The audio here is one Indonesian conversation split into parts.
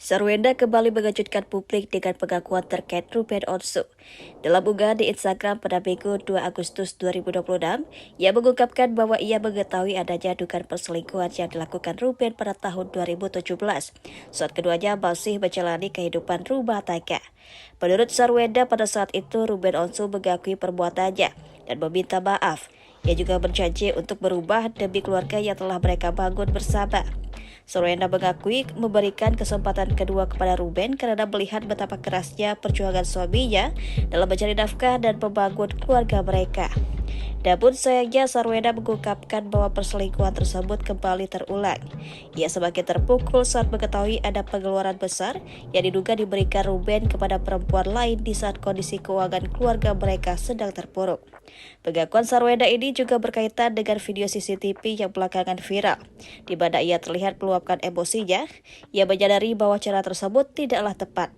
Sarwenda kembali mengejutkan publik dengan pengakuan terkait Ruben Onsu. Dalam unggahan di Instagram pada Minggu 2 Agustus 2026, ia mengungkapkan bahwa ia mengetahui adanya dugaan perselingkuhan yang dilakukan Ruben pada tahun 2017, saat keduanya masih menjalani kehidupan rumah tangga. Menurut Sarwenda, pada saat itu Ruben Onsu mengakui perbuatannya dan meminta maaf. Ia juga berjanji untuk berubah demi keluarga yang telah mereka bangun bersama. Sarwenda mengakui memberikan kesempatan kedua kepada Ruben karena melihat betapa kerasnya perjuangan suaminya dalam mencari nafkah dan membangun keluarga mereka. Namun sayangnya Sarwenda mengungkapkan bahwa perselingkuhan tersebut kembali terulang. Ia semakin terpukul saat mengetahui ada pengeluaran besar yang diduga diberikan Ruben kepada perempuan lain di saat kondisi keuangan keluarga mereka sedang terpuruk. Pengakuan Sarwenda ini juga berkaitan dengan video CCTV yang belakangan viral, di mana ia terlihat meluapkan emosinya. Ia menyadari bahwa cara tersebut tidaklah tepat.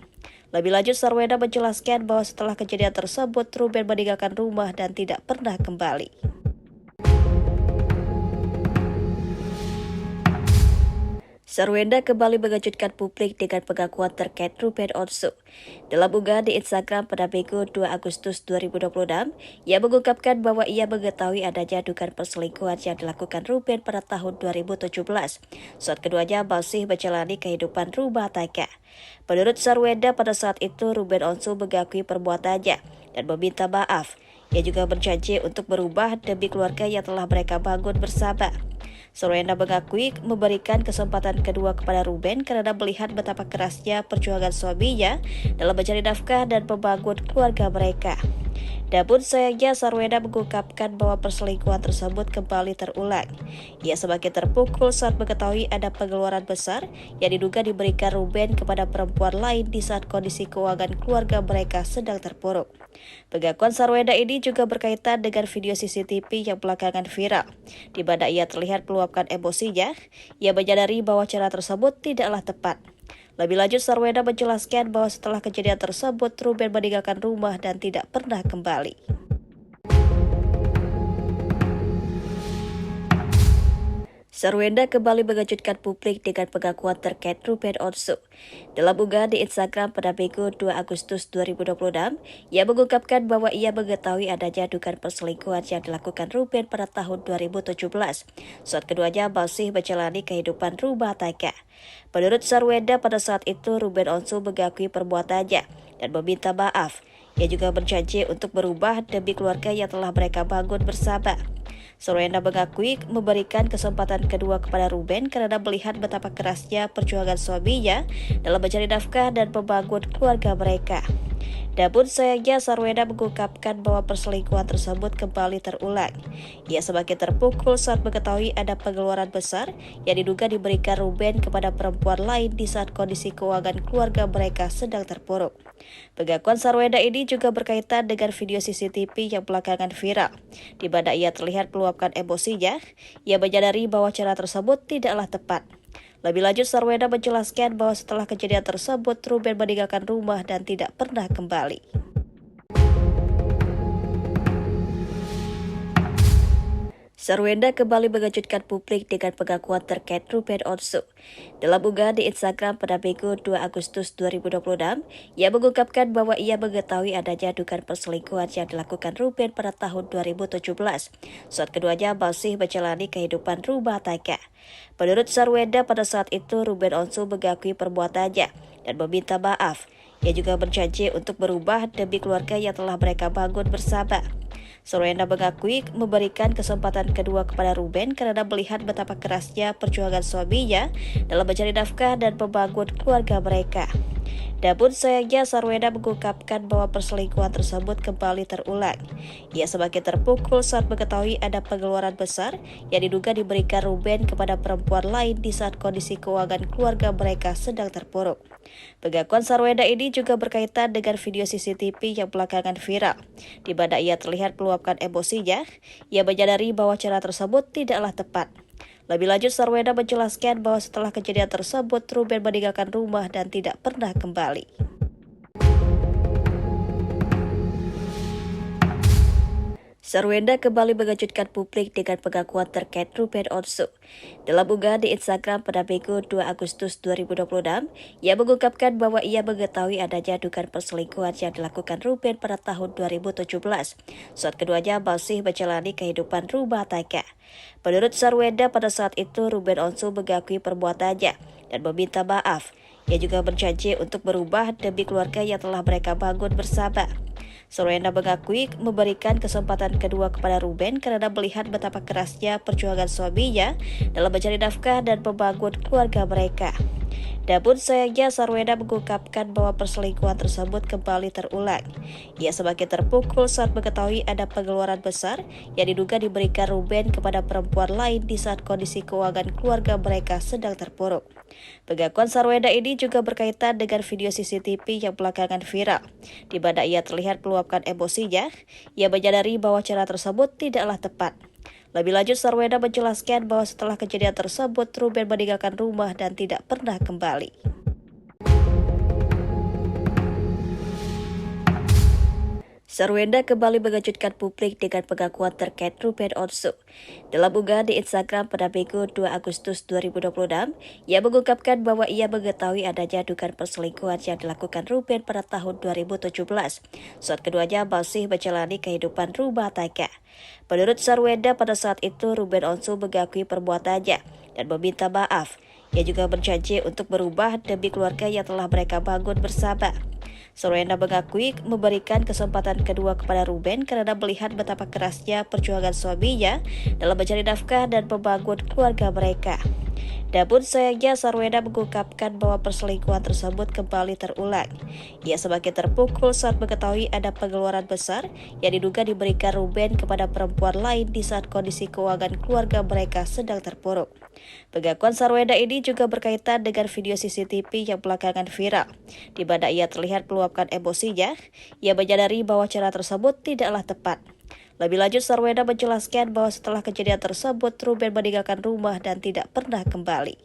Lebih lanjut, Sarwenda menjelaskan bahwa setelah kejadian tersebut, Ruben meninggalkan rumah dan tidak pernah kembali. Sarwenda kembali mengejutkan publik dengan pengakuan terkait Ruben Onsu. Dalam unggahan di Instagram pada Minggu 2 Agustus 2026, ia mengungkapkan bahwa ia mengetahui adanya dugaan perselingkuhan yang dilakukan Ruben pada tahun 2017, saat keduanya masih menjalani kehidupan rumah tangga. Menurut Sarwenda, pada saat itu Ruben Onsu mengakui perbuatannya dan meminta maaf. Ia juga berjanji untuk berubah demi keluarga yang telah mereka bangun bersama. Sarwenda mengakui memberikan kesempatan kedua kepada Ruben karena melihat betapa kerasnya perjuangan suaminya dalam mencari nafkah dan membangun keluarga mereka. Namun sayangnya Sarwenda mengungkapkan bahwa perselingkuhan tersebut kembali terulang. Ia semakin terpukul saat mengetahui ada pengeluaran besar yang diduga diberikan Ruben kepada perempuan lain di saat kondisi keuangan keluarga mereka sedang terpuruk. Pengakuan Sarwenda ini juga berkaitan dengan video CCTV yang belakangan viral, di mana ia terlihat meluapkan emosinya. Ia menyadari bahwa cara tersebut tidaklah tepat. Lebih lanjut, Sarwenda menjelaskan bahwa setelah kejadian tersebut, Ruben meninggalkan rumah dan tidak pernah kembali. Sarwenda kembali mengejutkan publik dengan pengakuan terkait Ruben Onsu. Dalam unggahan di Instagram pada Minggu 2 Agustus 2026, ia mengungkapkan bahwa ia mengetahui adanya dugaan perselingkuhan yang dilakukan Ruben pada tahun 2017, saat keduanya masih menjalani kehidupan rumah tangga. Menurut Sarwenda, pada saat itu Ruben Onsu mengakui perbuatannya dan meminta maaf. Ia juga berjanji untuk berubah demi keluarga yang telah mereka bangun bersama. Sarwenda mengakui memberikan kesempatan kedua kepada Ruben karena melihat betapa kerasnya perjuangan suaminya dalam mencari nafkah dan membangun keluarga mereka. Namun sayangnya Sarwenda mengungkapkan bahwa perselingkuhan tersebut kembali terulang. Ia semakin terpukul saat mengetahui ada pengeluaran besar yang diduga diberikan Ruben kepada perempuan lain di saat kondisi keuangan keluarga mereka sedang terpuruk. Pengakuan Sarwenda ini juga berkaitan dengan video CCTV yang belakangan viral, di mana ia terlihat meluapkan emosinya. Ia menyadari bahwa cara tersebut tidaklah tepat. Lebih lanjut, Sarwenda menjelaskan bahwa setelah kejadian tersebut, Ruben meninggalkan rumah dan tidak pernah kembali. Sarwenda kembali mengejutkan publik dengan pengakuan terkait Ruben Onsu. Dalam unggahan di Instagram pada Minggu 2 Agustus 2026, ia mengungkapkan bahwa ia mengetahui adanya dugaan perselingkuhan yang dilakukan Ruben pada tahun 2017, saat keduanya masih menjalani kehidupan rumah tangga. Menurut Sarwenda, pada saat itu Ruben Onsu mengakui perbuatannya dan meminta maaf. Ia juga berjanji untuk berubah demi keluarga yang telah mereka bangun bersama. Sarwenda mengakui memberikan kesempatan kedua kepada Ruben karena melihat betapa kerasnya perjuangan suaminya dalam mencari nafkah dan membangun keluarga mereka. Namun sayangnya Sarwenda mengungkapkan bahwa perselingkuhan tersebut kembali terulang. Ia semakin terpukul saat mengetahui ada pengeluaran besar yang diduga diberikan Ruben kepada perempuan lain di saat kondisi keuangan keluarga mereka sedang terpuruk. Pengakuan Sarwenda ini juga berkaitan dengan video CCTV yang belakangan viral, di mana ia terlihat meluapkan emosinya. Ia menyadari bahwa cara tersebut tidaklah tepat. Lebih lanjut, Sarwenda menjelaskan bahwa setelah kejadian tersebut, Ruben meninggalkan rumah dan tidak pernah kembali. Sarwenda kembali mengejutkan publik dengan pengakuan terkait Ruben Onsu. Dalam unggahan di Instagram pada Minggu 2 Agustus 2026, ia mengungkapkan bahwa ia mengetahui adanya dugaan perselingkuhan yang dilakukan Ruben pada tahun 2017, saat keduanya masih menjalani kehidupan rumah tangga. Menurut Sarwenda, pada saat itu Ruben Onsu mengakui perbuatannya dan meminta maaf. Ia juga berjanji untuk berubah demi keluarga yang telah mereka bangun bersama. Sarwenda mengakui memberikan kesempatan kedua kepada Ruben karena melihat betapa kerasnya perjuangan suaminya dalam mencari nafkah dan membangun keluarga mereka. Namun sayangnya Sarwenda mengungkapkan bahwa perselingkuhan tersebut kembali terulang. Ia semakin terpukul saat mengetahui ada pengeluaran besar yang diduga diberikan Ruben kepada perempuan lain di saat kondisi keuangan keluarga mereka sedang terpuruk. Pengakuan Sarwenda ini juga berkaitan dengan video CCTV yang belakangan viral, di mana ia terlihat meluapkan emosinya. Ia menyadari bahwa cara tersebut tidaklah tepat. Lebih lanjut, Sarwenda menjelaskan bahwa setelah kejadian tersebut, Ruben meninggalkan rumah dan tidak pernah kembali. Sarwenda kembali mengejutkan publik dengan pengakuan terkait Ruben Onsu. Dalam unggahan di Instagram pada Minggu 2 Agustus 2026, ia mengungkapkan bahwa ia mengetahui adanya dugaan perselingkuhan yang dilakukan Ruben pada tahun 2017, saat keduanya masih menjalani kehidupan rumah tangga. Menurut Sarwenda, pada saat itu Ruben Onsu mengakui perbuatannya dan meminta maaf. Ia juga berjanji untuk berubah demi keluarga yang telah mereka bangun bersama. Sarwenda mengakui memberikan kesempatan kedua kepada Ruben karena melihat betapa kerasnya perjuangan suaminya dalam mencari nafkah dan membangun keluarga mereka. Namun sayangnya Sarwenda mengungkapkan bahwa perselingkuhan tersebut kembali terulang. Ia semakin terpukul saat mengetahui ada pengeluaran besar yang diduga diberikan Ruben kepada perempuan lain di saat kondisi keuangan keluarga mereka sedang terpuruk. Pengakuan Sarwenda ini juga berkaitan dengan video CCTV yang belakangan viral, di mana ia terlihat meluapkan emosinya. Ia menyadari bahwa cara tersebut tidaklah tepat. Lebih lanjut, Sarwenda menjelaskan bahwa setelah kejadian tersebut, Ruben meninggalkan rumah dan tidak pernah kembali.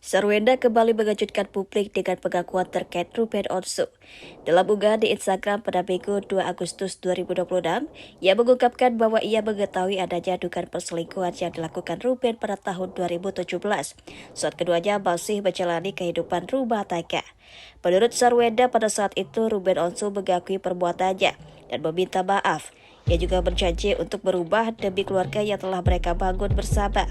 Sarwenda kembali mengejutkan publik dengan pengakuan terkait Ruben Onsu. Dalam unggahan di Instagram pada Minggu 2 Agustus 2026, ia mengungkapkan bahwa ia mengetahui adanya dugaan perselingkuhan yang dilakukan Ruben pada tahun 2017, saat keduanya masih menjalani kehidupan rumah tangga. Menurut Sarwenda, pada saat itu Ruben Onsu mengakui perbuatannya dan meminta maaf. Ia juga berjanji untuk berubah demi keluarga yang telah mereka bangun bersama.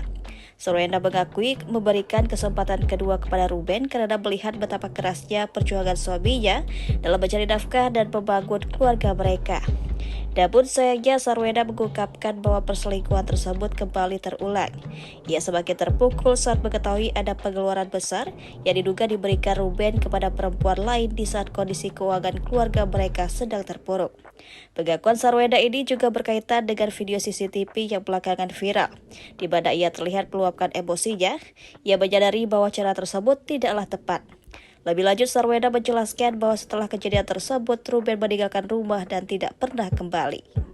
Sarwenda mengakui memberikan kesempatan kedua kepada Ruben karena melihat betapa kerasnya perjuangan suaminya dalam mencari nafkah dan membangun keluarga mereka. Namun sayangnya Sarwenda mengungkapkan bahwa perselingkuhan tersebut kembali terulang. Ia semakin terpukul saat mengetahui ada pengeluaran besar yang diduga diberikan Ruben kepada perempuan lain di saat kondisi keuangan keluarga mereka sedang terpuruk. Pengakuan Sarwenda ini juga berkaitan dengan video CCTV yang belakangan viral, di mana ia terlihat meluapkan emosinya. Ia menyadari bahwa cara tersebut tidaklah tepat. Lebih lanjut, Sarwenda menjelaskan bahwa setelah kejadian tersebut, Ruben meninggalkan rumah dan tidak pernah kembali.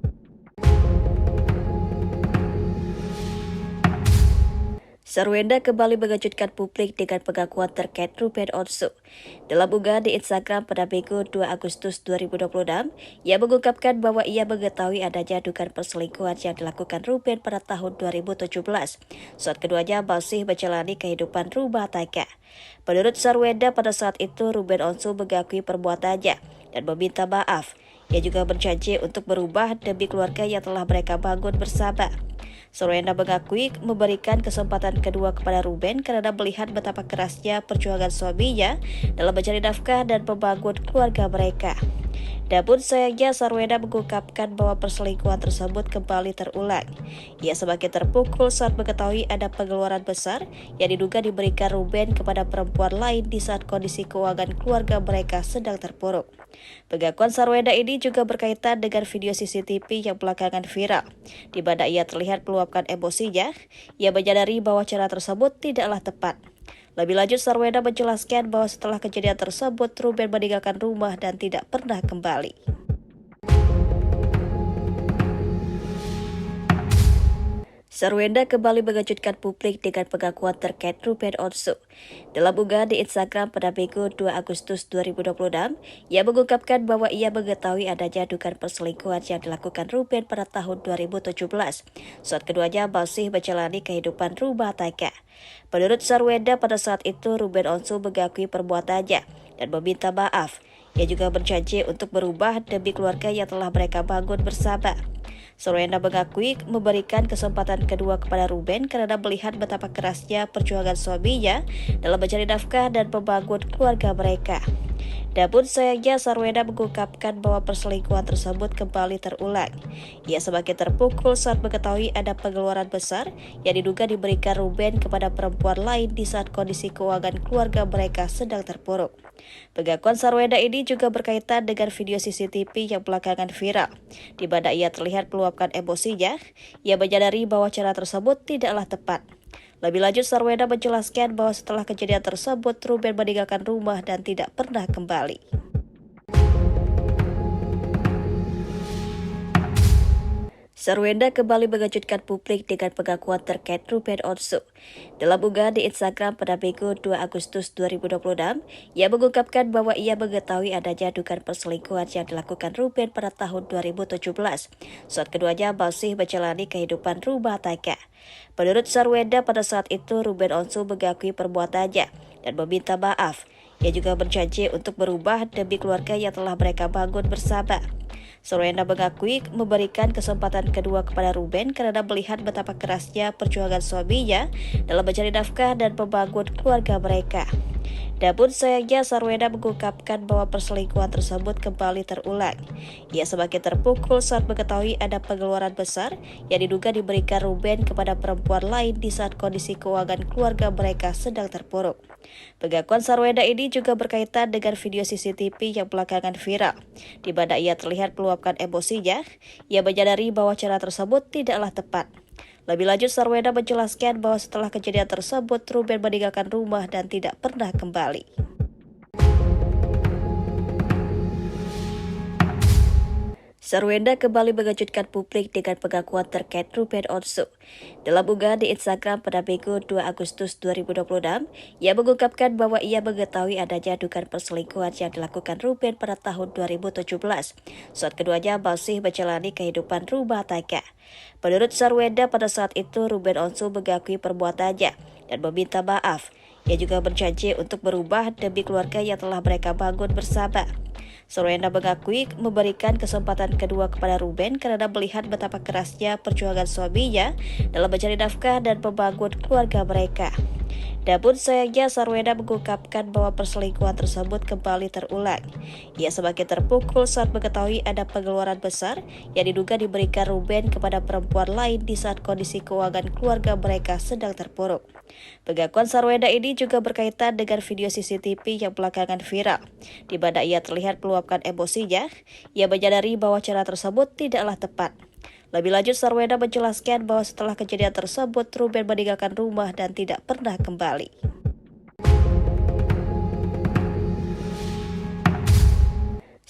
Sarwenda kembali mengejutkan publik dengan pengakuan terkait Ruben Onsu. Dalam unggahan di Instagram pada Minggu 2 Agustus 2026, ia mengungkapkan bahwa ia mengetahui adanya dugaan perselingkuhan yang dilakukan Ruben pada tahun 2017, saat keduanya masih menjalani kehidupan rumah tangga. Menurut Sarwenda, pada saat itu Ruben Onsu mengakui perbuatannya dan meminta maaf. Ia juga berjanji untuk berubah demi keluarga yang telah mereka bangun bersama. Sarwenda mengakui memberikan kesempatan kedua kepada Ruben karena melihat betapa kerasnya perjuangan suaminya dalam mencari nafkah dan membangun keluarga mereka. Namun sayangnya Sarwenda mengungkapkan bahwa perselingkuhan tersebut kembali terulang. Ia semakin terpukul saat mengetahui ada pengeluaran besar yang diduga diberikan Ruben kepada perempuan lain di saat kondisi keuangan keluarga mereka sedang terpuruk. Pengakuan Sarwenda ini juga berkaitan dengan video CCTV yang belakangan viral, di mana ia terlihat meluapkan emosinya. Ia menyadari bahwa cara tersebut tidaklah tepat. Lebih lanjut, Sarwenda menjelaskan bahwa setelah kejadian tersebut, Ruben meninggalkan rumah dan tidak pernah kembali. Sarwenda kembali mengejutkan publik dengan pengakuan terkait Ruben Onsu. Dalam unggahan di Instagram pada Minggu 2 Agustus 2026, ia mengungkapkan bahwa ia mengetahui adanya dugaan perselingkuhan yang dilakukan Ruben pada tahun 2017, saat keduanya masih menjalani kehidupan rumah tangga. Menurut Sarwenda, pada saat itu Ruben Onsu mengakui perbuatannya dan meminta maaf. Ia juga berjanji untuk berubah demi keluarga yang telah mereka bangun bersama. Sarwenda mengakui memberikan kesempatan kedua kepada Ruben karena melihat betapa kerasnya perjuangan suaminya dalam mencari nafkah dan membangun keluarga mereka. Namun sayangnya Sarwenda mengungkapkan bahwa perselingkuhan tersebut kembali terulang. Ia semakin terpukul saat mengetahui ada pengeluaran besar yang diduga diberikan Ruben kepada perempuan lain di saat kondisi keuangan keluarga mereka sedang terpuruk. Pengakuan Sarwenda ini juga berkaitan dengan video CCTV yang belakangan viral, di mana ia terlihat meluapkan emosinya. Ia menyadari bahwa cara tersebut tidaklah tepat. Lebih lanjut, Sarwenda menjelaskan bahwa setelah kejadian tersebut, Ruben meninggalkan rumah dan tidak pernah kembali. Sarwenda kembali mengejutkan publik dengan pengakuan terkait Ruben Onsu. Dalam unggahan di Instagram pada Minggu 2 Agustus 2026, ia mengungkapkan bahwa ia mengetahui adanya dugaan perselingkuhan yang dilakukan Ruben pada tahun 2017, saat keduanya masih menjalani kehidupan rumah tangga. Menurut Sarwenda, pada saat itu Ruben Onsu mengakui perbuatannya dan meminta maaf. Ia juga berjanji untuk berubah demi keluarga yang telah mereka bangun bersama. Sarwenda mengakui memberikan kesempatan kedua kepada Ruben karena melihat betapa kerasnya perjuangan suaminya dalam mencari nafkah dan membangun keluarga mereka. Namun sayangnya Sarwenda mengungkapkan bahwa perselingkuhan tersebut kembali terulang. Ia semakin terpukul saat mengetahui ada pengeluaran besar yang diduga diberikan Ruben kepada perempuan lain di saat kondisi keuangan keluarga mereka sedang terpuruk. Pengakuan Sarwenda ini juga berkaitan dengan video CCTV yang belakangan viral, di mana ia terlihat meluapkan emosinya. Ia menyadari bahwa cara tersebut tidaklah tepat. Lebih lanjut, Sarwenda menjelaskan bahwa setelah kejadian tersebut, Ruben meninggalkan rumah dan tidak pernah kembali. Sarwenda kembali mengejutkan publik dengan pengakuan terkait Ruben Onsu. Dalam unggahan di Instagram pada Minggu 2 Agustus 2026, ia mengungkapkan bahwa ia mengetahui adanya dugaan perselingkuhan yang dilakukan Ruben pada tahun 2017, saat keduanya masih menjalani kehidupan rumah tangga. Menurut Sarwenda, pada saat itu Ruben Onsu mengakui perbuatannya dan meminta maaf. Ia juga berjanji untuk berubah demi keluarga yang telah mereka bangun bersama. Sarwenda mengakui memberikan kesempatan kedua kepada Ruben karena melihat betapa kerasnya perjuangan suaminya dalam mencari nafkah dan membangun keluarga mereka. Namun sayangnya Sarwenda mengungkapkan bahwa perselingkuhan tersebut kembali terulang. Ia semakin terpukul saat mengetahui ada pengeluaran besar yang diduga diberikan Ruben kepada perempuan lain di saat kondisi keuangan keluarga mereka sedang terpuruk. Pengakuan Sarwenda ini juga berkaitan dengan video CCTV yang belakangan viral, di mana ia terlihat meluapkan emosinya. Ia menyadari bahwa cara tersebut tidaklah tepat. Lebih lanjut, Sarwenda menjelaskan bahwa setelah kejadian tersebut, Ruben meninggalkan rumah dan tidak pernah kembali.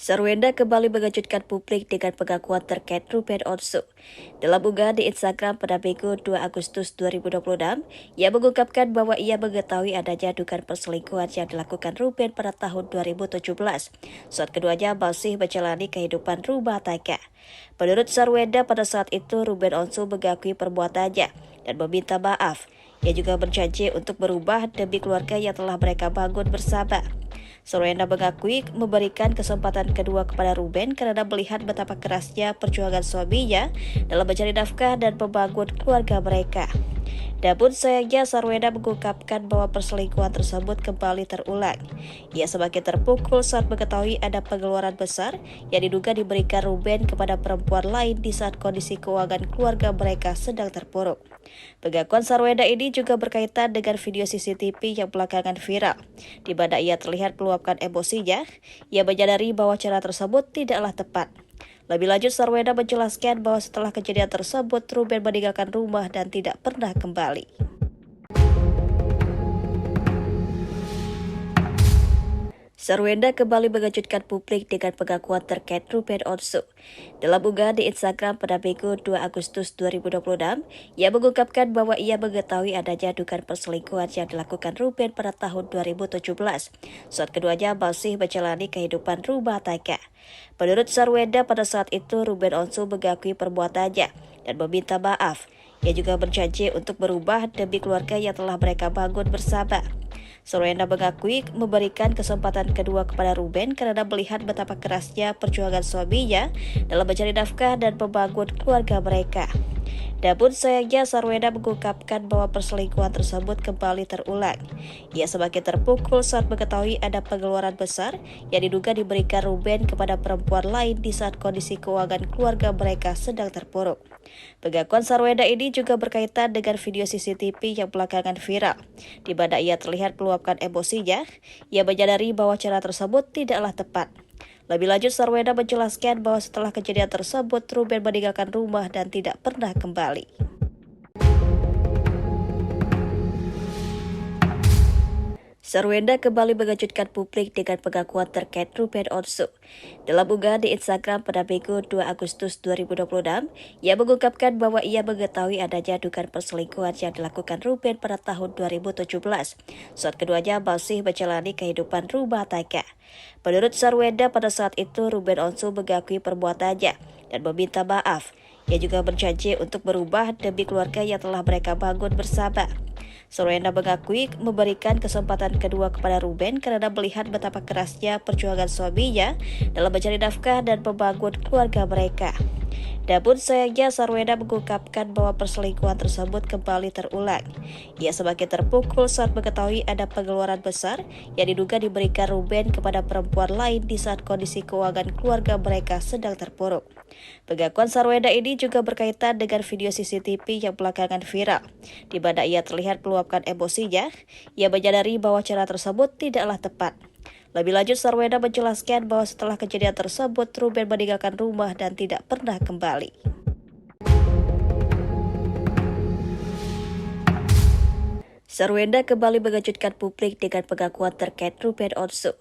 Sarwenda kembali mengejutkan publik dengan pengakuan terkait Ruben Onsu. Dalam unggahan di Instagram pada Minggu 2 Agustus 2026, ia mengungkapkan bahwa ia mengetahui adanya dugaan perselingkuhan yang dilakukan Ruben pada tahun 2017, saat keduanya masih menjalani kehidupan rumah tangga. Menurut Sarwenda, pada saat itu Ruben Onsu mengakui perbuatannya dan meminta maaf. Ia juga berjanji untuk berubah demi keluarga yang telah mereka bangun bersama. Sarwenda mengakui memberikan kesempatan kedua kepada Ruben karena melihat betapa kerasnya perjuangan suaminya dalam mencari nafkah dan membangun keluarga mereka. Namun sayangnya Sarwenda mengungkapkan bahwa perselingkuhan tersebut kembali terulang. Ia semakin terpukul saat mengetahui ada pengeluaran besar yang diduga diberikan Ruben kepada perempuan lain di saat kondisi keuangan keluarga mereka sedang terpuruk. Pengakuan Sarwenda ini juga berkaitan dengan video CCTV yang belakangan viral, di mana ia terlihat meluapkan emosinya. Ia menyadari bahwa cara tersebut tidaklah tepat. Lebih lanjut, Sarwenda menjelaskan bahwa setelah kejadian tersebut, Ruben meninggalkan rumah dan tidak pernah kembali. Sarwenda kembali mengejutkan publik dengan pengakuan terkait Ruben Onsu. Dalam unggahan di Instagram pada Minggu 2 Agustus 2026, ia mengungkapkan bahwa ia mengetahui adanya dugaan perselingkuhan yang dilakukan Ruben pada tahun 2017, saat keduanya masih menjalani kehidupan rumah tangga. Menurut Sarwenda, pada saat itu Ruben Onsu mengakui perbuatannya dan meminta maaf. Ia juga berjanji untuk berubah demi keluarga yang telah mereka bangun bersama. Sarwenda mengakui memberikan kesempatan kedua kepada Ruben karena melihat betapa kerasnya perjuangan suaminya dalam mencari nafkah dan membangun keluarga mereka. Namun sayangnya Sarwenda mengungkapkan bahwa perselingkuhan tersebut kembali terulang. Ia semakin terpukul saat mengetahui ada pengeluaran besar yang diduga diberikan Ruben kepada perempuan lain di saat kondisi keuangan keluarga mereka sedang terpuruk. Pengakuan Sarwenda ini juga berkaitan dengan video CCTV yang belakangan viral, di mana ia terlihat meluapkan emosinya. Ia menyadari bahwa cara tersebut tidaklah tepat. Lebih lanjut, Sarwenda menjelaskan bahwa setelah kejadian tersebut, Ruben meninggalkan rumah dan tidak pernah kembali. Sarwenda kembali mengejutkan publik dengan pengakuan terkait Ruben Onsu. Dalam unggahan di Instagram pada Minggu 2 Agustus 2026, ia mengungkapkan bahwa ia mengetahui adanya dugaan perselingkuhan yang dilakukan Ruben pada tahun 2017, saat keduanya masih menjalani kehidupan rumah tangga. Menurut Sarwenda, pada saat itu Ruben Onsu mengakui perbuatannya dan meminta maaf. Ia juga berjanji untuk berubah demi keluarga yang telah mereka bangun bersama. Sarwenda mengakui memberikan kesempatan kedua kepada Ruben karena melihat betapa kerasnya perjuangan suaminya dalam mencari nafkah dan membangun keluarga mereka. Namun sayangnya Sarwenda mengungkapkan bahwa perselingkuhan tersebut kembali terulang. Ia semakin terpukul saat mengetahui ada pengeluaran besar yang diduga diberikan Ruben kepada perempuan lain di saat kondisi keuangan keluarga mereka sedang terpuruk. Pengakuan Sarwenda ini juga berkaitan dengan video CCTV yang belakangan viral, di mana ia terlihat meluapkan emosinya. Ia menyadari bahwa cara tersebut tidaklah tepat. Lebih lanjut, Sarwenda menjelaskan bahwa setelah kejadian tersebut, Ruben meninggalkan rumah dan tidak pernah kembali. Sarwenda kembali mengejutkan publik dengan pengakuan terkait Ruben Onsu.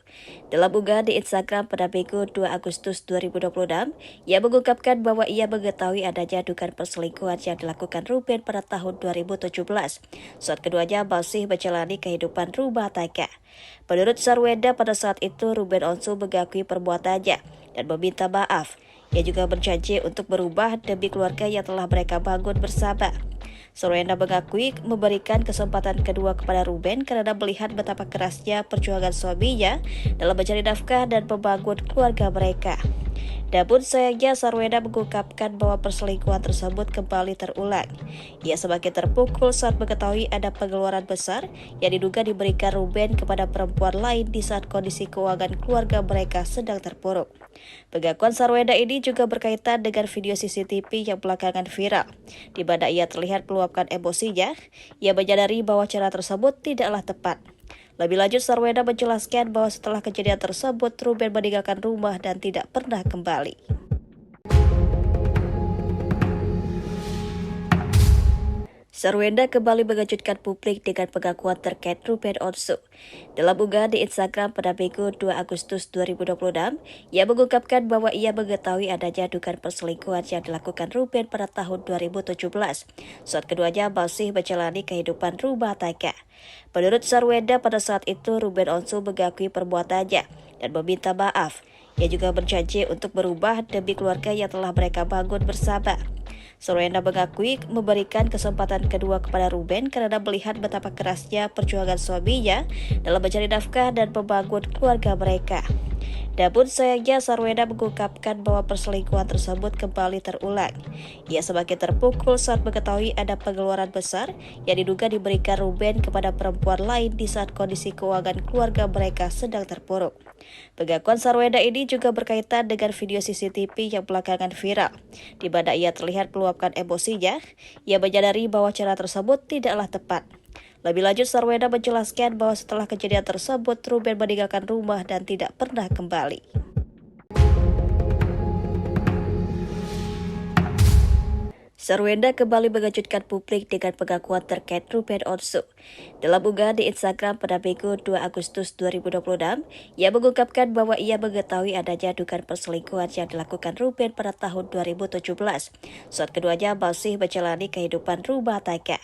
Dalam unggahan di Instagram pada Minggu 2 Agustus 2026, ia mengungkapkan bahwa ia mengetahui adanya dugaan perselingkuhan yang dilakukan Ruben pada tahun 2017, saat keduanya masih menjalani kehidupan rumah tangga. Menurut Sarwenda, pada saat itu Ruben Onsu mengakui perbuatannya dan meminta maaf. Ia juga berjanji untuk berubah demi keluarga yang telah mereka bangun bersama. Sarwenda mengakui memberikan kesempatan kedua kepada Ruben karena melihat betapa kerasnya perjuangan suaminya dalam mencari nafkah dan membangun keluarga mereka. Namun sayangnya Sarwenda mengungkapkan bahwa perselingkuhan tersebut kembali terulang. Ia semakin terpukul saat mengetahui ada pengeluaran besar yang diduga diberikan Ruben kepada perempuan lain di saat kondisi keuangan keluarga mereka sedang terpuruk. Pengakuan Sarwenda ini juga berkaitan dengan video CCTV yang belakangan viral, di mana ia terlihat meluapkan emosinya. Ia menyadari bahwa cara tersebut tidaklah tepat. Lebih lanjut, Sarwenda menjelaskan bahwa setelah kejadian tersebut, Ruben meninggalkan rumah dan tidak pernah kembali. Sarwenda kembali mengejutkan publik dengan pengakuan terkait Ruben Onsu. Dalam unggahan di Instagram pada Minggu 2 Agustus 2026, ia mengungkapkan bahwa ia mengetahui adanya dugaan perselingkuhan yang dilakukan Ruben pada tahun 2017, saat keduanya masih menjalani kehidupan rumah tangga. Menurut Sarwenda, pada saat itu Ruben Onsu mengakui perbuatannya dan meminta maaf. Ia juga berjanji untuk berubah demi keluarga yang telah mereka bangun bersama. Sarwenda mengakui memberikan kesempatan kedua kepada Ruben karena melihat betapa kerasnya perjuangan suaminya dalam mencari nafkah dan membangun keluarga mereka. Namun sayangnya Sarwenda mengungkapkan bahwa perselingkuhan tersebut kembali terulang. Ia semakin terpukul saat mengetahui ada pengeluaran besar yang diduga diberikan Ruben kepada perempuan lain di saat kondisi keuangan keluarga mereka sedang terpuruk. Pengakuan Sarwenda ini juga berkaitan dengan video CCTV yang belakangan viral, di mana ia terlihat meluapkan emosinya. Ia menyadari bahwa cara tersebut tidaklah tepat. Lebih lanjut, Sarwenda menjelaskan bahwa setelah kejadian tersebut, Ruben meninggalkan rumah dan tidak pernah kembali. Sarwenda kembali mengejutkan publik dengan pengakuan terkait Ruben Onsu. Dalam unggahan di Instagram pada Minggu 2 Agustus 2026, ia mengungkapkan bahwa ia mengetahui adanya dugaan perselingkuhan yang dilakukan Ruben pada tahun 2017, saat keduanya masih menjalani kehidupan rumah tangga.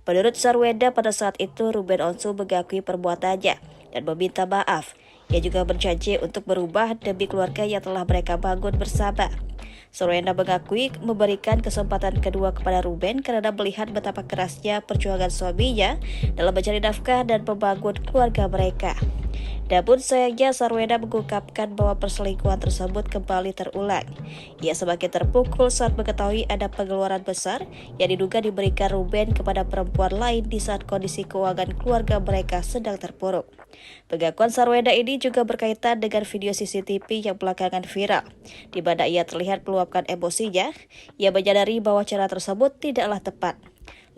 Menurut Sarwenda, pada saat itu Ruben Onsu mengakui perbuatannya dan meminta maaf. Ia juga berjanji untuk berubah demi keluarga yang telah mereka bangun bersama. Sarwenda mengakui memberikan kesempatan kedua kepada Ruben karena melihat betapa kerasnya perjuangan suaminya dalam mencari nafkah dan membangun keluarga mereka. Namun sayangnya Sarwenda mengungkapkan bahwa perselingkuhan tersebut kembali terulang. Ia semakin terpukul saat mengetahui ada pengeluaran besar yang diduga diberikan Ruben kepada perempuan lain di saat kondisi keuangan keluarga mereka sedang terpuruk. Pengakuan Sarwenda ini juga berkaitan dengan video CCTV yang belakangan viral, di mana ia terlihat meluapkan emosinya. Ia menyadari bahwa cara tersebut tidaklah tepat.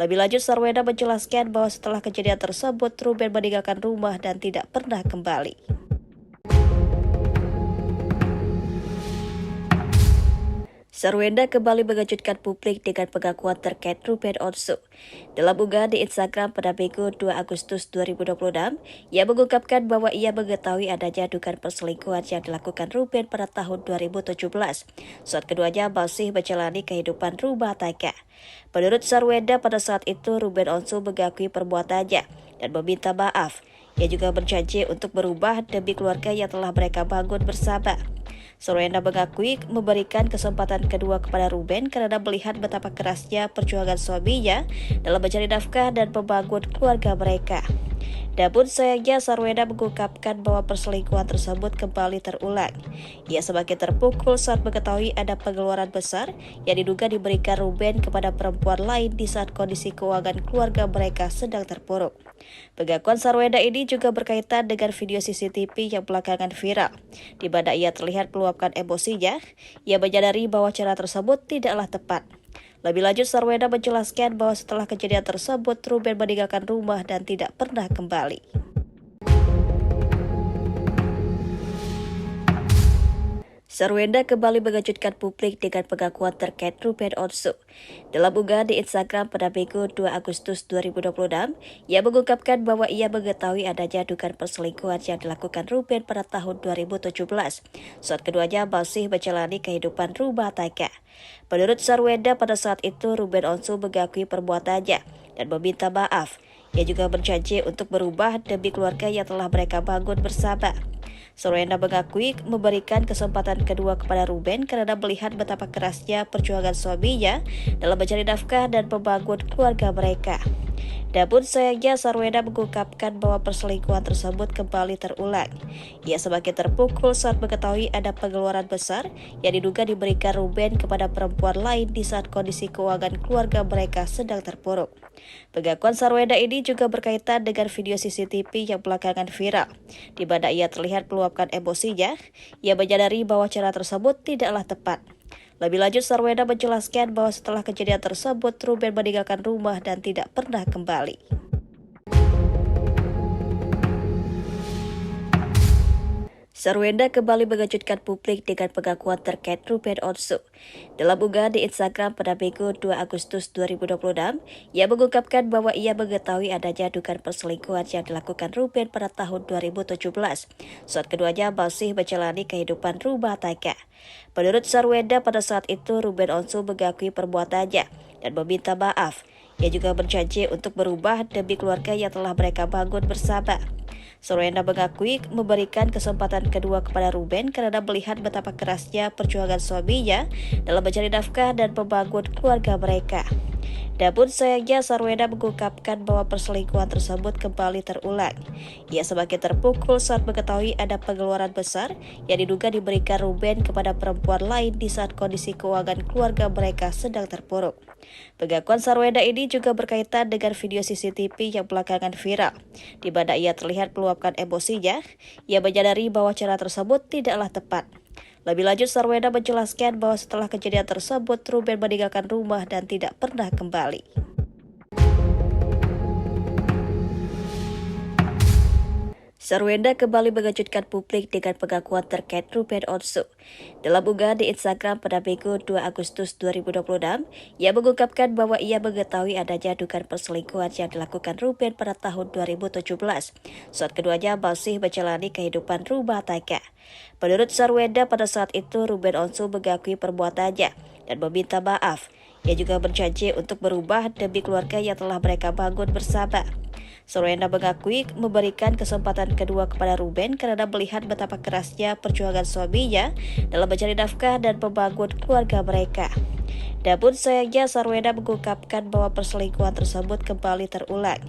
Lebih lanjut, Sarwenda menjelaskan bahwa setelah kejadian tersebut, Ruben meninggalkan rumah dan tidak pernah kembali. Sarwenda kembali mengejutkan publik dengan pengakuan terkait Ruben Onsu. Dalam unggahan di Instagram pada Minggu 2 Agustus 2026, ia mengungkapkan bahwa ia mengetahui adanya dugaan perselingkuhan yang dilakukan Ruben pada tahun 2017, saat keduanya masih menjalani kehidupan rumah tangga. Menurut Sarwenda, pada saat itu Ruben Onsu mengakui perbuatannya dan meminta maaf. Ia juga berjanji untuk berubah demi keluarga yang telah mereka bangun bersama. Sarwenda mengakui memberikan kesempatan kedua kepada Ruben karena melihat betapa kerasnya perjuangan suaminya dalam mencari nafkah dan membangun keluarga mereka. Namun sayangnya Sarwenda mengungkapkan bahwa perselingkuhan tersebut kembali terulang. Ia semakin terpukul saat mengetahui ada pengeluaran besar yang diduga diberikan Ruben kepada perempuan lain di saat kondisi keuangan keluarga mereka sedang terpuruk. Pengakuan Sarwenda ini juga berkaitan dengan video CCTV yang belakangan viral, di mana ia terlihat meluapkan emosinya. Ia menyadari bahwa cara tersebut tidaklah tepat. Lebih lanjut, Sarwenda menjelaskan bahwa setelah kejadian tersebut, Ruben meninggalkan rumah dan tidak pernah kembali. Sarwenda kembali mengejutkan publik dengan pengakuan terkait Ruben Onsu. Dalam unggahan di Instagram pada Minggu 2 Agustus 2026, ia mengungkapkan bahwa ia mengetahui adanya dugaan perselingkuhan yang dilakukan Ruben pada tahun 2017, saat keduanya masih menjalani kehidupan rumah tangga. Menurut Sarwenda, pada saat itu Ruben Onsu mengakui perbuatannya dan meminta maaf. Ia juga berjanji untuk berubah demi keluarga yang telah mereka bangun bersama. Sarwenda mengakui memberikan kesempatan kedua kepada Ruben karena melihat betapa kerasnya perjuangan suaminya dalam mencari nafkah dan membangun keluarga mereka. Namun sayangnya Sarwenda mengungkapkan bahwa perselingkuhan tersebut kembali terulang. Ia semakin terpukul saat mengetahui ada pengeluaran besar yang diduga diberikan Ruben kepada perempuan lain di saat kondisi keuangan keluarga mereka sedang terpuruk. Pengakuan Sarwenda ini juga berkaitan dengan video CCTV yang belakangan viral, di mana ia terlihat meluapkan emosinya. Ia menyadari bahwa cara tersebut tidaklah tepat. Lebih lanjut, Sarwenda menjelaskan bahwa setelah kejadian tersebut, Ruben meninggalkan rumah dan tidak pernah kembali. Sarwenda kembali mengejutkan publik dengan pengakuan terkait Ruben Onsu. Dalam unggahan di Instagram pada Minggu 2 Agustus 2026, ia mengungkapkan bahwa ia mengetahui adanya dugaan perselingkuhan yang dilakukan Ruben pada tahun 2017, saat keduanya masih menjalani kehidupan rumah tangga. Menurut Sarwenda, pada saat itu Ruben Onsu mengakui perbuatannya dan meminta maaf. Ia juga berjanji untuk berubah demi keluarga yang telah mereka bangun bersama. Sarwenda mengakui memberikan kesempatan kedua kepada Ruben karena melihat betapa kerasnya perjuangan suaminya dalam mencari nafkah dan membangun keluarga mereka. Namun sayangnya Sarwenda mengungkapkan bahwa perselingkuhan tersebut kembali terulang. Ia semakin terpukul saat mengetahui ada pengeluaran besar yang diduga diberikan Ruben kepada perempuan lain di saat kondisi keuangan keluarga mereka sedang terpuruk. Pengakuan Sarwenda ini juga berkaitan dengan video CCTV yang belakangan viral, di mana ia terlihat meluapkan emosinya. Ia menyadari bahwa cara tersebut tidaklah tepat. Lebih lanjut, Sarwenda menjelaskan bahwa setelah kejadian tersebut, Ruben meninggalkan rumah dan tidak pernah kembali. Sarwenda kembali mengejutkan publik dengan pengakuan terkait Ruben Onsu. Dalam unggahan di Instagram pada Minggu 2 Agustus 2026, ia mengungkapkan bahwa ia mengetahui adanya dugaan perselingkuhan yang dilakukan Ruben pada tahun 2017, saat keduanya masih menjalani kehidupan rumah tangga. Menurut Sarwenda, pada saat itu Ruben Onsu mengakui perbuatannya dan meminta maaf. Ia juga berjanji untuk berubah demi keluarga yang telah mereka bangun bersama. Sarwenda mengakui memberikan kesempatan kedua kepada Ruben karena melihat betapa kerasnya perjuangan suaminya dalam mencari nafkah dan membangun keluarga mereka. Namun sayangnya Sarwenda mengungkapkan bahwa perselingkuhan tersebut kembali terulang.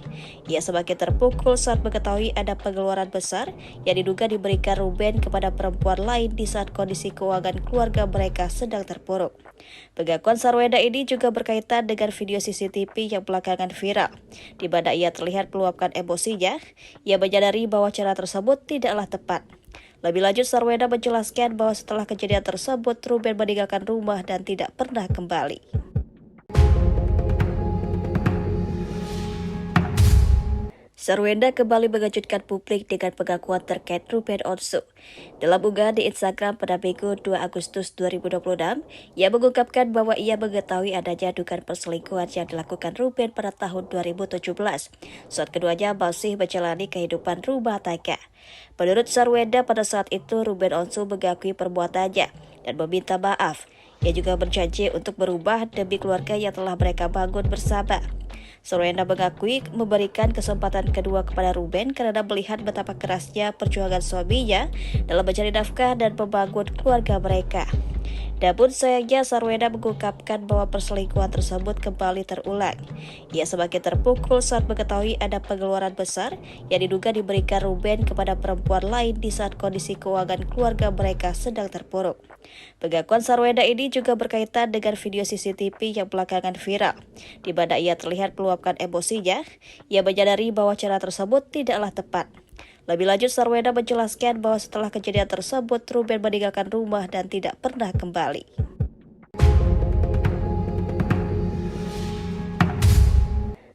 Ia semakin terpukul saat mengetahui ada pengeluaran besar yang diduga diberikan Ruben kepada perempuan lain di saat kondisi keuangan keluarga mereka sedang terpuruk. Pengakuan Sarwenda ini juga berkaitan dengan video CCTV yang belakangan viral, di mana ia terlihat meluapkan emosinya. Ia menyadari bahwa cara tersebut tidaklah tepat. Lebih lanjut, Sarwenda menjelaskan bahwa setelah kejadian tersebut, Ruben meninggalkan rumah dan tidak pernah kembali. Sarwenda kembali mengejutkan publik dengan pengakuan terkait Ruben Onsu. Dalam unggahan di Instagram pada Minggu 2 Agustus 2026, ia mengungkapkan bahwa ia mengetahui adanya dugaan perselingkuhan yang dilakukan Ruben pada tahun 2017, saat keduanya masih menjalani kehidupan rumah tangga. Menurut Sarwenda, pada saat itu Ruben Onsu mengakui perbuatannya dan meminta maaf. Ia juga berjanji untuk berubah demi keluarga yang telah mereka bangun bersama. Sarwenda mengakui memberikan kesempatan kedua kepada Ruben karena melihat betapa kerasnya perjuangan suaminya dalam mencari nafkah dan membangun keluarga mereka. Namun sayangnya Sarwenda mengungkapkan bahwa perselingkuhan tersebut kembali terulang. Ia semakin terpukul saat mengetahui ada pengeluaran besar yang diduga diberikan Ruben kepada perempuan lain di saat kondisi keuangan keluarga mereka sedang terpuruk. Pengakuan Sarwenda ini juga berkaitan dengan video CCTV yang belakangan viral, di mana ia terlihat meluapkan emosinya. Ia menyadari bahwa cara tersebut tidaklah tepat. Lebih lanjut, Sarwenda menjelaskan bahwa setelah kejadian tersebut, Ruben meninggalkan rumah dan tidak pernah kembali.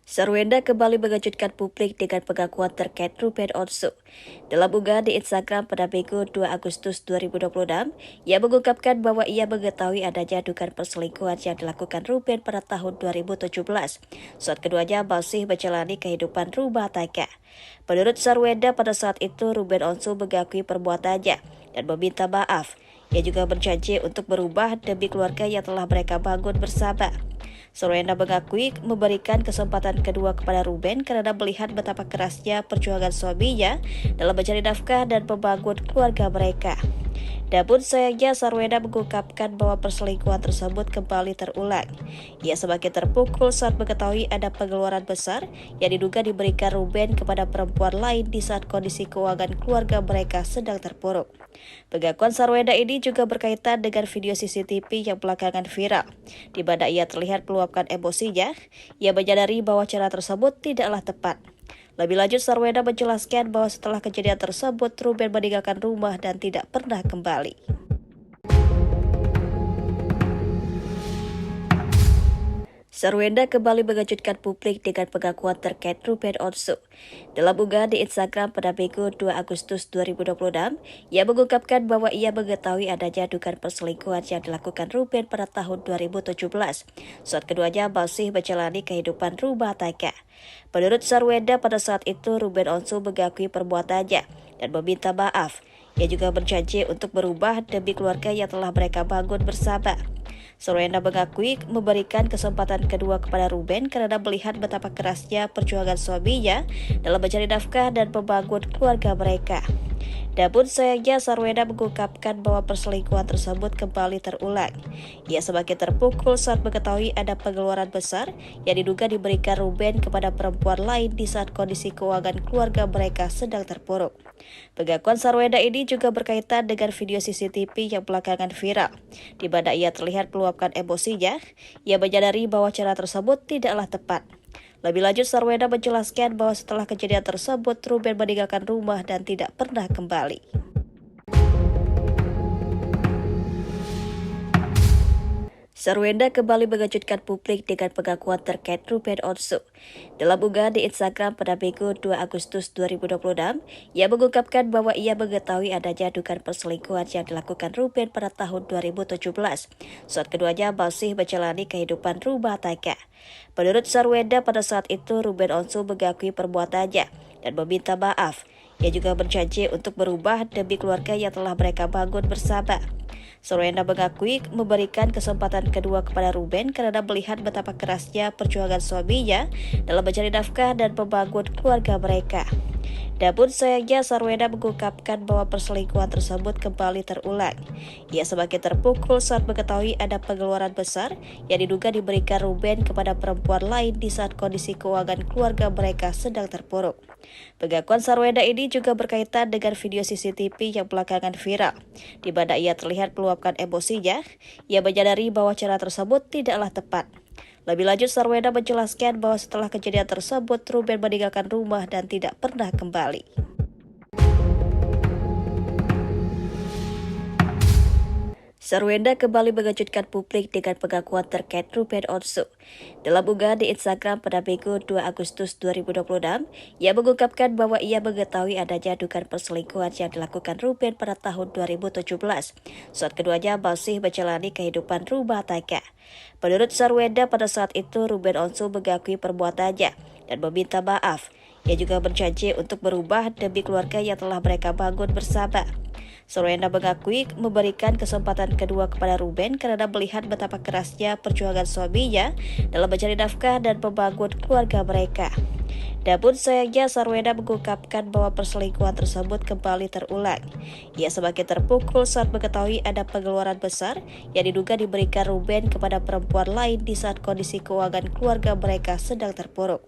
Sarwenda kembali mengejutkan publik dengan pengakuan terkait Ruben Onsu. Dalam unggahan di Instagram pada Minggu 2 Agustus 2026, ia mengungkapkan bahwa ia mengetahui adanya dugaan perselingkuhan yang dilakukan Ruben pada tahun 2017, saat keduanya masih menjalani kehidupan rumah tangga. Menurut Sarwenda, pada saat itu Ruben Onsu mengakui perbuatannya dan meminta maaf. Ia juga berjanji untuk berubah demi keluarga yang telah mereka bangun bersama. Sarwenda mengakui memberikan kesempatan kedua kepada Ruben karena melihat betapa kerasnya perjuangan suaminya dalam mencari nafkah dan membangun keluarga mereka. Namun sayangnya Sarwenda mengungkapkan bahwa perselingkuhan tersebut kembali terulang. Ia semakin terpukul saat mengetahui ada pengeluaran besar yang diduga diberikan Ruben kepada perempuan lain di saat kondisi keuangan keluarga mereka sedang terpuruk. Pengakuan Sarwenda ini juga berkaitan dengan video CCTV yang belakangan viral, di mana ia terlihat meluapkan emosinya. Ia menyadari bahwa cara tersebut tidaklah tepat. Lebih lanjut, Sarwenda menjelaskan bahwa setelah kejadian tersebut, Ruben meninggalkan rumah dan tidak pernah kembali. Sarwenda kembali mengejutkan publik dengan pengakuan terkait Ruben Onsu. Dalam unggahan di Instagram pada Minggu 2 Agustus 2026, ia mengungkapkan bahwa ia mengetahui adanya dugaan perselingkuhan yang dilakukan Ruben pada tahun 2017, saat keduanya masih menjalani kehidupan rumah tangga. Menurut Sarwenda, pada saat itu Ruben Onsu mengakui perbuatannya dan meminta maaf. Ia juga berjanji untuk berubah demi keluarga yang telah mereka bangun bersama. Sarwenda mengakui memberikan kesempatan kedua kepada Ruben karena melihat betapa kerasnya perjuangan suaminya dalam mencari nafkah dan membangun keluarga mereka. Namun sayangnya Sarwenda mengungkapkan bahwa perselingkuhan tersebut kembali terulang. Ia semakin terpukul saat mengetahui ada pengeluaran besar yang diduga diberikan Ruben kepada perempuan lain di saat kondisi keuangan keluarga mereka sedang terpuruk. Pengakuan Sarwenda ini juga berkaitan dengan video CCTV yang belakangan viral, di mana ia terlihat meluapkan emosinya. Ia menyadari bahwa cara tersebut tidaklah tepat. Lebih lanjut, Sarwenda menjelaskan bahwa setelah kejadian tersebut, Ruben meninggalkan rumah dan tidak pernah kembali. Sarwenda kembali mengejutkan publik dengan pengakuan terkait Ruben Onsu. Dalam unggahan di Instagram pada Minggu 2 Agustus 2026, ia mengungkapkan bahwa ia mengetahui adanya dugaan perselingkuhan yang dilakukan Ruben pada tahun 2017, saat keduanya masih menjalani kehidupan rumah tangga. Menurut Sarwenda, pada saat itu Ruben Onsu mengakui perbuatannya dan meminta maaf. Ia juga berjanji untuk berubah demi keluarga yang telah mereka bangun bersama. Sarwenda mengakui memberikan kesempatan kedua kepada Ruben karena melihat betapa kerasnya perjuangan suaminya dalam mencari nafkah dan membangun keluarga mereka. Namun sayangnya Sarwenda mengungkapkan bahwa perselingkuhan tersebut kembali terulang. Ia semakin terpukul saat mengetahui ada pengeluaran besar yang diduga diberikan Ruben kepada perempuan lain di saat kondisi keuangan keluarga mereka sedang terpuruk. Pengakuan Sarwenda ini juga berkaitan dengan video CCTV yang belakangan viral, di mana ia terlihat meluapkan emosinya. Ia menyadari bahwa cara tersebut tidaklah tepat. Lebih lanjut, Sarwenda menjelaskan bahwa setelah kejadian tersebut, Ruben meninggalkan rumah dan tidak pernah kembali. Sarwenda kembali mengejutkan publik dengan pengakuan terkait Ruben Onsu. Dalam unggahan di Instagram pada Minggu 2 Agustus 2026, ia mengungkapkan bahwa ia mengetahui adanya dugaan perselingkuhan yang dilakukan Ruben pada tahun 2017, saat keduanya masih menjalani kehidupan rumah tangga. Menurut Sarwenda, pada saat itu Ruben Onsu mengakui perbuatannya dan meminta maaf. Ia juga berjanji untuk berubah demi keluarga yang telah mereka bangun bersama. Sarwenda mengakui memberikan kesempatan kedua kepada Ruben karena melihat betapa kerasnya perjuangan suaminya dalam mencari nafkah dan membangun keluarga mereka. Namun sayangnya Sarwenda mengungkapkan bahwa perselingkuhan tersebut kembali terulang. Ia semakin terpukul saat mengetahui ada pengeluaran besar yang diduga diberikan Ruben kepada perempuan lain di saat kondisi keuangan keluarga mereka sedang terpuruk.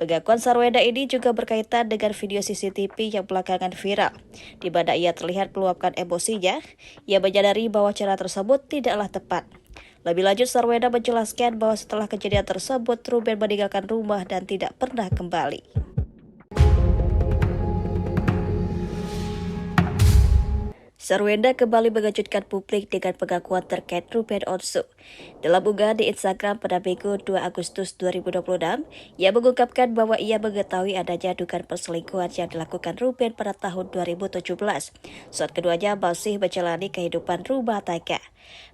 Pengakuan Sarwenda ini juga berkaitan dengan video CCTV yang belakangan viral, di mana ia terlihat meluapkan emosinya. Ia menyadari bahwa cara tersebut tidaklah tepat. Lebih lanjut, Sarwenda menjelaskan bahwa setelah kejadian tersebut, Ruben meninggalkan rumah dan tidak pernah kembali. Sarwenda kembali mengejutkan publik dengan pengakuan terkait Ruben Onsu. Dalam unggahan di Instagram pada Minggu 2 Agustus 2026, ia mengungkapkan bahwa ia mengetahui adanya dugaan perselingkuhan yang dilakukan Ruben pada tahun 2017, saat keduanya masih menjalani kehidupan rumah tangga.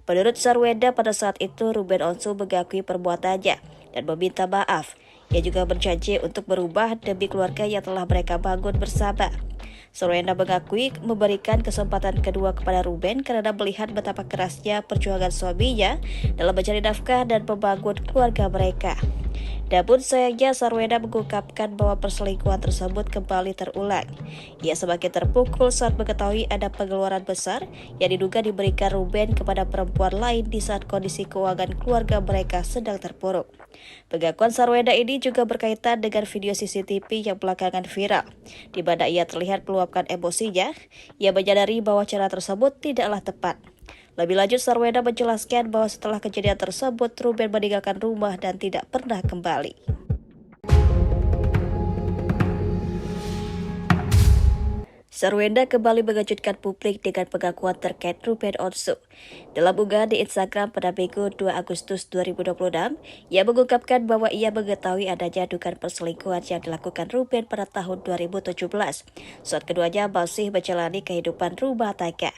Menurut Sarwenda, pada saat itu Ruben Onsu mengakui perbuatannya dan meminta maaf. Ia juga berjanji untuk berubah demi keluarga yang telah mereka bangun bersama. Sarwenda mengakui memberikan kesempatan kedua kepada Ruben karena melihat betapa kerasnya perjuangan suaminya dalam mencari nafkah dan membangun keluarga mereka. Namun sayangnya Sarwenda mengungkapkan bahwa perselingkuhan tersebut kembali terulang. Ia semakin terpukul saat mengetahui ada pengeluaran besar yang diduga diberikan Ruben kepada perempuan lain di saat kondisi keuangan keluarga mereka sedang terpuruk. Pengakuan Sarwenda ini juga berkaitan dengan video CCTV yang belakangan viral, di mana ia terlihat meluapkan emosinya. Ia menyadari bahwa cara tersebut tidaklah tepat. Lebih lanjut, Sarwenda menjelaskan bahwa setelah kejadian tersebut, Ruben meninggalkan rumah dan tidak pernah kembali. Sarwenda kembali mengejutkan publik dengan pengakuan terkait Ruben Onsu. Dalam unggahan di Instagram pada Minggu 2 Agustus 2026, ia mengungkapkan bahwa ia mengetahui adanya dugaan perselingkuhan yang dilakukan Ruben pada tahun 2017, saat keduanya masih menjalani kehidupan rumah tangga.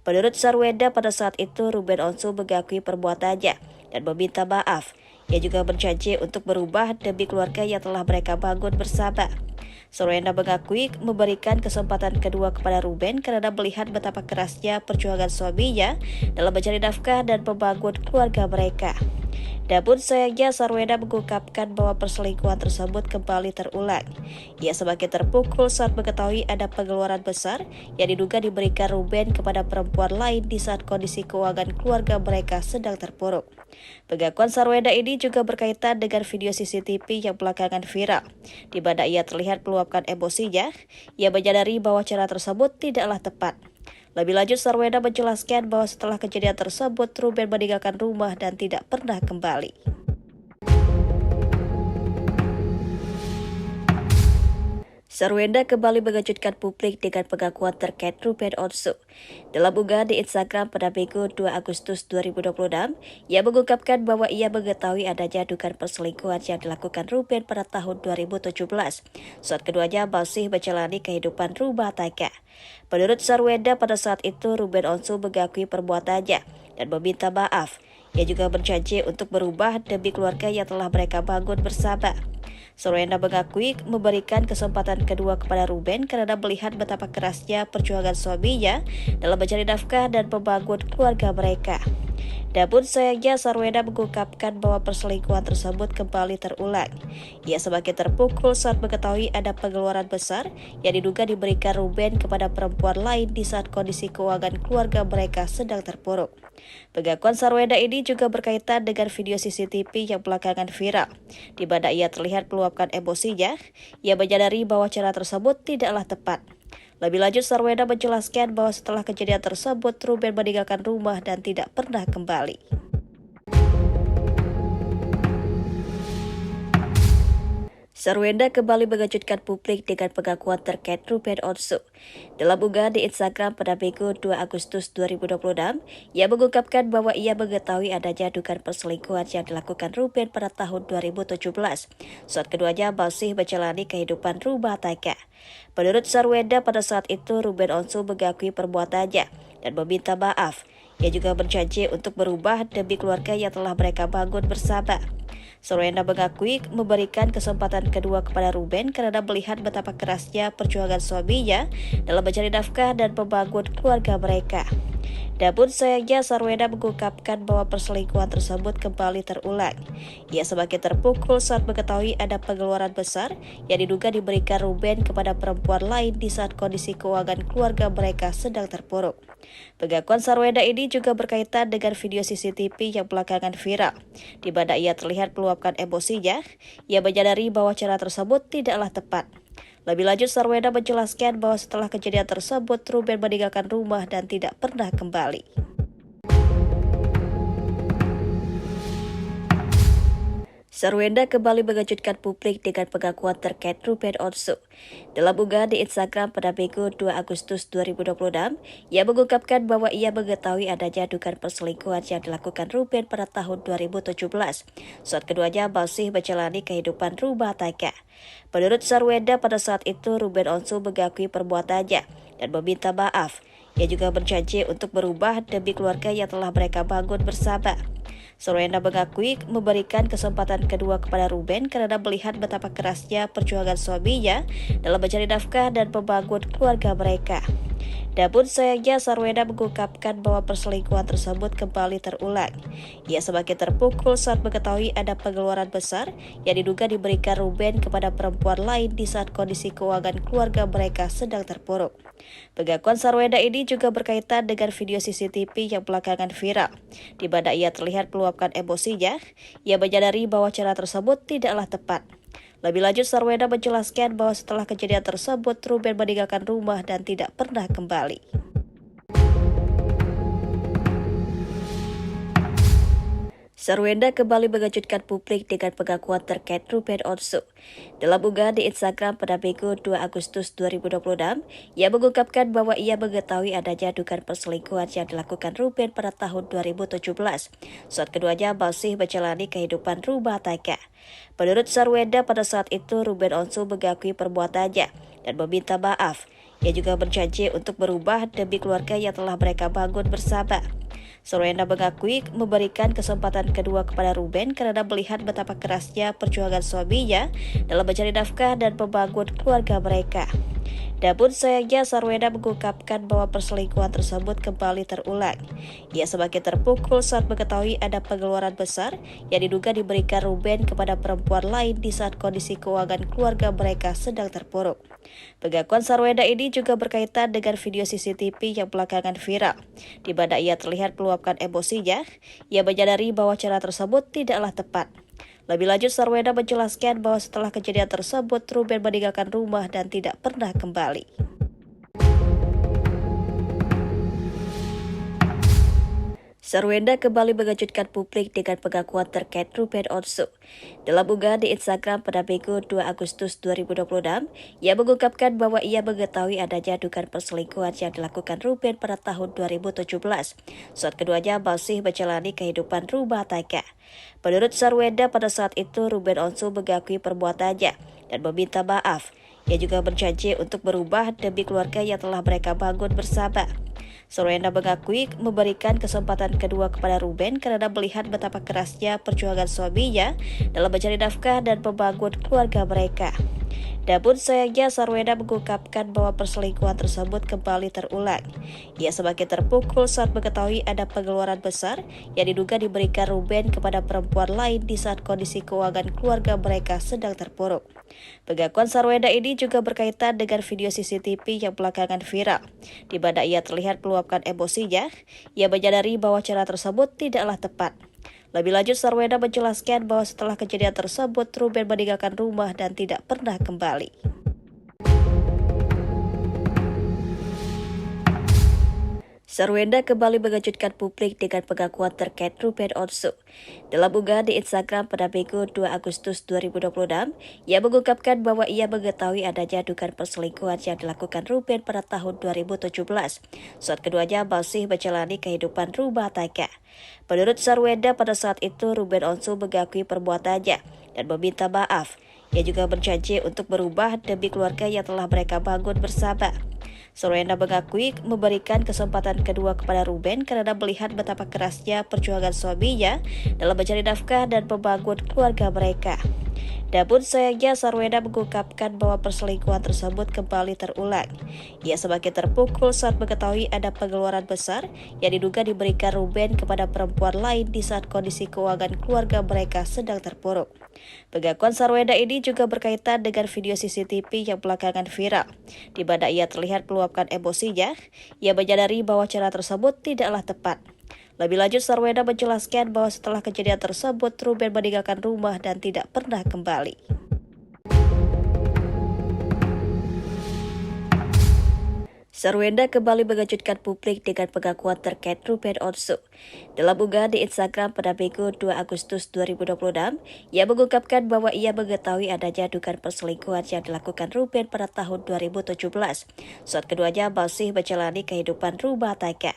Menurut Sarwenda, pada saat itu Ruben Onsu mengakui perbuatannya dan meminta maaf. Ia juga berjanji untuk berubah demi keluarga yang telah mereka bangun bersama. Sarwenda mengakui memberikan kesempatan kedua kepada Ruben karena melihat betapa kerasnya perjuangan suaminya dalam mencari nafkah dan membangun keluarga mereka. Namun sayangnya Sarwenda mengungkapkan bahwa perselingkuhan tersebut kembali terulang. Ia semakin terpukul saat mengetahui ada pengeluaran besar yang diduga diberikan Ruben kepada perempuan lain di saat kondisi keuangan keluarga mereka sedang terpuruk. Pengakuan Sarwenda ini juga berkaitan dengan video CCTV yang belakangan viral, di mana ia terlihat meluapkan emosinya. Ia menyadari bahwa cara tersebut tidaklah tepat. Lebih lanjut, Sarwenda menjelaskan bahwa setelah kejadian tersebut, Ruben meninggalkan rumah dan tidak pernah kembali. Sarwenda kembali mengejutkan publik dengan pengakuan terkait Ruben Onsu. Dalam unggahan di Instagram pada Minggu 2 Agustus 2026, ia mengungkapkan bahwa ia mengetahui adanya dugaan perselingkuhan yang dilakukan Ruben pada tahun 2017, saat keduanya masih menjalani kehidupan rumah tangga. Menurut Sarwenda, pada saat itu Ruben Onsu mengakui perbuatannya dan meminta maaf. Ia juga berjanji untuk berubah demi keluarga yang telah mereka bangun bersama. Sarwenda mengakui memberikan kesempatan kedua kepada Ruben karena melihat betapa kerasnya perjuangan suaminya dalam mencari nafkah dan membangun keluarga mereka. Namun sayangnya Sarwenda mengungkapkan bahwa perselingkuhan tersebut kembali terulang. Ia semakin terpukul saat mengetahui ada pengeluaran besar yang diduga diberikan Ruben kepada perempuan lain di saat kondisi keuangan keluarga mereka sedang terpuruk. Pengakuan Sarwenda ini juga berkaitan dengan video CCTV yang belakangan viral, di mana ia terlihat meluapkan emosinya. Ia menyadari bahwa cara tersebut tidaklah tepat. Lebih lanjut, Sarwenda menjelaskan bahwa setelah kejadian tersebut, Ruben meninggalkan rumah dan tidak pernah kembali. Sarwenda kembali mengejutkan publik dengan pengakuan terkait Ruben Onsu. Dalam unggahan di Instagram pada Minggu 2 Agustus 2026, ia mengungkapkan bahwa ia mengetahui adanya dugaan perselingkuhan yang dilakukan Ruben pada tahun 2017, saat keduanya masih menjalani kehidupan rumah tangga. Menurut Sarwenda, pada saat itu Ruben Onsu mengakui perbuatannya dan meminta maaf. Ia juga berjanji untuk berubah demi keluarga yang telah mereka bangun bersama. Sarwenda mengakui memberikan kesempatan kedua kepada Ruben karena melihat betapa kerasnya perjuangan suaminya dalam mencari nafkah dan membangun keluarga mereka. Namun sayangnya Sarwenda mengungkapkan bahwa perselingkuhan tersebut kembali terulang. Ia semakin terpukul saat mengetahui ada pengeluaran besar yang diduga diberikan Ruben kepada perempuan lain di saat kondisi keuangan keluarga mereka sedang terpuruk. Pengakuan Sarwenda ini juga berkaitan dengan video CCTV yang belakangan viral, di mana ia terlihat meluapkan emosinya. Ia menyadari bahwa cara tersebut tidaklah tepat. Lebih lanjut, Sarwenda menjelaskan bahwa setelah kejadian tersebut, Ruben meninggalkan rumah dan tidak pernah kembali. Sarwenda kembali mengejutkan publik dengan pengakuan terkait Ruben Onsu. Dalam unggahan di Instagram pada Minggu 2 Agustus 2026, ia mengungkapkan bahwa ia mengetahui adanya dugaan perselingkuhan yang dilakukan Ruben pada tahun 2017, saat keduanya masih menjalani kehidupan rumah tangga. Menurut Sarwenda, pada saat itu Ruben Onsu mengakui perbuatannya dan meminta maaf. Ia juga berjanji untuk berubah demi keluarga yang telah mereka bangun bersama. Sarwenda mengakui memberikan kesempatan kedua kepada Ruben karena melihat betapa kerasnya perjuangan suaminya dalam mencari nafkah dan membangun keluarga mereka. Namun sayangnya Sarwenda mengungkapkan bahwa perselingkuhan tersebut kembali terulang. Ia semakin terpukul saat mengetahui ada pengeluaran besar yang diduga diberikan Ruben kepada perempuan lain di saat kondisi keuangan keluarga mereka sedang terpuruk. Pengakuan Sarwenda ini juga berkaitan dengan video CCTV yang belakangan viral, di mana ia terlihat meluapkan emosinya. Ia menyadari bahwa cara tersebut tidaklah tepat. Lebih lanjut, Sarwenda menjelaskan bahwa setelah kejadian tersebut, Ruben meninggalkan rumah dan tidak pernah kembali. Sarwenda kembali mengejutkan publik dengan pengakuan terkait Ruben Onsu. Dalam unggahan di Instagram pada Minggu 2 Agustus 2026, ia mengungkapkan bahwa ia mengetahui adanya dugaan perselingkuhan yang dilakukan Ruben pada tahun 2017, saat keduanya masih menjalani kehidupan rumah tangga. Menurut Sarwenda, pada saat itu Ruben Onsu mengakui perbuatannya dan meminta maaf. Ia juga berjanji untuk berubah demi keluarga yang telah mereka bangun bersama. Sarwenda mengakui memberikan kesempatan kedua kepada Ruben karena melihat betapa kerasnya perjuangan suaminya dalam mencari nafkah dan membangun keluarga mereka. Namun sayangnya Sarwenda mengungkapkan bahwa perselingkuhan tersebut kembali terulang. Ia semakin terpukul saat mengetahui ada pengeluaran besar yang diduga diberikan Ruben kepada perempuan lain di saat kondisi keuangan keluarga mereka sedang terpuruk. Pengakuan Sarwenda ini juga berkaitan dengan video CCTV yang belakangan viral, di mana ia terlihat meluapkan emosinya. Ia menyadari bahwa cara tersebut tidaklah tepat. Lebih lanjut, Sarwenda menjelaskan bahwa setelah kejadian tersebut, Ruben meninggalkan rumah dan tidak pernah kembali. Sarwenda kembali mengejutkan publik dengan pengakuan terkait Ruben Onsu. Dalam unggahan di Instagram pada Minggu 2 Agustus 2026, ia mengungkapkan bahwa ia mengetahui adanya dugaan perselingkuhan yang dilakukan Ruben pada tahun 2017, saat keduanya masih menjalani kehidupan rumah tangga. Menurut Sarwenda, pada saat itu Ruben Onsu mengakui perbuatannya dan meminta maaf. Ia juga berjanji untuk berubah demi keluarga yang telah mereka bangun bersama. Sarwenda mengakui memberikan kesempatan kedua kepada Ruben karena melihat betapa kerasnya perjuangan suaminya dalam mencari nafkah dan membangun keluarga mereka. Namun sayangnya Sarwenda mengungkapkan bahwa perselingkuhan tersebut kembali terulang. Ia semakin terpukul saat mengetahui ada pengeluaran besar yang diduga diberikan Ruben kepada perempuan lain di saat kondisi keuangan keluarga mereka sedang terpuruk. Pengakuan Sarwenda ini juga berkaitan dengan video CCTV yang belakangan viral, di mana ia terlihat meluapkan emosinya. Ia menyadari bahwa cara tersebut tidaklah tepat. Lebih lanjut, Sarwenda menjelaskan bahwa setelah kejadian tersebut, Ruben meninggalkan rumah dan tidak pernah kembali. Sarwenda kembali mengejutkan publik dengan pengakuan terkait Ruben Onsu. Dalam unggahan di Instagram pada Minggu 2 Agustus 2026, ia mengungkapkan bahwa ia mengetahui adanya dugaan perselingkuhan yang dilakukan Ruben pada tahun 2017, saat keduanya masih menjalani kehidupan rumah tangga. Menurut Sarwenda, pada saat itu Ruben Onsu mengakui perbuatannya dan meminta maaf. Ia juga berjanji untuk berubah demi keluarga yang telah mereka bangun bersama. Sarwenda mengakui memberikan kesempatan kedua kepada Ruben karena melihat betapa kerasnya perjuangan suaminya dalam mencari nafkah dan membangun keluarga mereka. Namun sayangnya Sarwenda mengungkapkan bahwa perselingkuhan tersebut kembali terulang. Ia semakin terpukul saat mengetahui ada pengeluaran besar yang diduga diberikan Ruben kepada perempuan lain di saat kondisi keuangan keluarga mereka sedang terpuruk. Pengakuan Sarwenda ini juga berkaitan dengan video CCTV yang belakangan viral, di mana ia terlihat meluapkan emosinya. Ia menyadari bahwa cara tersebut tidaklah tepat. Lebih lanjut, Sarwenda menjelaskan bahwa setelah kejadian tersebut, Ruben meninggalkan rumah dan tidak pernah kembali. Sarwenda kembali mengejutkan publik dengan pengakuan terkait Ruben Onsu. Dalam unggahan di Instagram pada Minggu 2 Agustus 2026, ia mengungkapkan bahwa ia mengetahui adanya dugaan perselingkuhan yang dilakukan Ruben pada tahun 2017, saat keduanya masih menjalani kehidupan rumah tangga.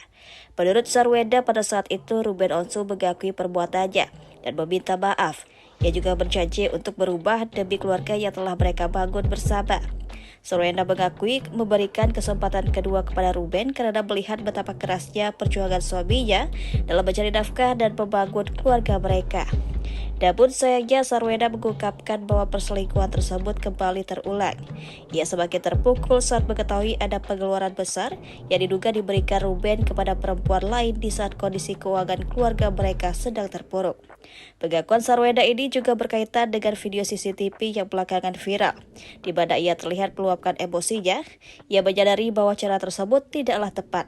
Menurut Sarwenda, pada saat itu Ruben Onsu mengakui perbuatannya dan meminta maaf. Ia juga berjanji untuk berubah demi keluarga yang telah mereka bangun bersama. Sarwenda mengakui memberikan kesempatan kedua kepada Ruben karena melihat betapa kerasnya perjuangan suaminya dalam mencari nafkah dan membangun keluarga mereka. Namun sayangnya Sarwenda mengungkapkan bahwa perselingkuhan tersebut kembali terulang. Ia semakin terpukul saat mengetahui ada pengeluaran besar yang diduga diberikan Ruben kepada perempuan lain di saat kondisi keuangan keluarga mereka sedang terpuruk. Pengakuan Sarwenda ini juga berkaitan dengan video CCTV yang belakangan viral, di mana ia terlihat meluapkan emosinya. Ia menyadari bahwa cara tersebut tidaklah tepat.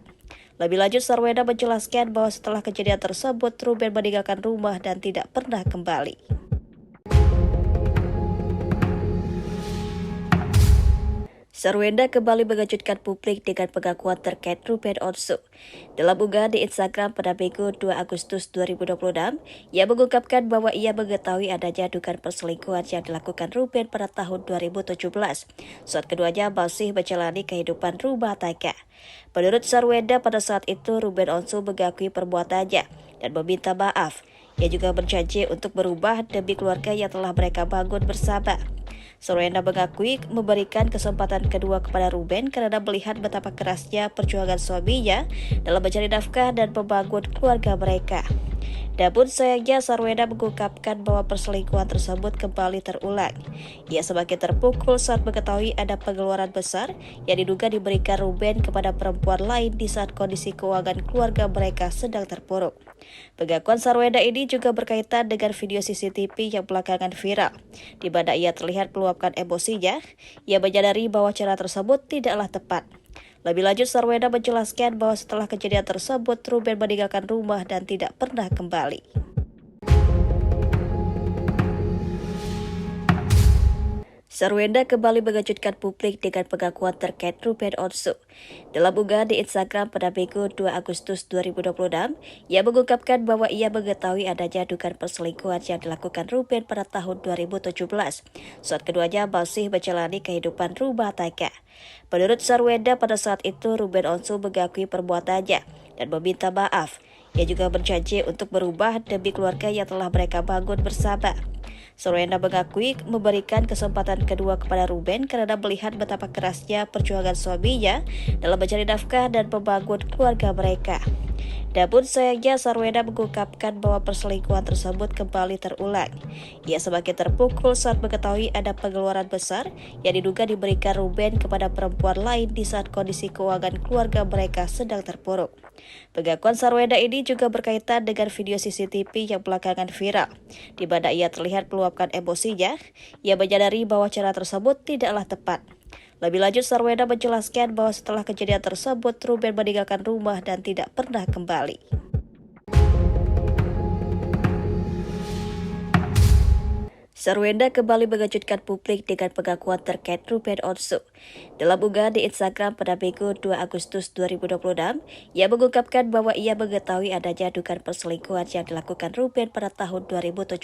Lebih lanjut, Sarwenda menjelaskan bahwa setelah kejadian tersebut, Ruben meninggalkan rumah dan tidak pernah kembali. Sarwenda kembali mengejutkan publik dengan pengakuan terkait Ruben Onsu. Dalam unggahan di Instagram pada Minggu 2 Agustus 2026, ia mengungkapkan bahwa ia mengetahui adanya dugaan perselingkuhan yang dilakukan Ruben pada tahun 2017, saat keduanya masih menjalani kehidupan rumah tangga. Menurut Sarwenda, pada saat itu Ruben Onsu mengakui perbuatannya dan meminta maaf. Ia juga berjanji untuk berubah demi keluarga yang telah mereka bangun bersama. Sarwenda mengakui memberikan kesempatan kedua kepada Ruben karena melihat betapa kerasnya perjuangan suaminya dalam mencari nafkah dan membangun keluarga mereka. Namun sayangnya Sarwenda mengungkapkan bahwa perselingkuhan tersebut kembali terulang. Ia semakin terpukul saat mengetahui ada pengeluaran besar yang diduga diberikan Ruben kepada perempuan lain di saat kondisi keuangan keluarga mereka sedang terpuruk. Pengakuan Sarwenda ini juga berkaitan dengan video CCTV yang belakangan viral, di mana ia terlihat meluapkan emosinya. Ia menyadari bahwa cara tersebut tidaklah tepat. Lebih lanjut, Sarwenda menjelaskan bahwa setelah kejadian tersebut, Ruben meninggalkan rumah dan tidak pernah kembali. Sarwenda kembali mengejutkan publik dengan pengakuan terkait Ruben Onsu. Dalam unggahan di Instagram pada Minggu 2 Agustus 2026, ia mengungkapkan bahwa ia mengetahui adanya dugaan perselingkuhan yang dilakukan Ruben pada tahun 2017, saat keduanya masih menjalani kehidupan rumah tangga. Menurut Sarwenda, pada saat itu Ruben Onsu mengakui perbuatannya dan meminta maaf. Ia juga berjanji untuk berubah demi keluarga yang telah mereka bangun bersama. Sarwenda mengakui memberikan kesempatan kedua kepada Ruben karena melihat betapa kerasnya perjuangan suaminya dalam mencari nafkah dan membangun keluarga mereka. Namun sayangnya Sarwenda mengungkapkan bahwa perselingkuhan tersebut kembali terulang. Ia semakin terpukul saat mengetahui ada pengeluaran besar yang diduga diberikan Ruben kepada perempuan lain di saat kondisi keuangan keluarga mereka sedang terpuruk. Pengakuan Sarwenda ini juga berkaitan dengan video CCTV yang belakangan viral, di mana ia terlihat meluapkan emosinya. Ia menyadari bahwa cara tersebut tidaklah tepat. Lebih lanjut, Sarwenda menjelaskan bahwa setelah kejadian tersebut, Ruben meninggalkan rumah dan tidak pernah kembali. Sarwenda kembali mengejutkan publik dengan pengakuan terkait Ruben Onsu. Dalam unggahan di Instagram pada Minggu 2 Agustus 2026, ia mengungkapkan bahwa ia mengetahui adanya dugaan perselingkuhan yang dilakukan Ruben pada tahun 2017,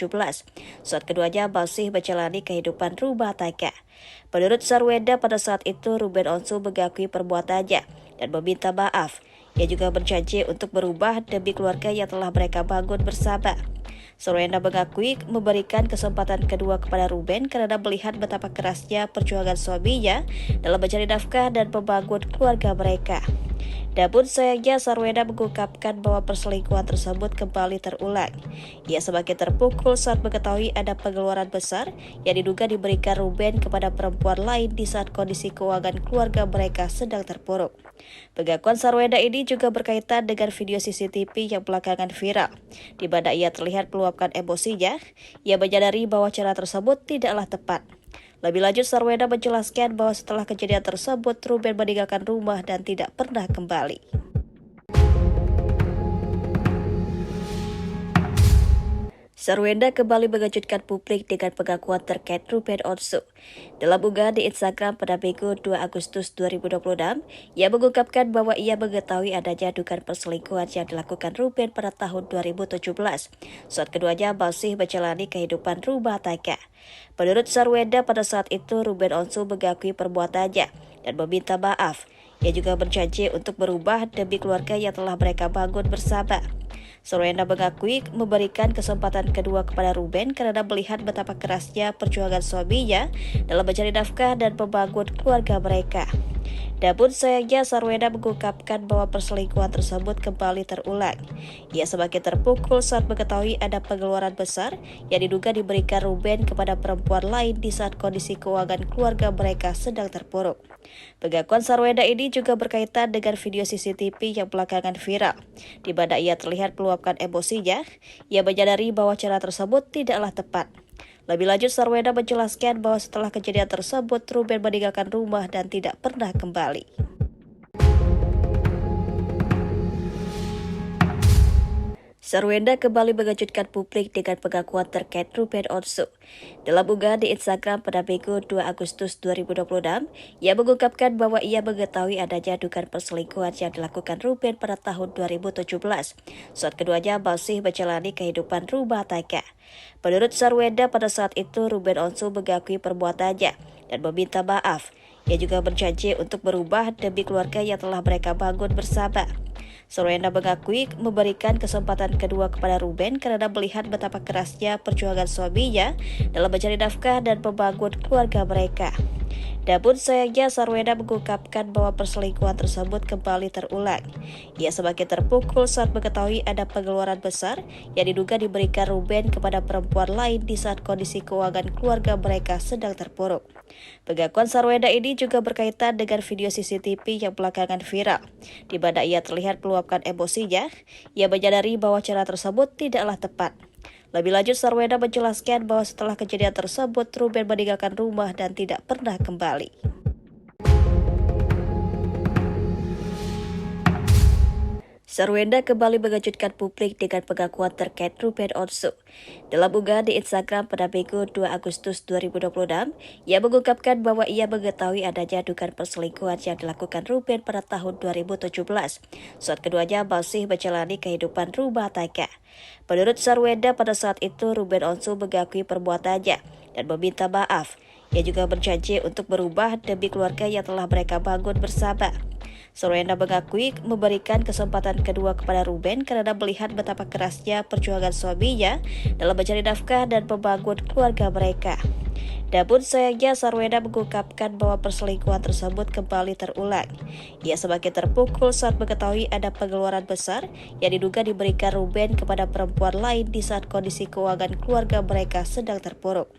saat keduanya masih menjalani kehidupan rumah tangga. Menurut Sarwenda, pada saat itu Ruben Onsu mengakui perbuatannya dan meminta maaf. Ia juga berjanji untuk berubah demi keluarga yang telah mereka bangun bersama. Sarwenda mengakui memberikan kesempatan kedua kepada Ruben karena melihat betapa kerasnya perjuangan suaminya dalam mencari nafkah dan membangun keluarga mereka. Namun sayangnya Sarwenda mengungkapkan bahwa perselingkuhan tersebut kembali terulang. Ia semakin terpukul saat mengetahui ada pengeluaran besar yang diduga diberikan Ruben kepada perempuan lain di saat kondisi keuangan keluarga mereka sedang terpuruk. Pengakuan Sarwenda ini juga berkaitan dengan video CCTV yang belakangan viral, di mana ia terlihat meluapkan emosinya. Ia menyadari bahwa cara tersebut tidaklah tepat. Lebih lanjut, Sarwenda menjelaskan bahwa setelah kejadian tersebut, Ruben meninggalkan rumah dan tidak pernah kembali. Sarwenda kembali mengejutkan publik dengan pengakuan terkait Ruben Onsu. Dalam unggahan di Instagram pada Minggu 2 Agustus 2026, ia mengungkapkan bahwa ia mengetahui adanya dugaan perselingkuhan yang dilakukan Ruben pada tahun 2017, saat keduanya masih menjalani kehidupan rumah tangga. Menurut Sarwenda, pada saat itu Ruben Onsu mengakui perbuatannya dan meminta maaf. Ia juga berjanji untuk berubah demi keluarga yang telah mereka bangun bersama. Sarwenda mengakui memberikan kesempatan kedua kepada Ruben karena melihat betapa kerasnya perjuangan suaminya dalam mencari nafkah dan membangun keluarga mereka. Namun sayangnya Sarwenda mengungkapkan bahwa perselingkuhan tersebut kembali terulang. Ia semakin terpukul saat mengetahui ada pengeluaran besar yang diduga diberikan Ruben kepada perempuan lain di saat kondisi keuangan keluarga mereka sedang terpuruk. Pengakuan Sarwenda ini juga berkaitan dengan video CCTV yang belakangan viral, di mana ia terlihat meluapkan emosinya. Ia menyadari bahwa cara tersebut tidaklah tepat. Lebih lanjut, Sarwenda menjelaskan bahwa setelah kejadian tersebut, Ruben meninggalkan rumah dan tidak pernah kembali. Sarwenda kembali mengejutkan publik dengan pengakuan terkait Ruben Onsu. Dalam unggahan di Instagram pada Minggu 2 Agustus 2026, ia mengungkapkan bahwa ia mengetahui adanya dugaan perselingkuhan yang dilakukan Ruben pada tahun 2017, saat keduanya masih menjalani kehidupan rumah tangga. Menurut Sarwenda, pada saat itu Ruben Onsu mengakui perbuatannya dan meminta maaf. Ia juga berjanji untuk berubah demi keluarga yang telah mereka bangun bersama. Sarwenda mengakui memberikan kesempatan kedua kepada Ruben karena melihat betapa kerasnya perjuangan suaminya dalam mencari nafkah dan membangun keluarga mereka. Namun sayangnya Sarwenda mengungkapkan bahwa perselingkuhan tersebut kembali terulang. Ia semakin terpukul saat mengetahui ada pengeluaran besar yang diduga diberikan Ruben kepada perempuan lain di saat kondisi keuangan keluarga mereka sedang terpuruk. Pengakuan Sarwenda ini juga berkaitan dengan video CCTV yang belakangan viral, di mana ia terlihat meluapkan emosinya. Ia menyadari bahwa cara tersebut tidaklah tepat. Lebih lanjut, Sarwenda menjelaskan bahwa setelah kejadian tersebut, Ruben meninggalkan rumah dan tidak pernah kembali. Sarwenda kembali mengejutkan publik dengan pengakuan terkait Ruben Onsu. Dalam unggahan di Instagram pada Minggu 2 Agustus 2026, ia mengungkapkan bahwa ia mengetahui adanya dugaan perselingkuhan yang dilakukan Ruben pada tahun 2017 saat keduanya masih menjalani kehidupan rumah tangga. Menurut Sarwenda, pada saat itu Ruben Onsu mengakui perbuatannya dan meminta maaf. Ia juga berjanji untuk berubah demi keluarga yang telah mereka bangun bersama. Sarwenda mengakui memberikan kesempatan kedua kepada Ruben karena melihat betapa kerasnya perjuangan suaminya dalam mencari nafkah dan membangun keluarga mereka. Namun sayangnya Sarwenda mengungkapkan bahwa perselingkuhan tersebut kembali terulang. Ia semakin terpukul saat mengetahui ada pengeluaran besar yang diduga diberikan Ruben kepada perempuan lain di saat kondisi keuangan keluarga mereka sedang terpuruk.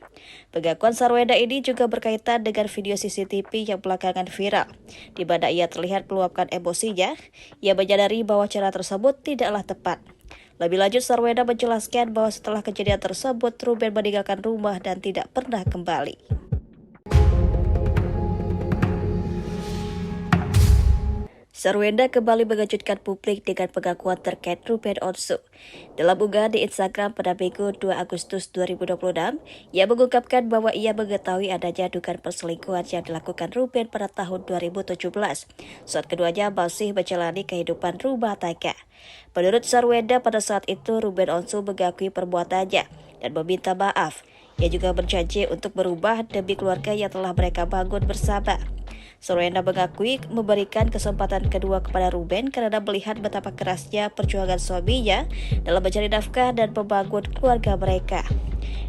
Pengakuan Sarwenda ini juga berkaitan dengan video CCTV yang belakangan viral, di mana ia terlihat meluapkan emosinya. Ia menyadari bahwa cara tersebut tidaklah tepat. Lebih lanjut, Sarwenda menjelaskan bahwa setelah kejadian tersebut, Ruben meninggalkan rumah dan tidak pernah kembali. Sarwenda kembali mengejutkan publik dengan pengakuan terkait Ruben Onsu. Dalam unggahan di Instagram pada Minggu 2 Agustus 2026, ia mengungkapkan bahwa ia mengetahui adanya dugaan perselingkuhan yang dilakukan Ruben pada tahun 2017 saat keduanya masih menjalani kehidupan rumah tangga. Menurut Sarwenda, pada saat itu Ruben Onsu mengakui perbuatannya dan meminta maaf. Ia juga berjanji untuk berubah demi keluarga yang telah mereka bangun bersama. Sarwenda mengakui memberikan kesempatan kedua kepada Ruben karena melihat betapa kerasnya perjuangan suaminya dalam mencari nafkah dan membangun keluarga mereka.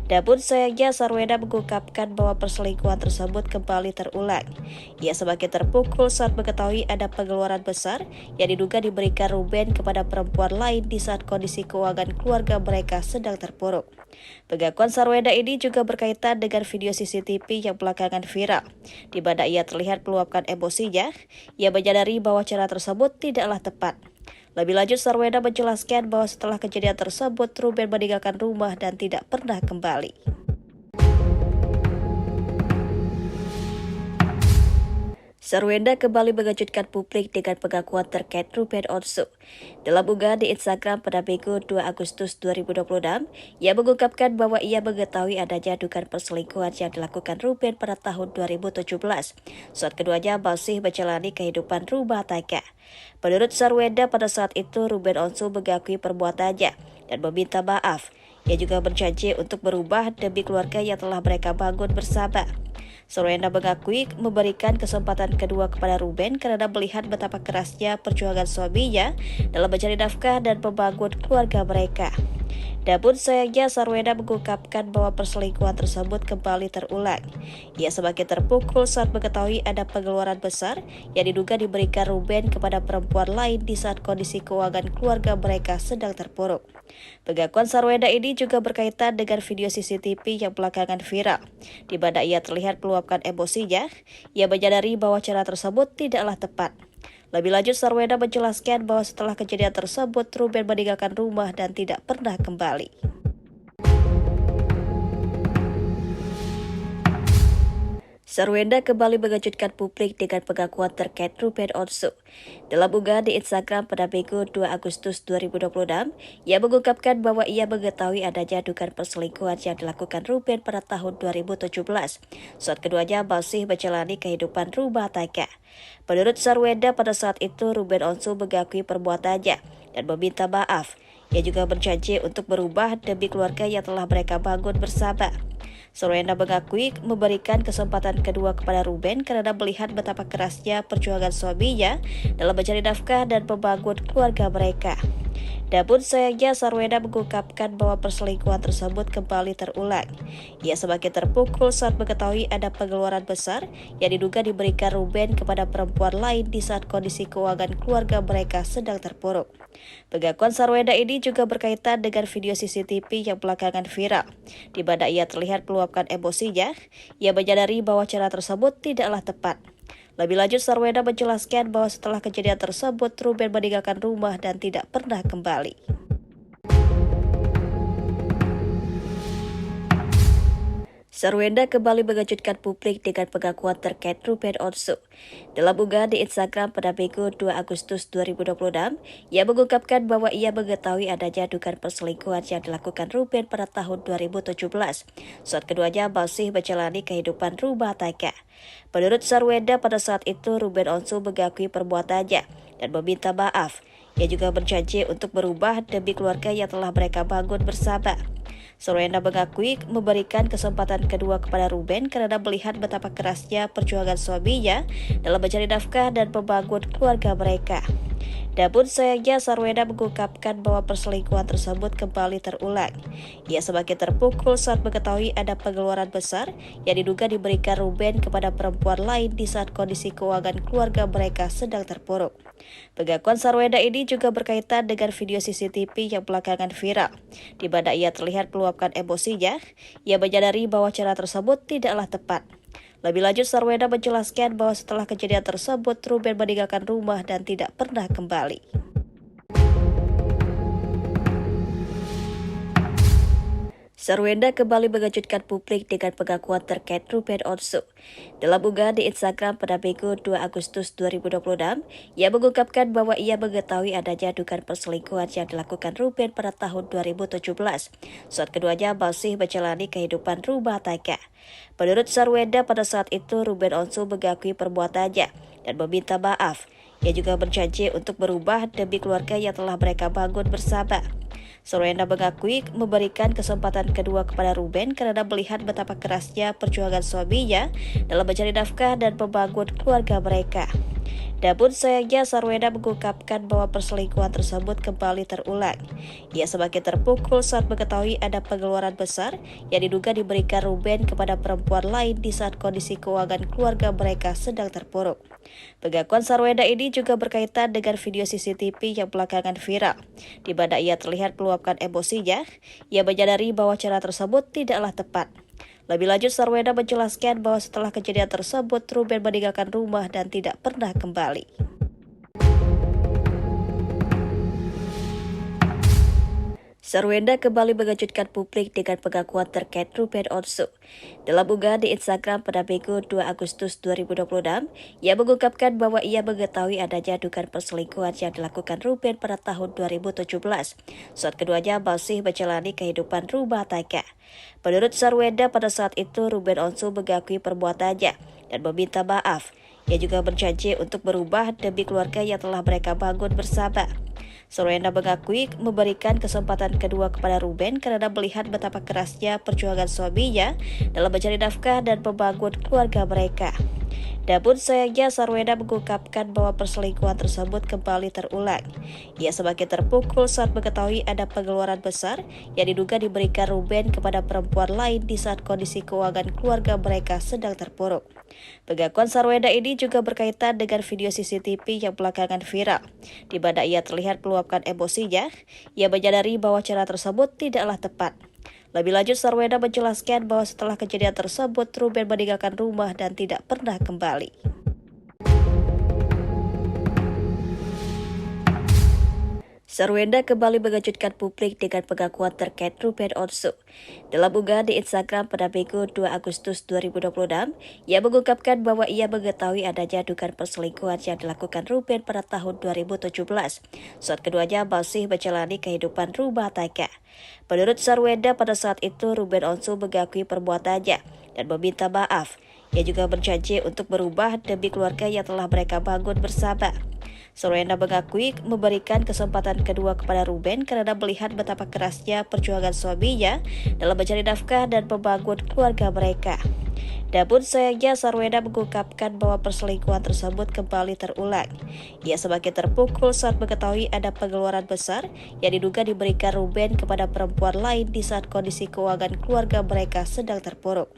Namun sayangnya Sarwenda mengungkapkan bahwa perselingkuhan tersebut kembali terulang. Ia semakin terpukul saat mengetahui ada pengeluaran besar yang diduga diberikan Ruben kepada perempuan lain di saat kondisi keuangan keluarga mereka sedang terpuruk. Pengakuan Sarwenda ini juga berkaitan dengan video CCTV yang belakangan viral, di mana ia terlihat meluapkan emosinya. Ia menyadari bahwa cara tersebut tidaklah tepat. Lebih lanjut, Sarwenda menjelaskan bahwa setelah kejadian tersebut, Ruben meninggalkan rumah dan tidak pernah kembali. Sarwenda kembali mengejutkan publik dengan pengakuan terkait Ruben Onsu. Dalam unggahan di Instagram pada Minggu 2 Agustus 2026, ia mengungkapkan bahwa ia mengetahui adanya dugaan perselingkuhan yang dilakukan Ruben pada tahun 2017 saat keduanya masih menjalani kehidupan rumah tangga. Menurut Sarwenda, pada saat itu Ruben Onsu mengakui perbuatannya dan meminta maaf. Ia juga berjanji untuk berubah demi keluarga yang telah mereka bangun bersama. Sarwenda mengakui memberikan kesempatan kedua kepada Ruben karena melihat betapa kerasnya perjuangan suaminya dalam mencari nafkah dan membangun keluarga mereka. Namun sayangnya Sarwenda mengungkapkan bahwa perselingkuhan tersebut kembali terulang. Ia semakin terpukul saat mengetahui ada pengeluaran besar yang diduga diberikan Ruben kepada perempuan lain di saat kondisi keuangan keluarga mereka sedang terpuruk. Pengakuan Sarwenda ini juga berkaitan dengan video CCTV yang belakangan viral, di mana ia terlihat meluapkan emosinya. Ia menyadari bahwa cara tersebut tidaklah tepat. Lebih lanjut, Sarwenda menjelaskan bahwa setelah kejadian tersebut, Ruben meninggalkan rumah dan tidak pernah kembali. Sarwenda kembali mengejutkan publik dengan pengakuan terkait Ruben Onsu. Dalam unggahan di Instagram pada Minggu 2 Agustus 2026, ia mengungkapkan bahwa ia mengetahui adanya dugaan perselingkuhan yang dilakukan Ruben pada tahun 2017 saat keduanya masih menjalani kehidupan rumah tangga. Menurut Sarwenda, pada saat itu Ruben Onsu mengakui perbuatannya dan meminta maaf. Ia juga berjanji untuk berubah demi keluarga yang telah mereka bangun bersama. Sarwenda mengakui memberikan kesempatan kedua kepada Ruben karena melihat betapa kerasnya perjuangan suaminya dalam mencari nafkah dan membangun keluarga mereka. Namun sayangnya Sarwenda mengungkapkan bahwa perselingkuhan tersebut kembali terulang. Ia semakin terpukul saat mengetahui ada pengeluaran besar yang diduga diberikan Ruben kepada perempuan lain di saat kondisi keuangan keluarga mereka sedang terpuruk. Pengakuan Sarwenda ini juga berkaitan dengan video CCTV yang belakangan viral, di mana ia terlihat meluapkan emosinya. Ia menyadari bahwa cara tersebut tidaklah tepat. Lebih lanjut, Sarwenda menjelaskan bahwa setelah kejadian tersebut, Ruben meninggalkan rumah dan tidak pernah kembali. Sarwenda kembali mengejutkan publik dengan pengakuan terkait Ruben Onsu. Dalam unggahan di Instagram pada Minggu 2 Agustus 2026, ia mengungkapkan bahwa ia mengetahui adanya dugaan perselingkuhan yang dilakukan Ruben pada tahun 2017, saat keduanya masih menjalani kehidupan rumah tangga. Menurut Sarwenda, pada saat itu Ruben Onsu mengakui perbuatannya dan meminta maaf. Ia juga berjanji untuk berubah demi keluarga yang telah mereka bangun bersama. Sarwenda mengakui memberikan kesempatan kedua kepada Ruben karena melihat betapa kerasnya perjuangan suaminya dalam mencari nafkah dan membangun keluarga mereka. Namun sayangnya Sarwenda mengungkapkan bahwa perselingkuhan tersebut kembali terulang. Ia semakin terpukul saat mengetahui ada pengeluaran besar yang diduga diberikan Ruben kepada perempuan lain di saat kondisi keuangan keluarga mereka sedang terpuruk. Pengakuan Sarwenda ini juga berkaitan dengan video CCTV yang belakangan viral, di mana ia terlihat meluapkan emosinya. Ia menyadari bahwa cara tersebut tidaklah tepat. Lebih lanjut, Sarwenda menjelaskan bahwa setelah kejadian tersebut, Ruben meninggalkan rumah dan tidak pernah kembali. Sarwenda kembali mengejutkan publik dengan pengakuan terkait Ruben Onsu. Dalam unggahan di Instagram pada Minggu 2 Agustus 2026, ia mengungkapkan bahwa ia mengetahui adanya dugaan perselingkuhan yang dilakukan Ruben pada tahun 2017, saat keduanya masih menjalani kehidupan rumah tangga. Menurut Sarwenda, pada saat itu Ruben Onsu mengakui perbuatannya dan meminta maaf. Ia juga berjanji untuk berubah demi keluarga yang telah mereka bangun bersama. Sarwenda mengakui memberikan kesempatan kedua kepada Ruben karena melihat betapa kerasnya perjuangan suaminya dalam mencari nafkah dan membangun keluarga mereka. Namun sayangnya Sarwenda mengungkapkan bahwa perselingkuhan tersebut kembali terulang. Ia semakin terpukul saat mengetahui ada pengeluaran besar yang diduga diberikan Ruben kepada perempuan lain di saat kondisi keuangan keluarga mereka sedang terpuruk. Pengakuan Sarwenda ini juga berkaitan dengan video CCTV yang belakangan viral, di mana ia terlihat meluapkan emosinya. Ia menyadari bahwa cara tersebut tidaklah tepat. Lebih lanjut, Sarwenda menjelaskan bahwa setelah kejadian tersebut, Ruben meninggalkan rumah dan tidak pernah kembali. Sarwenda kembali mengejutkan publik dengan pengakuan terkait Ruben Onsu. Dalam unggahan di Instagram pada Minggu 2 Agustus 2026, ia mengungkapkan bahwa ia mengetahui adanya dugaan perselingkuhan yang dilakukan Ruben pada tahun 2017, saat keduanya masih menjalani kehidupan rumah tangga. Menurut Sarwenda, pada saat itu Ruben Onsu mengakui perbuatannya dan meminta maaf. Ia juga berjanji untuk berubah demi keluarga yang telah mereka bangun bersama. Sarwenda mengakui memberikan kesempatan kedua kepada Ruben karena melihat betapa kerasnya perjuangan suaminya dalam mencari nafkah dan membangun keluarga mereka. Namun sayangnya Sarwenda mengungkapkan bahwa perselingkuhan tersebut kembali terulang. Ia semakin terpukul saat mengetahui ada pengeluaran besar yang diduga diberikan Ruben kepada perempuan lain di saat kondisi keuangan keluarga mereka sedang terpuruk. Pengakuan Sarwenda ini juga berkaitan dengan video CCTV yang belakangan viral, di mana ia terlihat meluapkan emosinya. Ia menyadari bahwa cara tersebut tidaklah tepat. Lebih lanjut, Sarwenda menjelaskan bahwa setelah kejadian tersebut, Ruben meninggalkan rumah dan tidak pernah kembali. Sarwenda kembali mengejutkan publik dengan pengakuan terkait Ruben Onsu. Dalam unggahan di Instagram pada Minggu 2 Agustus 2026, ia mengungkapkan bahwa ia mengetahui adanya dugaan perselingkuhan yang dilakukan Ruben pada tahun 2017, saat keduanya masih menjalani kehidupan rumah tangga. Menurut Sarwenda, pada saat itu Ruben Onsu mengakui perbuatannya dan meminta maaf. Ia juga berjanji untuk berubah demi keluarga yang telah mereka bangun bersama. Sarwenda mengakui memberikan kesempatan kedua kepada Ruben karena melihat betapa kerasnya perjuangan suaminya dalam mencari nafkah dan membangun keluarga mereka. Namun sayangnya Sarwenda mengungkapkan bahwa perselingkuhan tersebut kembali terulang. Ia semakin terpukul saat mengetahui ada pengeluaran besar yang diduga diberikan Ruben kepada perempuan lain di saat kondisi keuangan keluarga mereka sedang terpuruk.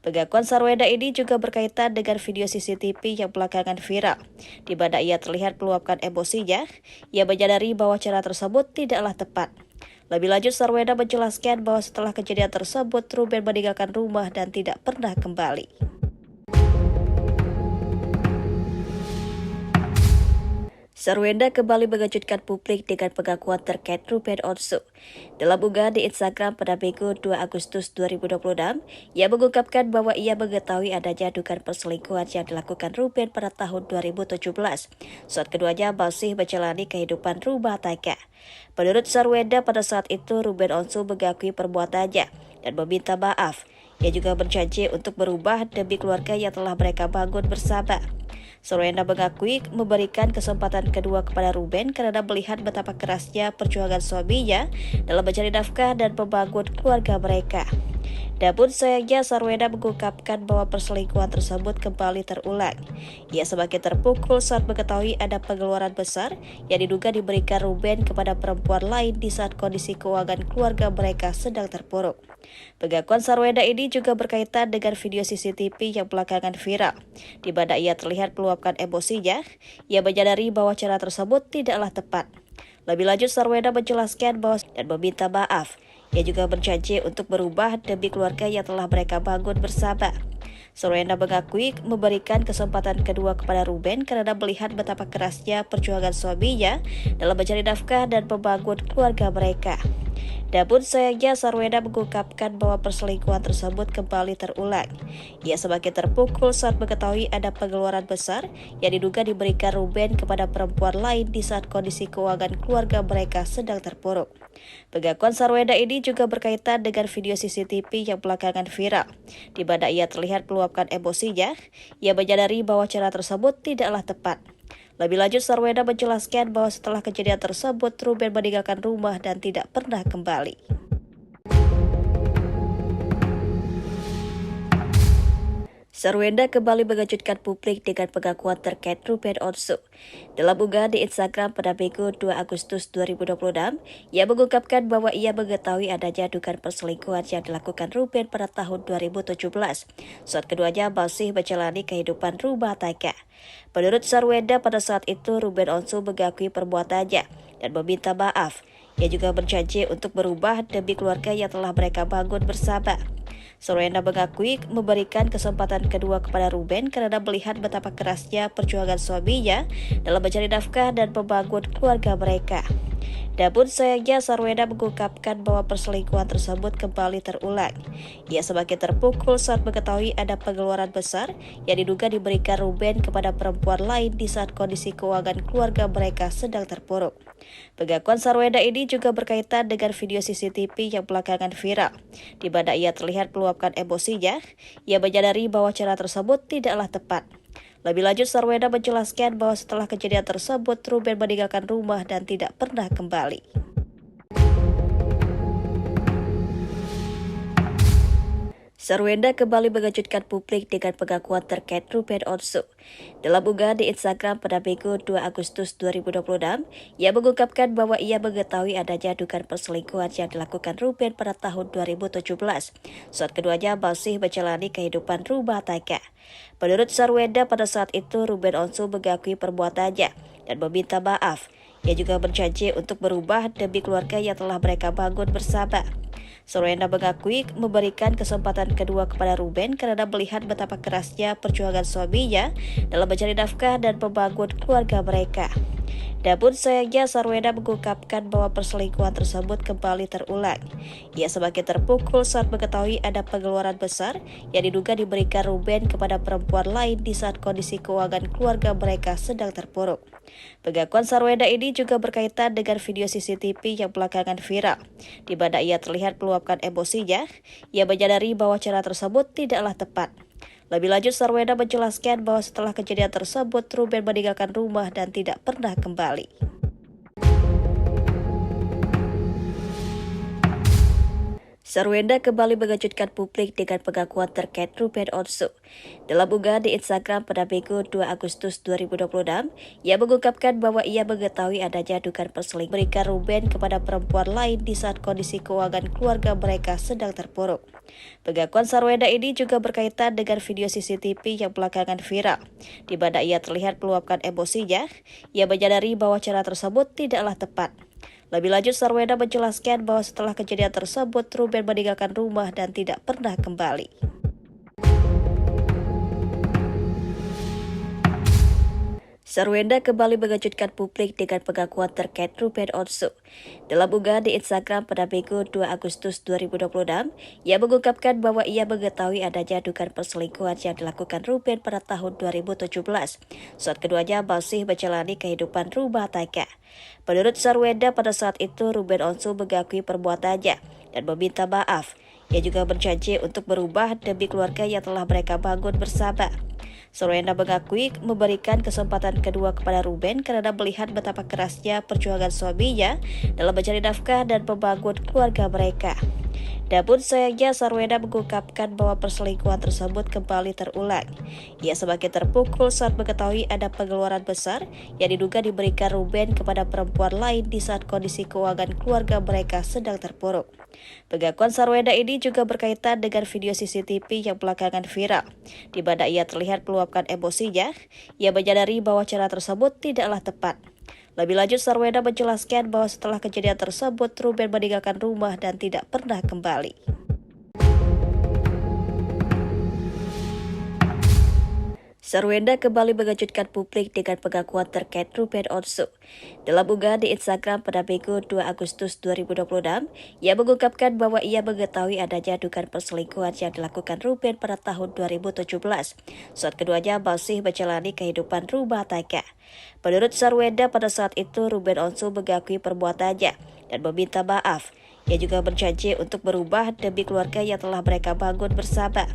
Pengakuan Sarwenda ini juga berkaitan dengan video CCTV yang belakangan viral, di mana ia terlihat meluapkan emosinya. Ia menyadari bahwa cara tersebut tidaklah tepat. Lebih lanjut, Sarwenda menjelaskan bahwa setelah kejadian tersebut, Ruben meninggalkan rumah dan tidak pernah kembali. Sarwenda kembali mengejutkan publik dengan pengakuan terkait Ruben Onsu. Dalam unggahan di Instagram pada Minggu 2 Agustus 2026, ia mengungkapkan bahwa ia mengetahui adanya dugaan perselingkuhan yang dilakukan Ruben pada tahun 2017, saat keduanya masih menjalani kehidupan rumah tangga. Menurut Sarwenda, pada saat itu Ruben Onsu mengakui perbuatannya dan meminta maaf. Ia juga berjanji untuk berubah demi keluarga yang telah mereka bangun bersama. Sarwenda mengakui memberikan kesempatan kedua kepada Ruben karena melihat betapa kerasnya perjuangan suaminya dalam mencari nafkah dan membangun keluarga mereka. Namun sayangnya Sarwenda mengungkapkan bahwa perselingkuhan tersebut kembali terulang. Ia semakin terpukul saat mengetahui ada pengeluaran besar yang diduga diberikan Ruben kepada perempuan lain di saat kondisi keuangan keluarga mereka sedang terpuruk. Pengakuan Sarwenda ini juga berkaitan dengan video CCTV yang belakangan viral, di mana ia terlihat meluapkan emosinya. Ia menyadari bahwa cara tersebut tidaklah tepat. Lebih lanjut, Sarwenda menjelaskan bahwa dan meminta maaf. Ia juga berjanji untuk berubah demi keluarga yang telah mereka bangun bersama. Sarwenda mengakui memberikan kesempatan kedua kepada Ruben karena melihat betapa kerasnya perjuangan suaminya dalam mencari nafkah dan membangun keluarga mereka. Namun sayangnya Sarwenda mengungkapkan bahwa perselingkuhan tersebut kembali terulang. Ia semakin terpukul saat mengetahui ada pengeluaran besar yang diduga diberikan Ruben kepada perempuan lain di saat kondisi keuangan keluarga mereka sedang terpuruk. Pengakuan Sarwenda ini juga berkaitan dengan video CCTV yang belakangan viral, di mana ia terlihat meluapkan emosinya. Ia menyadari bahwa cara tersebut tidaklah tepat. Lebih lanjut, Sarwenda menjelaskan bahwa setelah kejadian tersebut, Ruben meninggalkan rumah dan tidak pernah kembali. Sarwenda kembali mengejutkan publik dengan pengakuan terkait Ruben Onsu. Dalam unggahan di Instagram pada Minggu 2 Agustus 2026, ia mengungkapkan bahwa ia mengetahui adanya dugaan perselingkuhan yang dilakukan Ruben pada tahun 2017, saat keduanya masih menjalani kehidupan rumah tangga. Menurut Sarwenda, pada saat itu Ruben Onsu mengakui perbuatannya dan meminta maaf. Ia juga berjanji untuk berubah demi keluarga yang telah mereka bangun bersama. Sarwenda mengakui memberikan kesempatan kedua kepada Ruben karena melihat betapa kerasnya perjuangan suaminya dalam mencari nafkah dan membangun keluarga mereka. Namun sayangnya Sarwenda mengungkapkan bahwa perselingkuhan tersebut kembali terulang. Ia semakin terpukul saat mengetahui ada pengeluaran besar yang diduga diberikan Ruben kepada perempuan lain di saat kondisi keuangan keluarga mereka sedang terpuruk. Pengakuan Sarwenda ini juga berkaitan dengan video CCTV yang belakangan viral, di mana ia terlihat meluapkan emosinya. Ia menyadari bahwa cara tersebut tidaklah tepat. Lebih lanjut, Sarwenda menjelaskan bahwa setelah kejadian tersebut, Ruben meninggalkan rumah dan tidak pernah kembali. Sarwenda kembali mengejutkan publik dengan pengakuan terkait Ruben Onsu. Dalam unggahan di Instagram pada Minggu 2 Agustus 2026, ia mengungkapkan bahwa ia mengetahui adanya dugaan perselingkuhan yang dilakukan Ruben pada tahun 2017, saat keduanya masih menjalani kehidupan rumah tangga. Menurut Sarwenda, pada saat itu Ruben Onsu mengakui perbuatannya dan meminta maaf. Ia juga berjanji untuk berubah demi keluarga yang telah mereka bangun bersama. Sarwenda mengakui memberikan kesempatan kedua kepada Ruben karena melihat betapa kerasnya perjuangan suaminya dalam mencari nafkah dan membangun keluarga mereka. Namun sayangnya Sarwenda mengungkapkan bahwa perselingkuhan tersebut kembali terulang. Ia semakin terpukul saat mengetahui ada pengeluaran besar yang diduga diberikan Ruben kepada perempuan lain di saat kondisi keuangan keluarga mereka sedang terpuruk. Pengakuan Sarwenda ini juga berkaitan dengan video CCTV yang belakangan viral, di mana ia terlihat meluapkan emosinya. Ia menyadari bahwa cara tersebut tidaklah tepat. Lebih lanjut, Sarwenda menjelaskan bahwa setelah kejadian tersebut, Ruben meninggalkan rumah dan tidak pernah kembali. Sarwenda kembali mengejutkan publik dengan pengakuan terkait Ruben Onsu. Dalam unggahan di Instagram pada Minggu 2 Agustus 2026, ia mengungkapkan bahwa ia mengetahui adanya dugaan perselingkuhan berikan Ruben kepada perempuan lain di saat kondisi keuangan keluarga mereka sedang terpuruk. Pengakuan Sarwenda ini juga berkaitan dengan video CCTV yang belakangan viral, di mana ia terlihat meluapkan emosinya. Ia menyadari bahwa cara tersebut tidaklah tepat. Lebih lanjut, Sarwenda menjelaskan bahwa setelah kejadian tersebut, Ruben meninggalkan rumah dan tidak pernah kembali. Sarwenda kembali mengejutkan publik dengan pengakuan terkait Ruben Onsu. Dalam unggahan di Instagram pada Minggu 2 Agustus 2026, ia mengungkapkan bahwa ia mengetahui adanya dugaan perselingkuhan yang dilakukan Ruben pada tahun 2017, saat keduanya masih menjalani kehidupan rumah tangga. Menurut Sarwenda, pada saat itu Ruben Onsu mengakui perbuatannya dan meminta maaf. Ia juga berjanji untuk berubah demi keluarga yang telah mereka bangun bersama. Sarwenda mengakui memberikan kesempatan kedua kepada Ruben karena melihat betapa kerasnya perjuangan suaminya dalam mencari nafkah dan membangun keluarga mereka. Namun sayangnya Sarwenda mengungkapkan bahwa perselingkuhan tersebut kembali terulang. Ia semakin terpukul saat mengetahui ada pengeluaran besar yang diduga diberikan Ruben kepada perempuan lain di saat kondisi keuangan keluarga mereka sedang terpuruk. Pengakuan Sarwenda ini juga berkaitan dengan video CCTV yang belakangan viral, di mana ia terlihat meluapkan emosinya. Ia menyadari bahwa cara tersebut tidaklah tepat. Lebih lanjut, Sarwenda menjelaskan bahwa setelah kejadian tersebut, Ruben meninggalkan rumah dan tidak pernah kembali. Sarwenda kembali mengejutkan publik dengan pengakuan terkait Ruben Onsu. Dalam unggahan di Instagram pada Minggu 2 Agustus 2026, ia mengungkapkan bahwa ia mengetahui adanya dugaan perselingkuhan yang dilakukan Ruben pada tahun 2017, saat keduanya masih menjalani kehidupan rumah tangga. Menurut Sarwenda, pada saat itu Ruben Onsu mengakui perbuatannya dan meminta maaf. Ia juga berjanji untuk berubah demi keluarga yang telah mereka bangun bersama.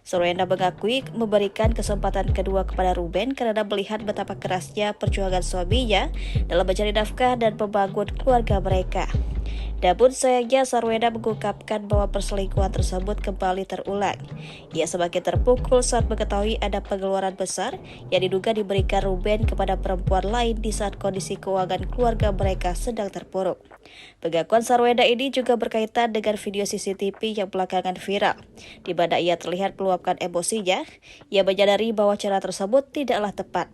Sarwenda mengakui memberikan kesempatan kedua kepada Ruben karena melihat betapa kerasnya perjuangan suaminya dalam mencari nafkah dan membangun keluarga mereka. Namun sayangnya Sarwenda mengungkapkan bahwa perselingkuhan tersebut kembali terulang. Ia semakin terpukul saat mengetahui ada pengeluaran besar yang diduga diberikan Ruben kepada perempuan lain di saat kondisi keuangan keluarga mereka sedang terpuruk. Pengakuan Sarwenda ini juga berkaitan dengan video CCTV yang belakangan viral, di mana ia terlihat meluapkan emosinya. Ia menyadari bahwa cara tersebut tidaklah tepat.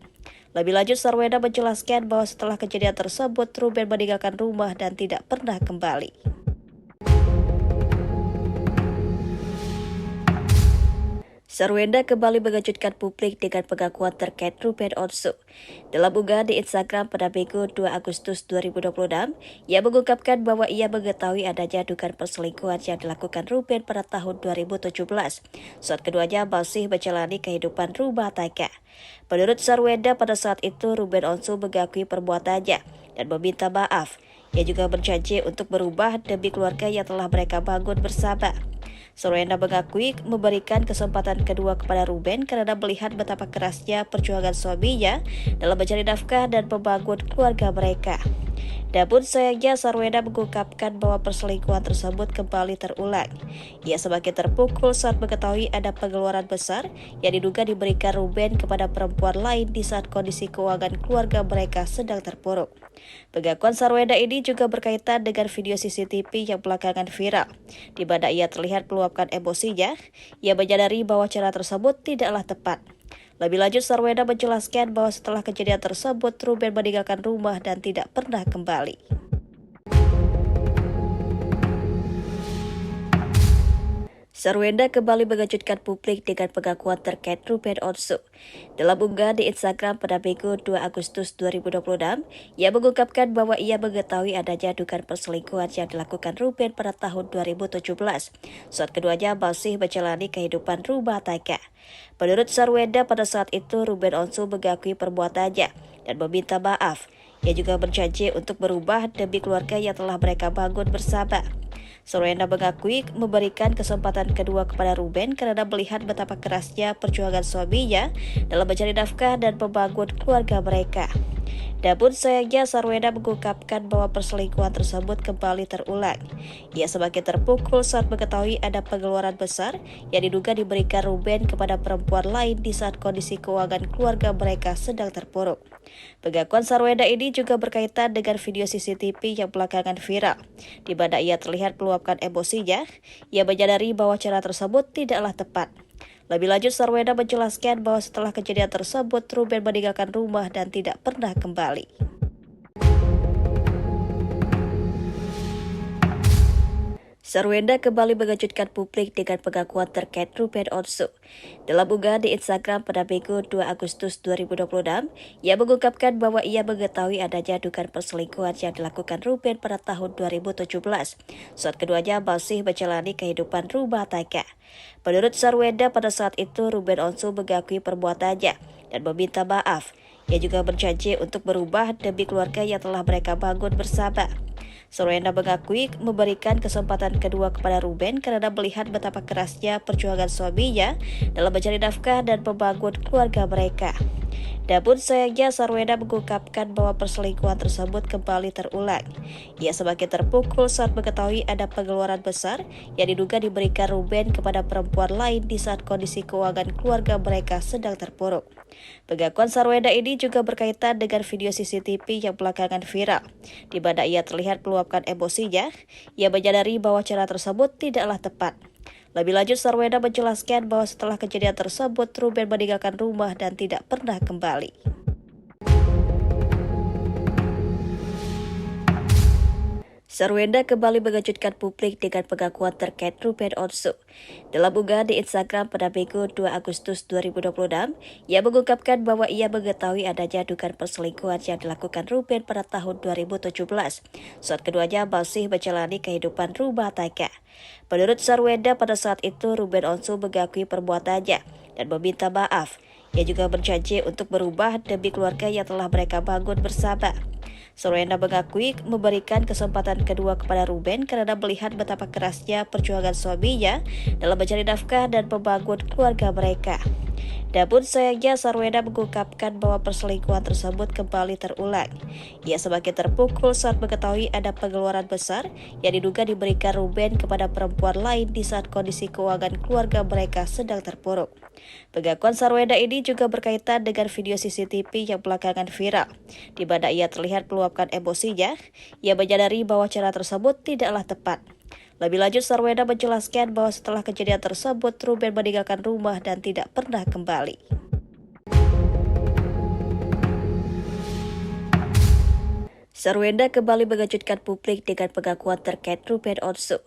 Lebih lanjut, Sarwenda menjelaskan bahwa setelah kejadian tersebut, Ruben meninggalkan rumah dan tidak pernah kembali. Sarwenda kembali mengejutkan publik dengan pengakuan terkait Ruben Onsu. Dalam unggahan di Instagram pada Minggu 2 Agustus 2026, ia mengungkapkan bahwa ia mengetahui adanya dugaan perselingkuhan yang dilakukan Ruben pada tahun 2017, saat keduanya masih menjalani kehidupan rumah tangga. Menurut Sarwenda, pada saat itu Ruben Onsu mengakui perbuatannya dan meminta maaf. Ia juga berjanji untuk berubah demi keluarga yang telah mereka bangun bersama. Sarwenda mengakui memberikan kesempatan kedua kepada Ruben karena melihat betapa kerasnya perjuangan suaminya dalam mencari nafkah dan membangun keluarga mereka. Namun sayangnya Sarwenda mengungkapkan bahwa perselingkuhan tersebut kembali terulang. Ia semakin terpukul saat mengetahui ada pengeluaran besar yang diduga diberikan Ruben kepada perempuan lain di saat kondisi keuangan keluarga mereka sedang terpuruk. Pengakuan Sarwenda ini juga berkaitan dengan video CCTV yang belakangan viral, di mana ia terlihat meluapkan emosinya. Ia menyadari bahwa cara tersebut tidaklah tepat. Lebih lanjut, Sarwenda menjelaskan bahwa setelah kejadian tersebut, Ruben meninggalkan rumah dan tidak pernah kembali. Sarwenda kembali mengejutkan publik dengan pengakuan terkait Ruben Onsu. Dalam unggahan di Instagram pada Minggu 2 Agustus 2026, ia mengungkapkan bahwa ia mengetahui adanya dugaan perselingkuhan yang dilakukan Ruben pada tahun 2017, saat keduanya masih menjalani kehidupan rumah tangga. Menurut Sarwenda, pada saat itu Ruben Onsu mengakui perbuatannya dan meminta maaf. Ia juga berjanji untuk berubah demi keluarga yang telah mereka bangun bersama. Sarwenda mengakui memberikan kesempatan kedua kepada Ruben karena melihat betapa kerasnya perjuangan suaminya dalam mencari nafkah dan membangun keluarga mereka. Namun sayangnya Sarwenda mengungkapkan bahwa perselingkuhan tersebut kembali terulang. Ia semakin terpukul saat mengetahui ada pengeluaran besar yang diduga diberikan Ruben kepada perempuan lain di saat kondisi keuangan keluarga mereka sedang terpuruk. Pengakuan Sarwenda ini juga berkaitan dengan video CCTV yang belakangan viral, di mana ia terlihat meluapkan emosinya. Ia menyadari bahwa cara tersebut tidaklah tepat. Lebih lanjut, Sarwenda menjelaskan bahwa setelah kejadian tersebut, Ruben meninggalkan rumah dan tidak pernah kembali. Sarwenda kembali mengejutkan publik dengan pengakuan terkait Ruben Onsu. Dalam unggahan di Instagram pada Minggu 2 Agustus 2026, ia mengungkapkan bahwa ia mengetahui adanya dugaan perselingkuhan yang dilakukan Ruben pada tahun 2017, saat keduanya masih menjalani kehidupan rumah tangga. Menurut Sarwenda, pada saat itu Ruben Onsu mengakui perbuatannya dan meminta maaf. Ia juga berjanji untuk berubah demi keluarga yang telah mereka bangun bersama. Sarwenda mengakui memberikan kesempatan kedua kepada Ruben karena melihat betapa kerasnya perjuangan suaminya dalam mencari nafkah dan membangun keluarga mereka. Namun sayangnya Sarwenda mengungkapkan bahwa perselingkuhan tersebut kembali terulang. Ia semakin terpukul saat mengetahui ada pengeluaran besar yang diduga diberikan Ruben kepada perempuan lain di saat kondisi keuangan keluarga mereka sedang terpuruk. Pengakuan Sarwenda ini juga berkaitan dengan video CCTV yang belakangan viral, di mana ia terlihat meluapkan emosinya. Ia menyadari bahwa cara tersebut tidaklah tepat. Lebih lanjut, Sarwenda menjelaskan bahwa setelah kejadian tersebut, Ruben meninggalkan rumah dan tidak pernah kembali. Sarwenda kembali mengejutkan publik dengan pengakuan terkait Ruben Onsu. Dalam unggahan di Instagram pada Minggu 2 Agustus 2026, ia mengungkapkan bahwa ia mengetahui adanya dugaan perselingkuhan yang dilakukan Ruben pada tahun 2017, saat keduanya masih menjalani kehidupan rumah tangga. Menurut Sarwenda, pada saat itu Ruben Onsu mengakui perbuatannya dan meminta maaf. Ia juga berjanji untuk berubah demi keluarga yang telah mereka bangun bersama. Sarwenda mengakui memberikan kesempatan kedua kepada Ruben karena melihat betapa kerasnya perjuangan suaminya dalam mencari nafkah dan membangun keluarga mereka. Namun sayangnya Sarwenda mengungkapkan bahwa perselingkuhan tersebut kembali terulang. Ia semakin terpukul saat mengetahui ada pengeluaran besar yang diduga diberikan Ruben kepada perempuan lain di saat kondisi keuangan keluarga mereka sedang terpuruk. Pengakuan Sarwenda ini juga berkaitan dengan video CCTV yang belakangan viral, di mana ia terlihat meluapkan emosinya. Ia menyadari bahwa cara tersebut tidaklah tepat. Lebih lanjut, Sarwenda menjelaskan bahwa setelah kejadian tersebut, Ruben meninggalkan rumah dan tidak pernah kembali. Sarwenda kembali mengejutkan publik dengan pengakuan terkait Ruben Onsu.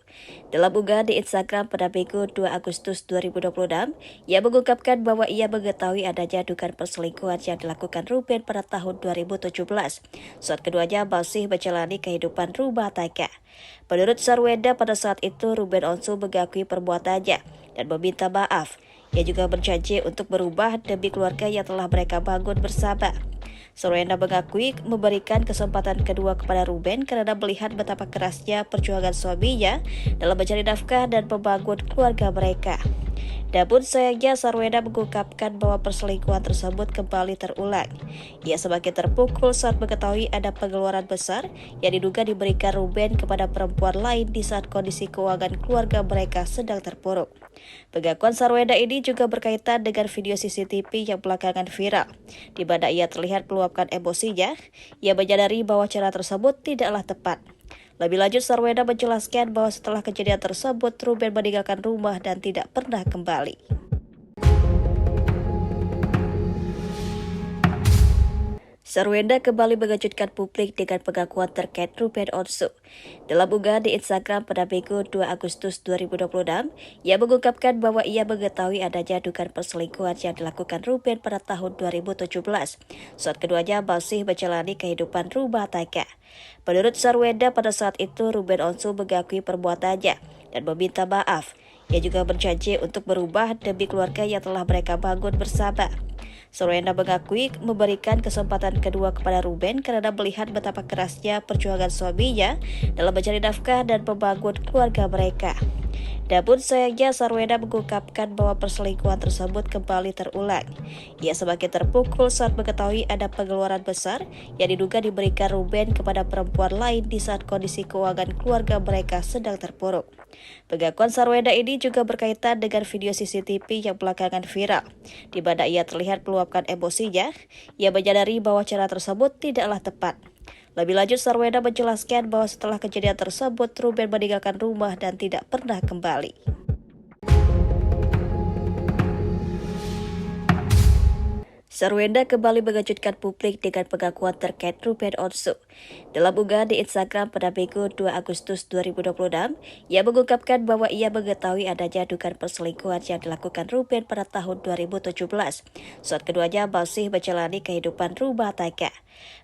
Dalam unggahan di Instagram pada Minggu 2 Agustus 2026, ia mengungkapkan bahwa ia mengetahui adanya dugaan perselingkuhan yang dilakukan Ruben pada tahun 2017, saat keduanya masih menjalani kehidupan rumah tangga. Menurut Sarwenda, pada saat itu Ruben Onsu mengakui perbuatannya dan meminta maaf. Ia juga berjanji untuk berubah demi keluarga yang telah mereka bangun bersama. Sarwenda mengakui memberikan kesempatan kedua kepada Ruben karena melihat betapa kerasnya perjuangan suaminya dalam mencari nafkah dan membangun keluarga mereka. Namun sayangnya Sarwenda mengungkapkan bahwa perselingkuhan tersebut kembali terulang. Ia semakin terpukul saat mengetahui ada pengeluaran besar yang diduga diberikan Ruben kepada perempuan lain di saat kondisi keuangan keluarga mereka sedang terpuruk. Pengakuan Sarwenda ini juga berkaitan dengan video CCTV yang belakangan viral, di mana ia terlihat meluapkan emosinya. Ia menyadari bahwa cara tersebut tidaklah tepat. Lebih lanjut, Sarwenda menjelaskan bahwa setelah kejadian tersebut, Ruben meninggalkan rumah dan tidak pernah kembali. Sarwenda kembali mengejutkan publik dengan pengakuan terkait Ruben Onsu. Dalam unggahan di Instagram pada Minggu 2 Agustus 2026, ia mengungkapkan bahwa ia mengetahui adanya dugaan perselingkuhan yang dilakukan Ruben pada tahun 2017, saat keduanya masih menjalani kehidupan rumah tangga. Menurut Sarwenda, pada saat itu Ruben Onsu mengakui perbuatannya dan meminta maaf. Ia juga berjanji untuk berubah demi keluarga yang telah mereka bangun bersama. Sarwenda mengakui memberikan kesempatan kedua kepada Ruben karena melihat betapa kerasnya perjuangan suaminya dalam mencari nafkah dan membangun keluarga mereka. Namun sayangnya Sarwenda mengungkapkan bahwa perselingkuhan tersebut kembali terulang. Ia semakin terpukul saat mengetahui ada pengeluaran besar yang diduga diberikan Ruben kepada perempuan lain di saat kondisi keuangan keluarga mereka sedang terpuruk. Pengakuan Sarwenda ini juga berkaitan dengan video CCTV yang belakangan viral, di mana ia terlihat meluapkan emosinya. Ia menyadari bahwa cara tersebut tidaklah tepat. Lebih lanjut, Sarwenda menjelaskan bahwa setelah kejadian tersebut, Ruben meninggalkan rumah dan tidak pernah kembali. Sarwenda kembali mengejutkan publik dengan pengakuan terkait Ruben Onsu. Dalam unggahan di Instagram pada Minggu 2 Agustus 2026, ia mengungkapkan bahwa ia mengetahui adanya dugaan perselingkuhan yang dilakukan Ruben pada tahun 2017, saat keduanya masih menjalani kehidupan rumah tangga.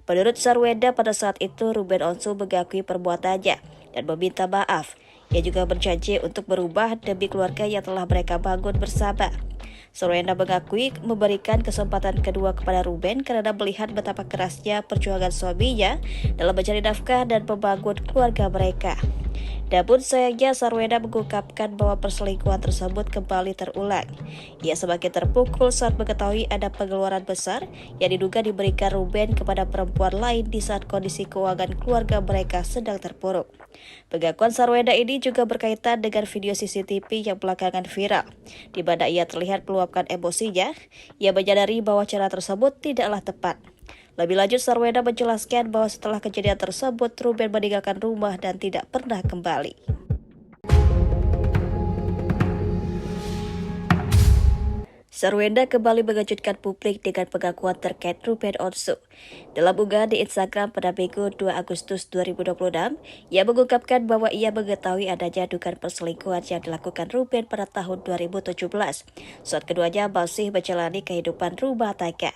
Menurut Sarwenda, pada saat itu Ruben Onsu mengakui perbuatannya dan meminta maaf. Ia juga berjanji untuk berubah demi keluarga yang telah mereka bangun bersama. Sarwenda mengakui memberikan kesempatan kedua kepada Ruben karena melihat betapa kerasnya perjuangan suaminya dalam mencari nafkah dan membangun keluarga mereka. Namun sayangnya Sarwenda mengungkapkan bahwa perselingkuhan tersebut kembali terulang. Ia semakin terpukul saat mengetahui ada pengeluaran besar yang diduga diberikan Ruben kepada perempuan lain di saat kondisi keuangan keluarga mereka sedang terpuruk. Pengakuan Sarwenda ini juga berkaitan dengan video CCTV yang belakangan viral, di mana ia terlihat meluapkan emosinya. Ia menyadari bahwa cara tersebut tidaklah tepat. Lebih lanjut, Sarwenda menjelaskan bahwa setelah kejadian tersebut, Ruben meninggalkan rumah dan tidak pernah kembali. Sarwenda kembali mengejutkan publik dengan pengakuan terkait Ruben Onsu. Dalam unggahan di Instagram pada Minggu 2 Agustus 2026, ia mengungkapkan bahwa ia mengetahui adanya dugaan perselingkuhan yang dilakukan Ruben pada tahun 2017, saat keduanya masih menjalani kehidupan rumah tangga.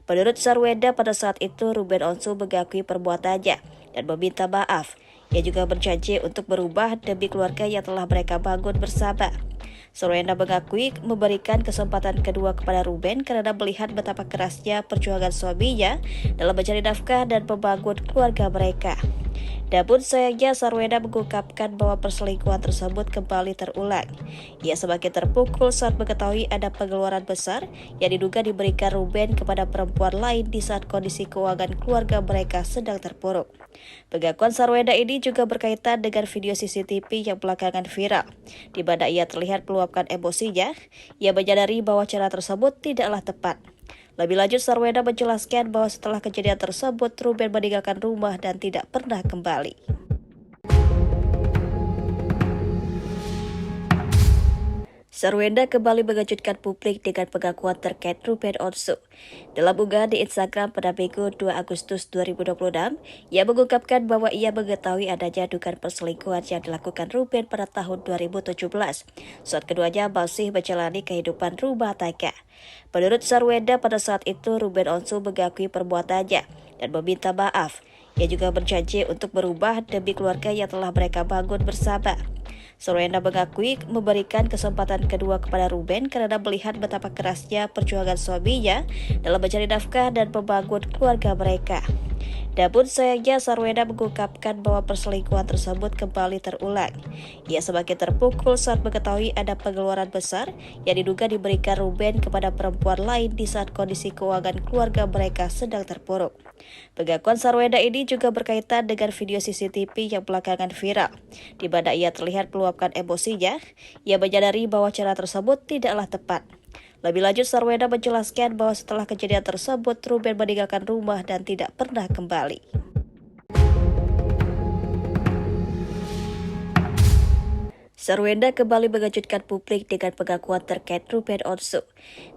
Menurut Sarwenda, pada saat itu Ruben Onsu mengakui perbuatannya dan meminta maaf. Ia juga berjanji untuk berubah demi keluarga yang telah mereka bangun bersama. Sarwenda mengakui memberikan kesempatan kedua kepada Ruben karena melihat betapa kerasnya perjuangan suaminya dalam mencari nafkah dan membangun keluarga mereka. Namun sayangnya Sarwenda mengungkapkan bahwa perselingkuhan tersebut kembali terulang. Ia semakin terpukul saat mengetahui ada pengeluaran besar yang diduga diberikan Ruben kepada perempuan lain di saat kondisi keuangan keluarga mereka sedang terpuruk. Pengakuan Sarwenda ini juga berkaitan dengan video CCTV yang belakangan viral, di mana ia terlihat meluapkan emosinya. Ia menyadari bahwa cara tersebut tidaklah tepat. Lebih lanjut, Sarwenda menjelaskan bahwa setelah kejadian tersebut, Ruben meninggalkan rumah dan tidak pernah kembali. Sarwenda kembali mengejutkan publik dengan pengakuan terkait Ruben Onsu. Dalam unggahan di Instagram pada Minggu 2 Agustus 2026, ia mengungkapkan bahwa ia mengetahui adanya dugaan perselingkuhan yang dilakukan Ruben pada tahun 2017, saat keduanya masih menjalani kehidupan rumah tangga. Menurut Sarwenda, pada saat itu Ruben Onsu mengakui perbuatannya dan meminta maaf. Ia juga berjanji untuk berubah demi keluarga yang telah mereka bangun bersama. Sarwenda mengakui memberikan kesempatan kedua kepada Ruben karena melihat betapa kerasnya perjuangan suaminya dalam mencari nafkah dan membangun keluarga mereka. Namun sayangnya Sarwenda mengungkapkan bahwa perselingkuhan tersebut kembali terulang. Ia semakin terpukul saat mengetahui ada pengeluaran besar yang diduga diberikan Ruben kepada perempuan lain di saat kondisi keuangan keluarga mereka sedang terpuruk. Pengakuan Sarwenda ini juga berkaitan dengan video CCTV yang belakangan viral, di mana ia terlihat meluapkan emosinya. Ia menyadari bahwa cara tersebut tidaklah tepat. Lebih lanjut, Sarwenda menjelaskan bahwa setelah kejadian tersebut, Ruben meninggalkan rumah dan tidak pernah kembali. Sarwenda kembali mengejutkan publik dengan pengakuan terkait Ruben Onsu.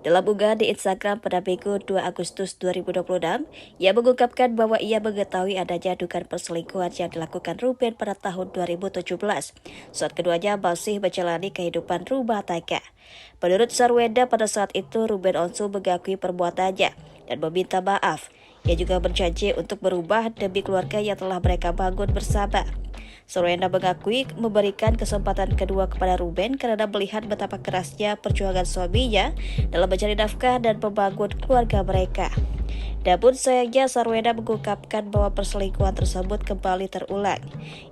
Dalam unggahan di Instagram pada Minggu 2 Agustus 2026, ia mengungkapkan bahwa ia mengetahui adanya dugaan perselingkuhan yang dilakukan Ruben pada tahun 2017, saat keduanya masih menjalani kehidupan rumah tangga. Menurut Sarwenda, pada saat itu Ruben Onsu mengakui perbuatannya dan meminta maaf. Ia juga berjanji untuk berubah demi keluarga yang telah mereka bangun bersama. Sarwenda mengakui memberikan kesempatan kedua kepada Ruben karena melihat betapa kerasnya perjuangan suaminya dalam mencari nafkah dan membangun keluarga mereka. Namun sayangnya Sarwenda mengungkapkan bahwa perselingkuhan tersebut kembali terulang.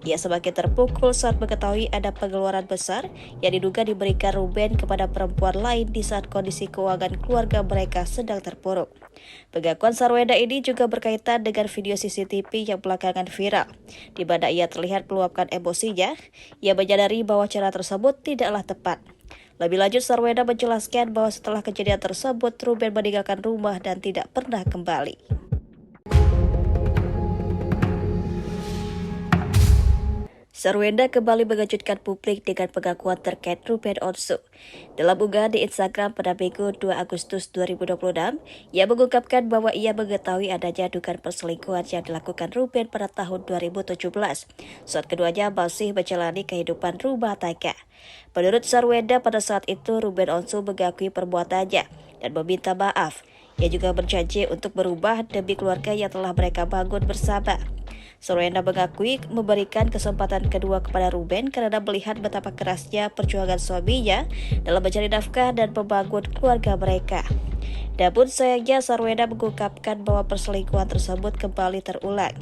Ia semakin terpukul saat mengetahui ada pengeluaran besar yang diduga diberikan Ruben kepada perempuan lain di saat kondisi keuangan keluarga mereka sedang terpuruk. Pengakuan Sarwenda ini juga berkaitan dengan video CCTV yang belakangan viral, di mana ia terlihat meluapkan emosinya. Ia menyadari bahwa cara tersebut tidaklah tepat. Lebih lanjut, Sarwenda menjelaskan bahwa setelah kejadian tersebut, Ruben meninggalkan rumah dan tidak pernah kembali. Sarwenda kembali mengejutkan publik dengan pengakuan terkait Ruben Onsu. Dalam unggahan di Instagram pada Minggu 2 Agustus 2026, ia mengungkapkan bahwa ia mengetahui adanya dugaan perselingkuhan yang dilakukan Ruben pada tahun 2017, saat keduanya masih menjalani kehidupan rumah tangga. Menurut Sarwenda, pada saat itu Ruben Onsu mengakui perbuatannya dan meminta maaf. Ia juga berjanji untuk berubah demi keluarga yang telah mereka bangun bersama. Sarwenda mengakui memberikan kesempatan kedua kepada Ruben karena melihat betapa kerasnya perjuangan suaminya dalam mencari nafkah dan membangun keluarga mereka. Namun sayangnya Sarwenda mengungkapkan bahwa perselingkuhan tersebut kembali terulang.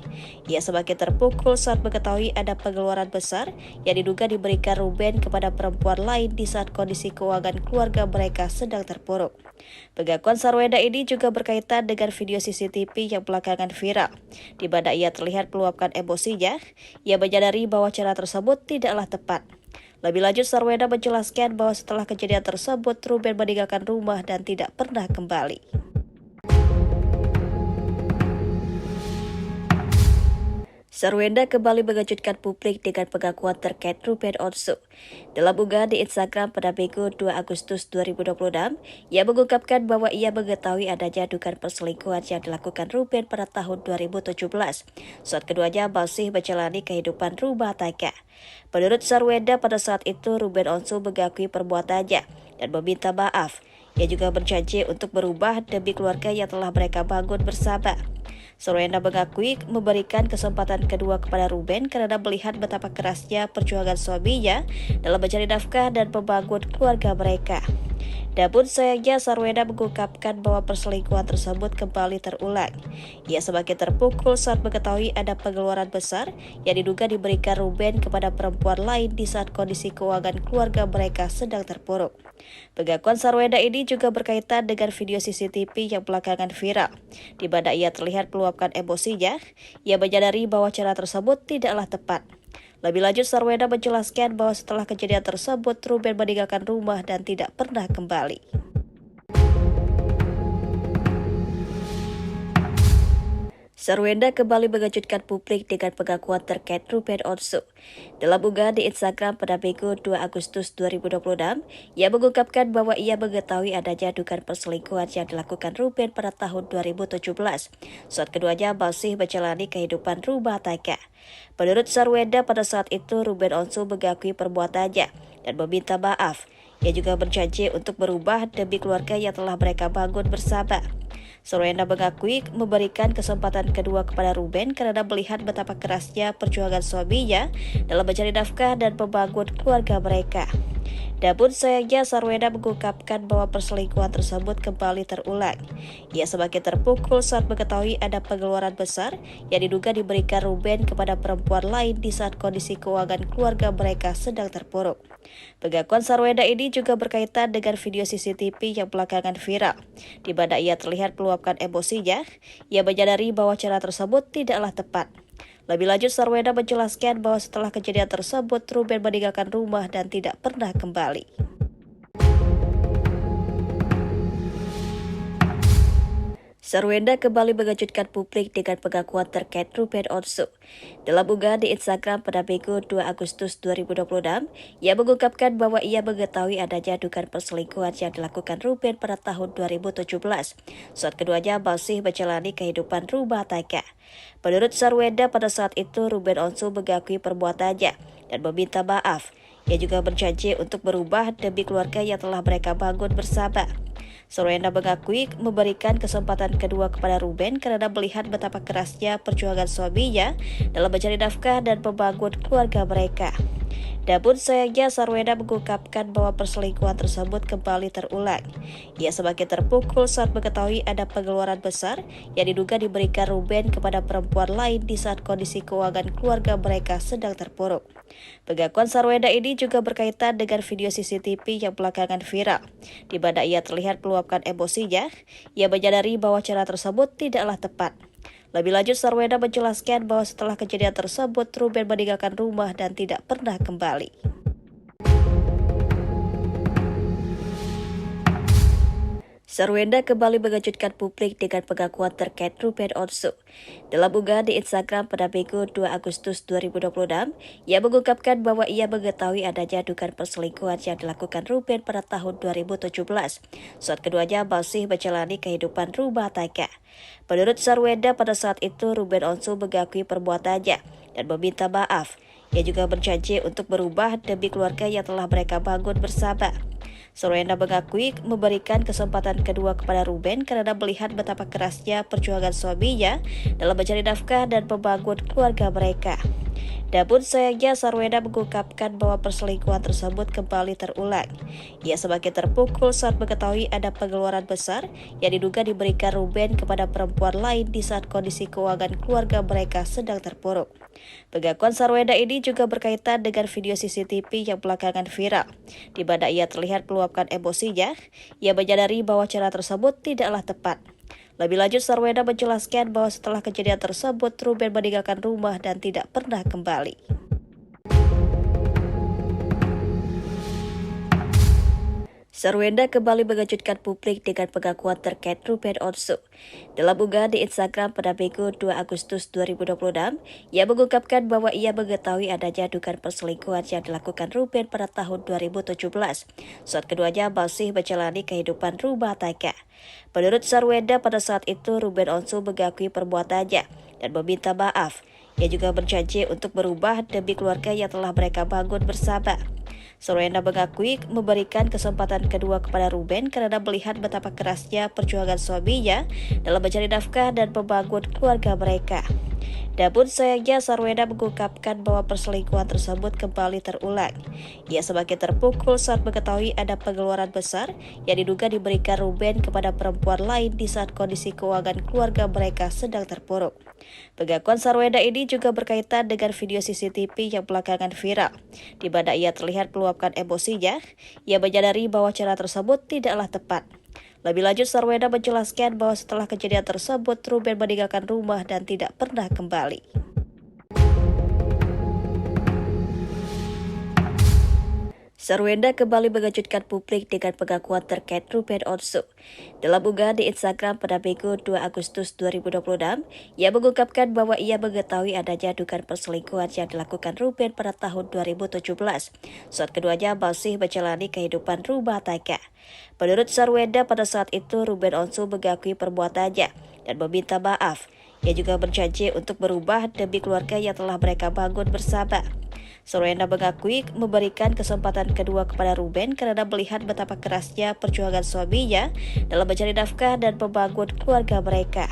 Ia semakin terpukul saat mengetahui ada pengeluaran besar yang diduga diberikan Ruben kepada perempuan lain di saat kondisi keuangan keluarga mereka sedang terpuruk. Pengakuan Sarwenda ini juga berkaitan dengan video CCTV yang belakangan viral, di mana ia terlihat meluapkan emosinya. Ia menyadari bahwa cara tersebut tidaklah tepat. Lebih lanjut, Sarwenda menjelaskan bahwa setelah kejadian tersebut, Ruben meninggalkan rumah dan tidak pernah kembali. Sarwenda kembali mengejutkan publik dengan pengakuan terkait Ruben Onsu. Dalam unggahan di Instagram pada Minggu 2 Agustus 2026, ia mengungkapkan bahwa ia mengetahui adanya dugaan perselingkuhan yang dilakukan Ruben pada tahun 2017, saat keduanya masih menjalani kehidupan rumah tangga. Menurut Sarwenda, pada saat itu Ruben Onsu mengakui perbuatannya dan meminta maaf. Ia juga berjanji untuk berubah demi keluarga yang telah mereka bangun bersama. Sarwenda mengakui memberikan kesempatan kedua kepada Ruben karena melihat betapa kerasnya perjuangan suaminya dalam mencari nafkah dan membangun keluarga mereka. Namun sayangnya Sarwenda mengungkapkan bahwa perselingkuhan tersebut kembali terulang. Ia semakin terpukul saat mengetahui ada pengeluaran besar yang diduga diberikan Ruben kepada perempuan lain di saat kondisi keuangan keluarga mereka sedang terpuruk. Pengakuan Sarwenda ini juga berkaitan dengan video CCTV yang belakangan viral, di mana ia terlihat meluapkan emosinya. Ia menyadari bahwa cara tersebut tidaklah tepat. Lebih lanjut, Sarwenda menjelaskan bahwa setelah kejadian tersebut, Ruben meninggalkan rumah dan tidak pernah kembali. Sarwenda kembali mengejutkan publik dengan pengakuan terkait Ruben Onsu. Dalam unggahan di Instagram pada Minggu 2 Agustus 2026, ia mengungkapkan bahwa ia mengetahui adanya dugaan perselingkuhan yang dilakukan Ruben pada tahun 2017, saat keduanya masih menjalani kehidupan rumah tangga. Menurut Sarwenda, pada saat itu Ruben Onsu mengakui perbuatannya dan meminta maaf. Ia juga berjanji untuk berubah demi keluarga yang telah mereka bangun bersama. Sarwenda mengakui memberikan kesempatan kedua kepada Ruben karena melihat betapa kerasnya perjuangan suaminya dalam mencari nafkah dan membangun keluarga mereka. Namun sayangnya Sarwenda mengungkapkan bahwa perselingkuhan tersebut kembali terulang. Ia semakin terpukul saat mengetahui ada pengeluaran besar yang diduga diberikan Ruben kepada perempuan lain di saat kondisi keuangan keluarga mereka sedang terpuruk. Pengakuan Sarwenda ini juga berkaitan dengan video CCTV yang belakangan viral, di mana ia terlihat meluapkan emosinya. Ia menyadari bahwa cara tersebut tidaklah tepat. Lebih lanjut, Sarwenda menjelaskan bahwa setelah kejadian tersebut, Ruben meninggalkan rumah dan tidak pernah kembali. Sarwenda kembali mengejutkan publik dengan pengakuan terkait Ruben Onsu. Dalam unggahan di Instagram pada Minggu 2 Agustus 2026, ia mengungkapkan bahwa ia mengetahui adanya dugaan perselingkuhan yang dilakukan Ruben pada tahun 2017, saat keduanya masih menjalani kehidupan rumah tangga. Menurut Sarwenda, pada saat itu Ruben Onsu mengakui perbuatannya dan meminta maaf. Ia juga berjanji untuk berubah demi keluarga yang telah mereka bangun bersama. Sarwenda mengakui memberikan kesempatan kedua kepada Ruben karena melihat betapa kerasnya perjuangan suaminya dalam mencari nafkah dan membangun keluarga mereka. Namun sayangnya Sarwenda mengungkapkan bahwa perselingkuhan tersebut kembali terulang. Ia semakin terpukul saat mengetahui ada pengeluaran besar yang diduga diberikan Ruben kepada perempuan lain di saat kondisi keuangan keluarga mereka sedang terpuruk. Pengakuan Sarwenda ini juga berkaitan dengan video CCTV yang belakangan viral, di mana ia terlihat meluapkan emosinya. Ia menyadari bahwa cara tersebut tidaklah tepat. Lebih lanjut, Sarwenda menjelaskan bahwa setelah kejadian tersebut, Ruben meninggalkan rumah dan tidak pernah kembali. Sarwenda kembali mengejutkan publik dengan pengakuan terkait Ruben Onsu. Dalam unggahan di Instagram pada Minggu 2 Agustus 2026, ia mengungkapkan bahwa ia mengetahui adanya dugaan perselingkuhan yang dilakukan Ruben pada tahun 2017, saat keduanya masih menjalani kehidupan rumah tangga. Menurut Sarwenda, pada saat itu Ruben Onsu mengakui perbuatannya dan meminta maaf. Ia juga berjanji untuk berubah demi keluarga yang telah mereka bangun bersama. Sarwenda mengakui memberikan kesempatan kedua kepada Ruben karena melihat betapa kerasnya perjuangan suaminya dalam mencari nafkah dan membangun keluarga mereka. Namun sayangnya Sarwenda mengungkapkan bahwa perselingkuhan tersebut kembali terulang. Ia semakin terpukul saat mengetahui ada pengeluaran besar yang diduga diberikan Ruben kepada perempuan lain di saat kondisi keuangan keluarga mereka sedang terpuruk. Pengakuan Sarwenda ini juga berkaitan dengan video CCTV yang belakangan viral, di mana ia terlihat meluapkan emosinya. Ia menyadari bahwa cara tersebut tidaklah tepat. Lebih lanjut, Sarwenda menjelaskan bahwa setelah kejadian tersebut, Ruben meninggalkan rumah dan tidak pernah kembali. Sarwenda kembali mengejutkan publik dengan pengakuan terkait Ruben Onsu. Dalam unggahan di Instagram pada Minggu 2 Agustus 2026, ia mengungkapkan bahwa ia mengetahui adanya dugaan perselingkuhan yang dilakukan Ruben pada tahun 2017, saat keduanya masih menjalani kehidupan rumah tangga. Menurut Sarwenda, pada saat itu Ruben Onsu mengakui perbuatannya dan meminta maaf. Ia juga berjanji untuk berubah demi keluarga yang telah mereka bangun bersama. Sarwenda mengakui memberikan kesempatan kedua kepada Ruben karena melihat betapa kerasnya perjuangan suaminya dalam mencari nafkah dan membangun keluarga mereka. Namun sayangnya Sarwenda mengungkapkan bahwa perselingkuhan tersebut kembali terulang. Ia semakin terpukul saat mengetahui ada pengeluaran besar yang diduga diberikan Ruben kepada perempuan lain di saat kondisi keuangan keluarga mereka sedang terpuruk. Pengakuan Sarwenda ini juga berkaitan dengan video CCTV yang belakangan viral, di mana ia terlihat meluapkan emosinya. Ia menyadari bahwa cara tersebut tidaklah tepat. Lebih lanjut, Sarwenda menjelaskan bahwa setelah kejadian tersebut, Ruben meninggalkan rumah dan tidak pernah kembali. Sarwenda kembali mengejutkan publik dengan pengakuan terkait Ruben Onsu. Dalam unggahan di Instagram pada Minggu 2 Agustus 2026, ia mengungkapkan bahwa ia mengetahui adanya dugaan perselingkuhan yang dilakukan Ruben pada tahun 2017, saat keduanya masih menjalani kehidupan rumah tangga. Menurut Sarwenda, pada saat itu Ruben Onsu mengakui perbuatannya dan meminta maaf. Ia juga berjanji untuk berubah demi keluarga yang telah mereka bangun bersama. Sarwenda mengakui memberikan kesempatan kedua kepada Ruben karena melihat betapa kerasnya perjuangan suaminya dalam mencari nafkah dan membangun keluarga mereka.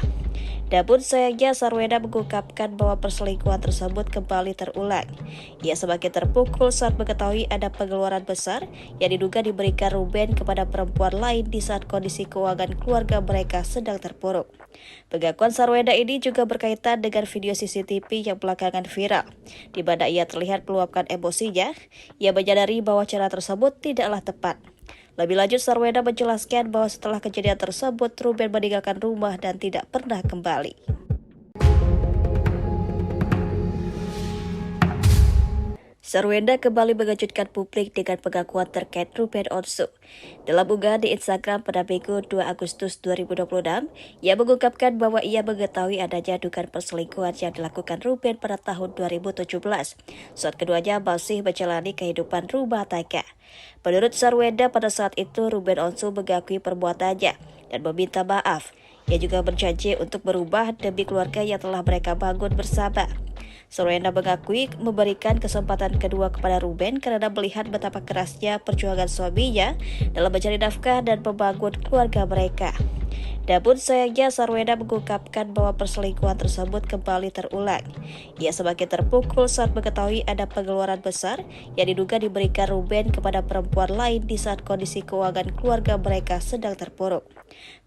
Namun sayangnya Sarwenda mengungkapkan bahwa perselingkuhan tersebut kembali terulang. Ia semakin terpukul saat mengetahui ada pengeluaran besar yang diduga diberikan Ruben kepada perempuan lain di saat kondisi keuangan keluarga mereka sedang terpuruk. Pengakuan Sarwenda ini juga berkaitan dengan video CCTV yang belakangan viral, di mana ia terlihat meluapkan emosinya. Ia menyadari bahwa cara tersebut tidaklah tepat. Lebih lanjut, Sarwenda menjelaskan bahwa setelah kejadian tersebut, Ruben meninggalkan rumah dan tidak pernah kembali. Sarwenda kembali mengejutkan publik dengan pengakuan terkait Ruben Onsu. Dalam unggahan di Instagram pada Minggu 2 Agustus 2026, ia mengungkapkan bahwa ia mengetahui adanya dugaan perselingkuhan yang dilakukan Ruben pada tahun 2017, saat keduanya masih menjalani kehidupan rumah tangga. Menurut Sarwenda, pada saat itu Ruben Onsu mengakui perbuatannya dan meminta maaf. Ia juga berjanji untuk berubah demi keluarga yang telah mereka bangun bersama. Sarwenda mengakui memberikan kesempatan kedua kepada Ruben karena melihat betapa kerasnya perjuangan suaminya dalam mencari nafkah dan membangun keluarga mereka. Namun sayangnya Sarwenda mengungkapkan bahwa perselingkuhan tersebut kembali terulang. Ia semakin terpukul saat mengetahui ada pengeluaran besar yang diduga diberikan Ruben kepada perempuan lain di saat kondisi keuangan keluarga mereka sedang terpuruk.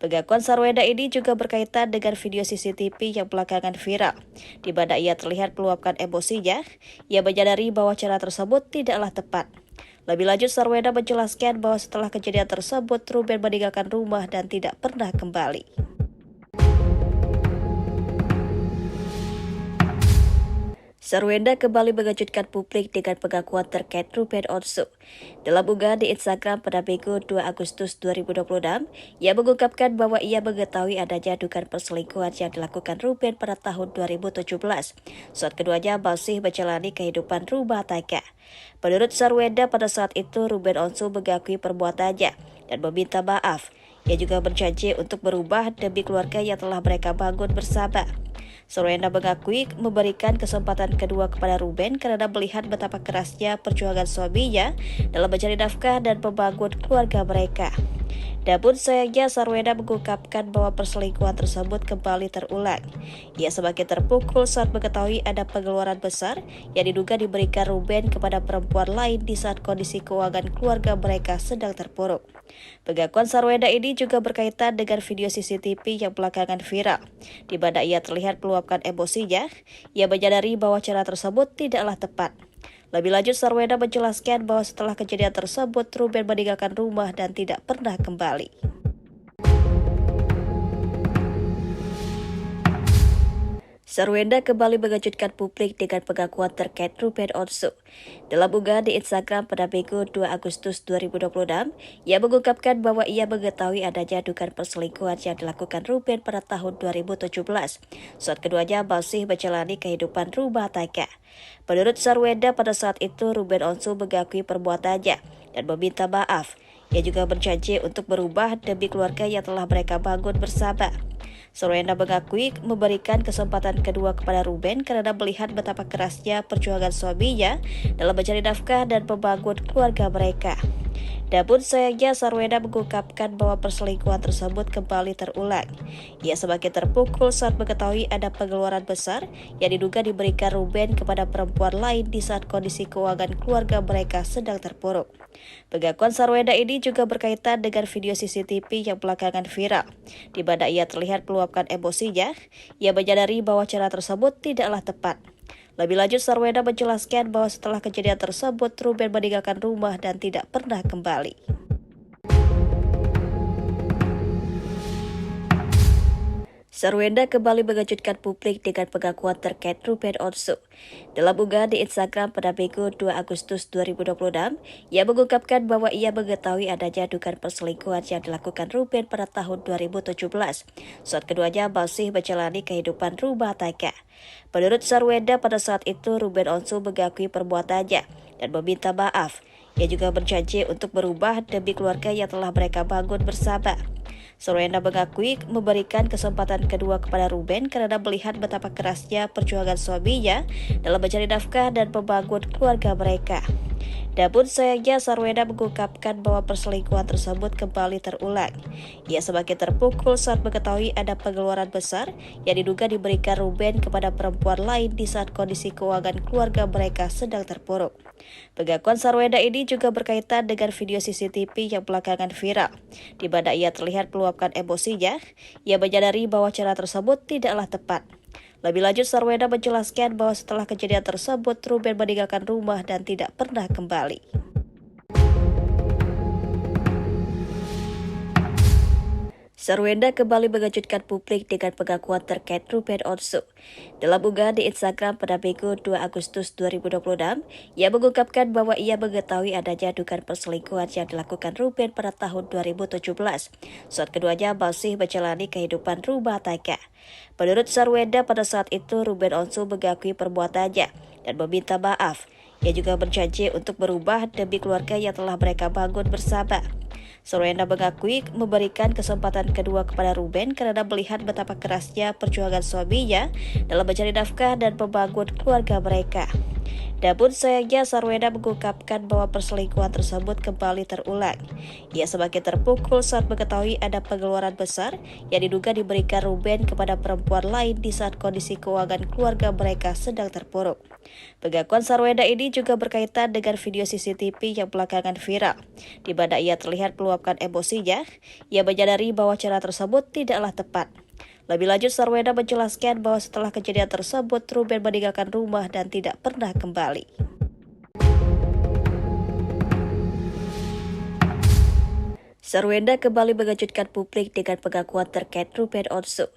Pengakuan Sarwenda ini juga berkaitan dengan video CCTV yang belakangan viral, di mana ia terlihat meluapkan emosinya. Ia menyadari bahwa cara tersebut tidaklah tepat. Lebih lanjut, Sarwenda menjelaskan bahwa setelah kejadian tersebut, Ruben meninggalkan rumah dan tidak pernah kembali. Sarwenda kembali mengejutkan publik dengan pengakuan terkait Ruben Onsu. Dalam unggahan di Instagram pada Minggu 2 Agustus 2026, ia mengungkapkan bahwa ia mengetahui adanya dugaan perselingkuhan yang dilakukan Ruben pada tahun 2017, saat keduanya masih menjalani kehidupan rumah tangga. Menurut Sarwenda, pada saat itu Ruben Onsu mengakui perbuatannya dan meminta maaf. Ia juga berjanji untuk berubah demi keluarga yang telah mereka bangun bersama. Sarwenda mengakui memberikan kesempatan kedua kepada Ruben karena melihat betapa kerasnya perjuangan suaminya dalam mencari nafkah dan membangun keluarga mereka. Namun sayangnya Sarwenda mengungkapkan bahwa perselingkuhan tersebut kembali terulang. Ia semakin terpukul saat mengetahui ada pengeluaran besar yang diduga diberikan Ruben kepada perempuan lain di saat kondisi keuangan keluarga mereka sedang terpuruk. Pengakuan Sarwenda ini juga berkaitan dengan video CCTV yang belakangan viral, di mana ia terlihat meluapkan emosinya. Ia menyadari bahwa cara tersebut tidaklah tepat. Lebih lanjut, Sarwenda menjelaskan bahwa setelah kejadian tersebut, Ruben meninggalkan rumah dan tidak pernah kembali. Sarwenda kembali mengejutkan publik dengan pengakuan terkait Ruben Onsu. Dalam unggahan di Instagram pada Minggu 2 Agustus 2026, ia mengungkapkan bahwa ia mengetahui adanya dugaan perselingkuhan yang dilakukan Ruben pada tahun 2017, saat keduanya masih menjalani kehidupan rumah tangga. Menurut Sarwenda, pada saat itu Ruben Onsu mengakui perbuatannya dan meminta maaf. Ia juga berjanji untuk berubah demi keluarga yang telah mereka bangun bersama. Sarwenda mengakui memberikan kesempatan kedua kepada Ruben karena melihat betapa kerasnya perjuangan suaminya dalam mencari nafkah dan membangun keluarga mereka. Namun sayangnya Sarwenda mengungkapkan bahwa perselingkuhan tersebut kembali terulang. Ia semakin terpukul saat mengetahui ada pengeluaran besar yang diduga diberikan Ruben kepada perempuan lain di saat kondisi keuangan keluarga mereka sedang terpuruk. Pengakuan Sarwenda ini juga berkaitan dengan video CCTV yang belakangan viral, di mana ia terlihat meluapkan emosinya. Ia menyadari bahwa cara tersebut tidaklah tepat. Lebih lanjut, Sarwenda menjelaskan bahwa setelah kejadian tersebut, Ruben meninggalkan rumah dan tidak pernah kembali. Sarwenda kembali mengejutkan publik dengan pengakuan terkait Ruben Onsu. Dalam unggahan di Instagram pada Minggu 2 Agustus 2026, ia mengungkapkan bahwa ia mengetahui adanya dugaan perselingkuhan yang dilakukan Ruben pada tahun 2017, saat keduanya masih menjalani kehidupan rumah tangga. Menurut Sarwenda, pada saat itu Ruben Onsu mengakui perbuatannya dan meminta maaf. Ia juga berjanji untuk berubah demi keluarga yang telah mereka bangun bersama. Sarwenda mengakui memberikan kesempatan kedua kepada Ruben karena melihat betapa kerasnya perjuangan suaminya dalam mencari nafkah dan membangun keluarga mereka. Namun sayangnya Sarwenda mengungkapkan bahwa perselingkuhan tersebut kembali terulang. Ia semakin terpukul saat mengetahui ada pengeluaran besar yang diduga diberikan Ruben kepada perempuan lain di saat kondisi keuangan keluarga mereka sedang terpuruk. Pengakuan Sarwenda ini juga berkaitan dengan video CCTV yang belakangan viral, di mana ia terlihat meluapkan emosinya. Ia menyadari bahwa cara tersebut tidaklah tepat. Lebih lanjut, Sarwenda menjelaskan bahwa setelah kejadian tersebut, Ruben meninggalkan rumah dan tidak pernah kembali. Sarwenda kembali mengejutkan publik dengan pengakuan terkait Ruben Onsu. Dalam unggahan di Instagram pada Minggu 2 Agustus 2026, ia mengungkapkan bahwa ia mengetahui adanya dugaan perselingkuhan yang dilakukan Ruben pada tahun 2017, saat keduanya masih menjalani kehidupan rumah tangga. Menurut Sarwenda, pada saat itu Ruben Onsu mengakui perbuatannya dan meminta maaf. Ia juga berjanji untuk berubah demi keluarga yang telah mereka bangun bersama. Sarwenda mengakui memberikan kesempatan kedua kepada Ruben karena melihat betapa kerasnya perjuangan suaminya dalam mencari nafkah dan membangun keluarga mereka. Namun sayangnya Sarwenda mengungkapkan bahwa perselingkuhan tersebut kembali terulang. Ia semakin terpukul saat mengetahui ada pengeluaran besar yang diduga diberikan Ruben kepada perempuan lain di saat kondisi keuangan keluarga mereka sedang terpuruk. Pengakuan Sarwenda ini juga berkaitan dengan video CCTV yang belakangan viral, di mana ia terlihat meluapkan emosinya. Ia menyadari bahwa cara tersebut tidaklah tepat. Lebih lanjut, Sarwenda menjelaskan bahwa setelah kejadian tersebut, Ruben meninggalkan rumah dan tidak pernah kembali. Sarwenda kembali mengejutkan publik dengan pengakuan terkait Ruben Onsu.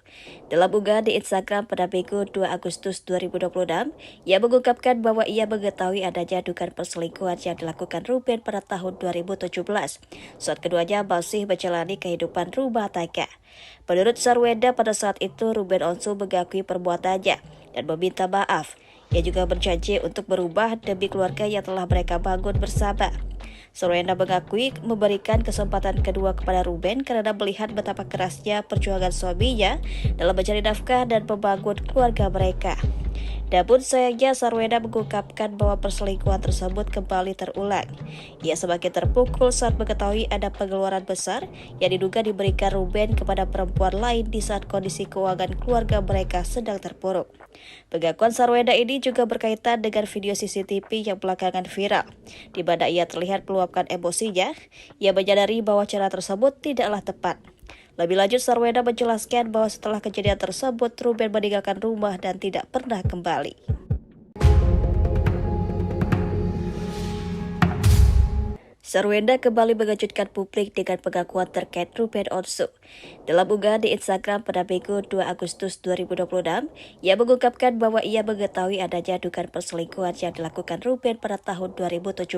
Dalam unggahan di Instagram pada Minggu 2 Agustus 2026, ia mengungkapkan bahwa ia mengetahui adanya dugaan perselingkuhan yang dilakukan Ruben pada tahun 2017, saat keduanya masih menjalani kehidupan rumah tangga. Menurut Sarwenda, pada saat itu Ruben Onsu mengakui perbuatannya dan meminta maaf. Ia juga berjanji untuk berubah demi keluarga yang telah mereka bangun bersama. Sarwenda mengakui memberikan kesempatan kedua kepada Ruben karena melihat betapa kerasnya perjuangan suaminya dalam mencari nafkah dan membangun keluarga mereka. Namun sayangnya Sarwenda mengungkapkan bahwa perselingkuhan tersebut kembali terulang. Ia semakin terpukul saat mengetahui ada pengeluaran besar yang diduga diberikan Ruben kepada perempuan lain di saat kondisi keuangan keluarga mereka sedang terpuruk. Pengakuan Sarwenda ini juga berkaitan dengan video CCTV yang belakangan viral, di mana ia terlihat meluapkan emosinya. Ia menyadari bahwa cara tersebut tidaklah tepat. Lebih lanjut, Sarwenda menjelaskan bahwa setelah kejadian tersebut, Ruben meninggalkan rumah dan tidak pernah kembali. Sarwenda kembali mengejutkan publik dengan pengakuan terkait Ruben Onsu. Dalam unggahan di Instagram pada Minggu 2 Agustus 2026, ia mengungkapkan bahwa ia mengetahui adanya dugaan perselingkuhan yang dilakukan Ruben pada tahun 2017,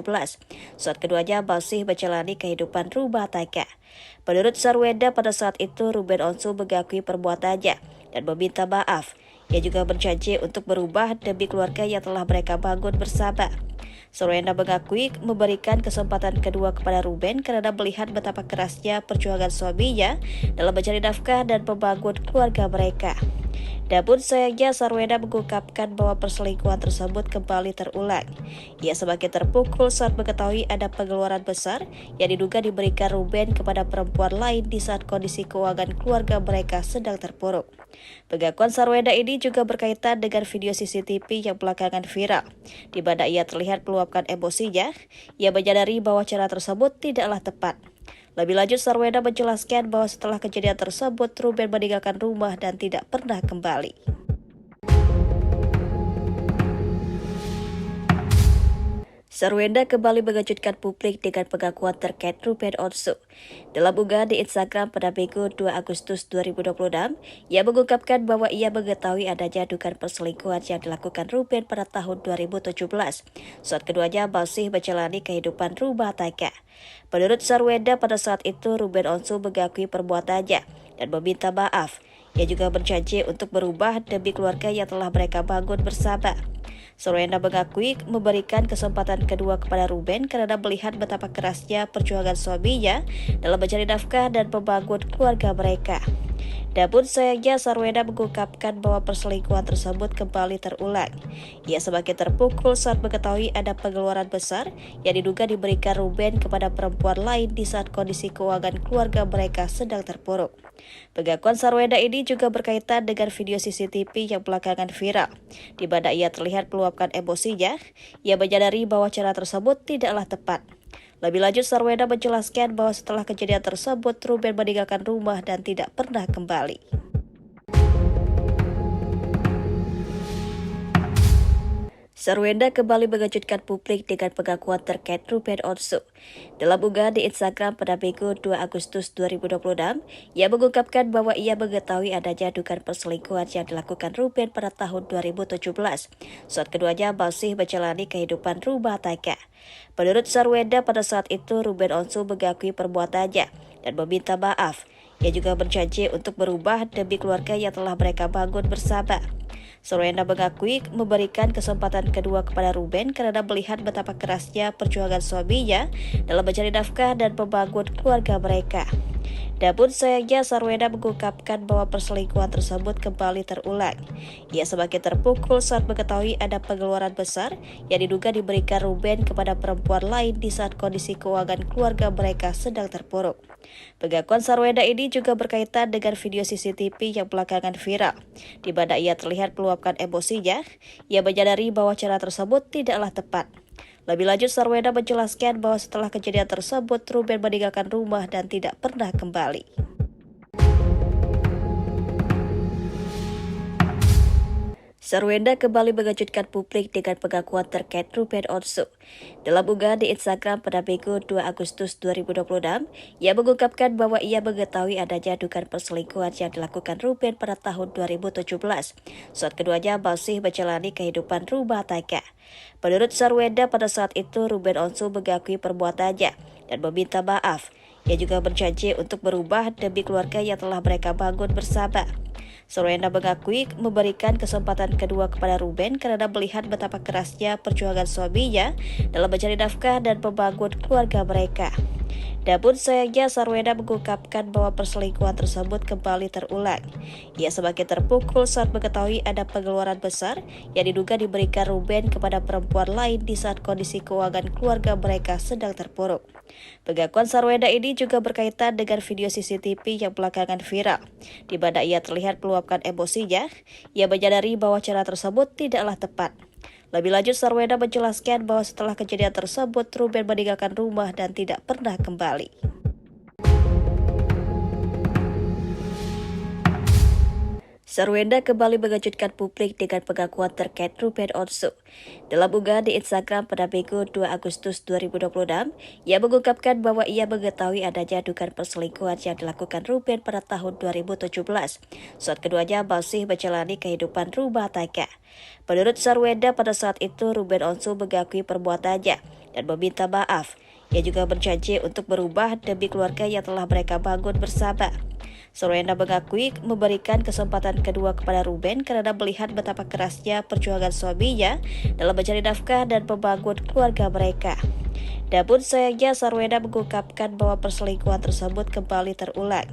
saat keduanya masih menjalani kehidupan rumah tangga. Menurut Sarwenda, pada saat itu Ruben Onsu mengakui perbuatannya dan meminta maaf. Ia juga berjanji untuk berubah demi keluarga yang telah mereka bangun bersama. Sarwenda mengakui memberikan kesempatan kedua kepada Ruben karena melihat betapa kerasnya perjuangan suaminya dalam mencari nafkah dan membangun keluarga mereka. Namun sayangnya Sarwenda mengungkapkan bahwa perselingkuhan tersebut kembali terulang. Ia semakin terpukul saat mengetahui ada pengeluaran besar yang diduga diberikan Ruben kepada perempuan lain di saat kondisi keuangan keluarga mereka sedang terpuruk. Pengakuan Sarwenda ini juga berkaitan dengan video CCTV yang belakangan viral, di mana ia terlihat meluapkan emosinya. Ia menyadari bahwa cara tersebut tidaklah tepat. Lebih lanjut, Sarwenda menjelaskan bahwa setelah kejadian tersebut, Ruben meninggalkan rumah dan tidak pernah kembali. Sarwenda kembali mengejutkan publik dengan pengakuan terkait Ruben Onsu. Dalam unggahan di Instagram pada Minggu 2 Agustus 2026, ia mengungkapkan bahwa ia mengetahui adanya dugaan perselingkuhan yang dilakukan Ruben pada tahun 2017, saat keduanya masih menjalani kehidupan rumah tangga. Menurut Sarwenda, pada saat itu Ruben Onsu mengakui perbuatannya dan meminta maaf. Ia juga berjanji untuk berubah demi keluarga yang telah mereka bangun bersama. Sarwenda mengakui memberikan kesempatan kedua kepada Ruben karena melihat betapa kerasnya perjuangan suaminya dalam mencari nafkah dan membangun keluarga mereka. Namun sayangnya Sarwenda mengungkapkan bahwa perselingkuhan tersebut kembali terulang. Ia semakin terpukul saat mengetahui ada pengeluaran besar yang diduga diberikan Ruben kepada perempuan lain di saat kondisi keuangan keluarga mereka sedang terpuruk. Pengakuan Sarwenda ini juga berkaitan dengan video CCTV yang belakangan viral, di mana ia terlihat meluapkan emosinya. Ia menyadari bahwa cara tersebut tidaklah tepat. Lebih lanjut, Sarwenda menjelaskan bahwa setelah kejadian tersebut, Ruben meninggalkan rumah dan tidak pernah kembali. Sarwenda kembali mengejutkan publik dengan pengakuan terkait Ruben Onsu. Dalam unggahan di Instagram pada Minggu 2 Agustus 2026, ia mengungkapkan bahwa ia mengetahui adanya dugaan perselingkuhan yang dilakukan Ruben pada tahun 2017, saat keduanya masih menjalani kehidupan rumah tangga. Menurut Sarwenda, pada saat itu Ruben Onsu mengakui perbuatannya dan meminta maaf. Ia juga berjanji untuk berubah demi keluarga yang telah mereka bangun bersama. Sarwenda mengakui memberikan kesempatan kedua kepada Ruben karena melihat betapa kerasnya perjuangan suaminya dalam mencari nafkah dan membangun keluarga mereka. Namun sayangnya Sarwenda mengungkapkan bahwa perselingkuhan tersebut kembali terulang. Ia semakin terpukul saat mengetahui ada pengeluaran besar yang diduga diberikan Ruben kepada perempuan lain di saat kondisi keuangan keluarga mereka sedang terpuruk. Pengakuan Sarwenda ini juga berkaitan dengan video CCTV yang belakangan viral, di mana ia terlihat meluapkan emosinya. Ia menyadari bahwa cara tersebut tidaklah tepat. Lebih lanjut, Sarwenda menjelaskan bahwa setelah kejadian tersebut, Ruben meninggalkan rumah dan tidak pernah kembali. Sarwenda kembali mengejutkan publik dengan pengakuan terkait Ruben Onsu. Dalam unggahan di Instagram pada Minggu 2 Agustus 2026, ia mengungkapkan bahwa ia mengetahui adanya dugaan perselingkuhan yang dilakukan Ruben pada tahun 2017, saat keduanya masih menjalani kehidupan rumah tangga. Menurut Sarwenda, pada saat itu Ruben Onsu mengakui perbuatannya dan meminta maaf. Ia juga berjanji untuk berubah demi keluarga yang telah mereka bangun bersama. Sarwenda mengakui memberikan kesempatan kedua kepada Ruben karena melihat betapa kerasnya perjuangan suaminya dalam mencari nafkah dan membangun keluarga mereka. Namun sayangnya Sarwenda mengungkapkan bahwa perselingkuhan tersebut kembali terulang. Ia semakin terpukul saat mengetahui ada pengeluaran besar yang diduga diberikan Ruben kepada perempuan lain di saat kondisi keuangan keluarga mereka sedang terpuruk. Pengakuan Sarwenda ini juga berkaitan dengan video CCTV yang belakangan viral, di mana ia terlihat meluapkan emosinya. Ia menyadari bahwa cara tersebut tidaklah tepat. Lebih lanjut, Sarwenda menjelaskan bahwa setelah kejadian tersebut, Ruben meninggalkan rumah dan tidak pernah kembali. Sarwenda kembali mengejutkan publik dengan pengakuan terkait Ruben Onsu. Dalam unggahan di Instagram pada Minggu 2 Agustus 2026, ia mengungkapkan bahwa ia mengetahui adanya dugaan perselingkuhan yang dilakukan Ruben pada tahun 2017, saat keduanya masih menjalani kehidupan rumah tangga. Menurut Sarwenda, pada saat itu Ruben Onsu mengakui perbuatannya dan meminta maaf. Ia juga berjanji untuk berubah demi keluarga yang telah mereka bangun bersama. Sarwenda mengakui memberikan kesempatan kedua kepada Ruben karena melihat betapa kerasnya perjuangan suaminya dalam mencari nafkah dan membangun keluarga mereka. Namun sayangnya Sarwenda mengungkapkan bahwa perselingkuhan tersebut kembali terulang.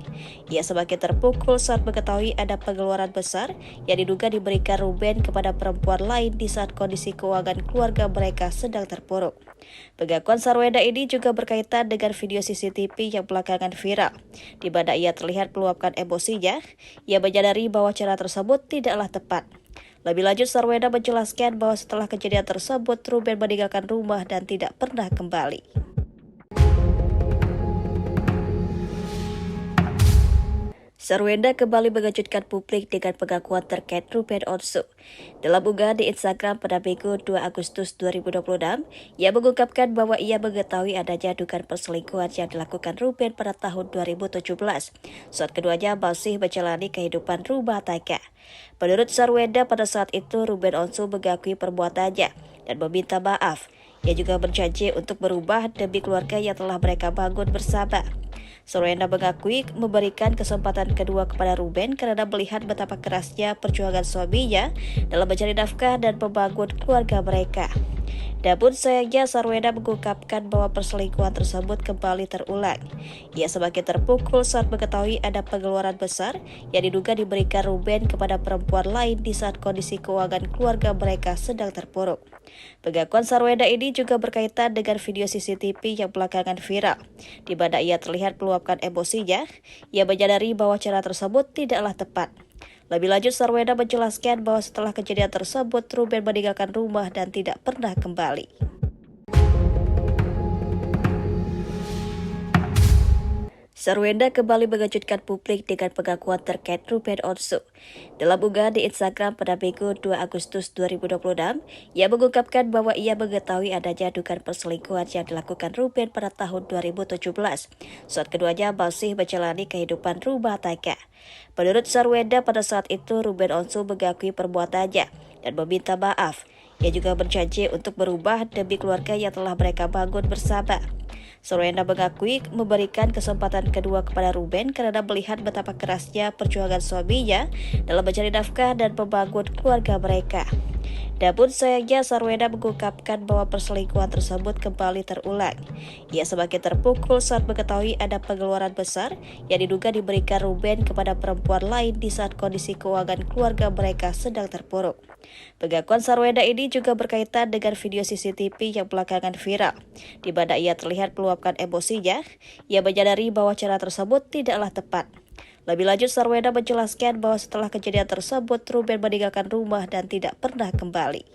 Ia semakin terpukul saat mengetahui ada pengeluaran besar yang diduga diberikan Ruben kepada perempuan lain di saat kondisi keuangan keluarga mereka sedang terpuruk. Pengakuan Sarwenda ini juga berkaitan dengan video CCTV yang belakangan viral, di mana ia terlihat meluapkan emosinya. Ia menyadari bahwa cara tersebut tidaklah tepat. Lebih lanjut, Sarwenda menjelaskan bahwa setelah kejadian tersebut, Ruben meninggalkan rumah dan tidak pernah kembali. Sarwenda kembali mengejutkan publik dengan pengakuan terkait Ruben Onsu. Dalam unggahan di Instagram pada Minggu 2 Agustus 2026, ia mengungkapkan bahwa ia mengetahui adanya dugaan perselingkuhan yang dilakukan Ruben pada tahun 2017, saat keduanya masih menjalani kehidupan rumah tangga. Menurut Sarwenda, pada saat itu Ruben Onsu mengakui perbuatannya dan meminta maaf. Ia juga berjanji untuk berubah demi keluarga yang telah mereka bangun bersama. Sarwenda mengakui memberikan kesempatan kedua kepada Ruben karena melihat betapa kerasnya perjuangan suaminya dalam mencari nafkah dan membangun keluarga mereka. Namun sayangnya Sarwenda mengungkapkan bahwa perselingkuhan tersebut kembali terulang. Ia semakin terpukul saat mengetahui ada pengeluaran besar yang diduga diberikan Ruben kepada perempuan lain di saat kondisi keuangan keluarga mereka sedang terpuruk. Pengakuan Sarwenda ini juga berkaitan dengan video CCTV yang belakangan viral, di mana ia terlihat meluapkan emosinya. Ia menyadari bahwa cara tersebut tidaklah tepat. Lebih lanjut, Sarwenda menjelaskan bahwa setelah kejadian tersebut, Ruben meninggalkan rumah dan tidak pernah kembali. Sarwenda kembali mengejutkan publik dengan pengakuan terkait Ruben Onsu. Dalam unggahan di Instagram pada Minggu 2 Agustus 2026, ia mengungkapkan bahwa ia mengetahui adanya dugaan perselingkuhan yang dilakukan Ruben pada tahun 2017, saat keduanya masih menjalani kehidupan rumah tangga. Menurut Sarwenda, pada saat itu Ruben Onsu mengakui perbuatannya dan meminta maaf. Ia juga berjanji untuk berubah demi keluarga yang telah mereka bangun bersama. Sarwenda mengakui memberikan kesempatan kedua kepada Ruben karena melihat betapa kerasnya perjuangan suaminya dalam mencari nafkah dan membangun keluarga mereka. Namun sayangnya Sarwenda mengungkapkan bahwa perselingkuhan tersebut kembali terulang. Ia semakin terpukul saat mengetahui ada pengeluaran besar yang diduga diberikan Ruben kepada perempuan lain di saat kondisi keuangan keluarga mereka sedang terpuruk. Pengakuan Sarwenda ini juga berkaitan dengan video CCTV yang belakangan viral, di mana ia terlihat meluapkan emosinya. Ia menyadari bahwa cara tersebut tidaklah tepat. Lebih lanjut, Sarwenda menjelaskan bahwa setelah kejadian tersebut, Ruben meninggalkan rumah dan tidak pernah kembali.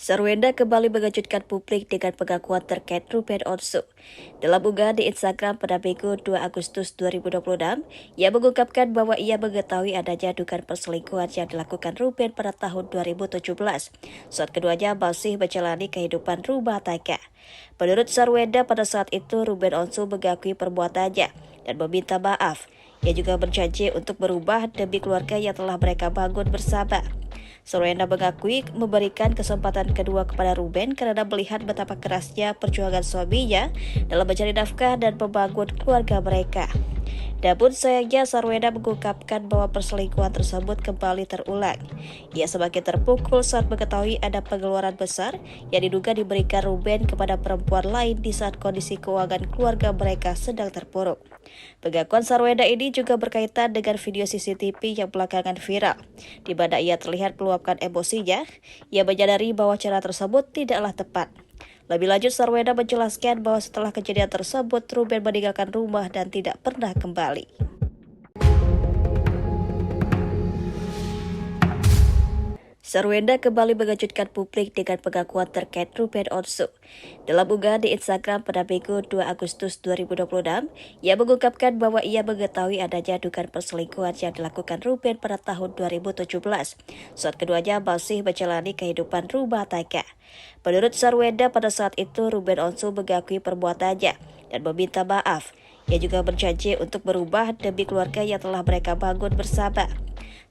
Sarwenda kembali mengejutkan publik dengan pengakuan terkait Ruben Onsu. Dalam unggahan di Instagram pada Minggu 2 Agustus 2026, ia mengungkapkan bahwa ia mengetahui adanya dugaan perselingkuhan yang dilakukan Ruben pada tahun 2017, saat keduanya masih menjalani kehidupan rumah tangga. Menurut Sarwenda, pada saat itu Ruben Onsu mengakui perbuatannya dan meminta maaf. Ia juga berjanji untuk berubah demi keluarga yang telah mereka bangun bersama. Sarwenda mengakui memberikan kesempatan kedua kepada Ruben karena melihat betapa kerasnya perjuangan suaminya dalam mencari nafkah dan membangun keluarga mereka. Namun sayangnya Sarwenda mengungkapkan bahwa perselingkuhan tersebut kembali terulang. Ia semakin terpukul saat mengetahui ada pengeluaran besar yang diduga diberikan Ruben kepada perempuan lain di saat kondisi keuangan keluarga mereka sedang terpuruk. Pengakuan Sarwenda ini juga berkaitan dengan video CCTV yang belakangan viral, di mana ia terlihat meluapkan emosinya. Ia menyadari bahwa cara tersebut tidaklah tepat. Lebih lanjut, Sarwenda menjelaskan bahwa setelah kejadian tersebut, Ruben meninggalkan rumah dan tidak pernah kembali. Sarwenda kembali mengejutkan publik dengan pengakuan terkait Ruben Onsu. Dalam unggahan di Instagram pada Minggu 2 Agustus 2026, ia mengungkapkan bahwa ia mengetahui adanya dugaan perselingkuhan yang dilakukan Ruben pada tahun 2017, saat keduanya masih menjalani kehidupan rumah tangga. Menurut Sarwenda, pada saat itu Ruben Onsu mengakui perbuatannya dan meminta maaf. Ia juga berjanji untuk berubah demi keluarga yang telah mereka bangun bersama.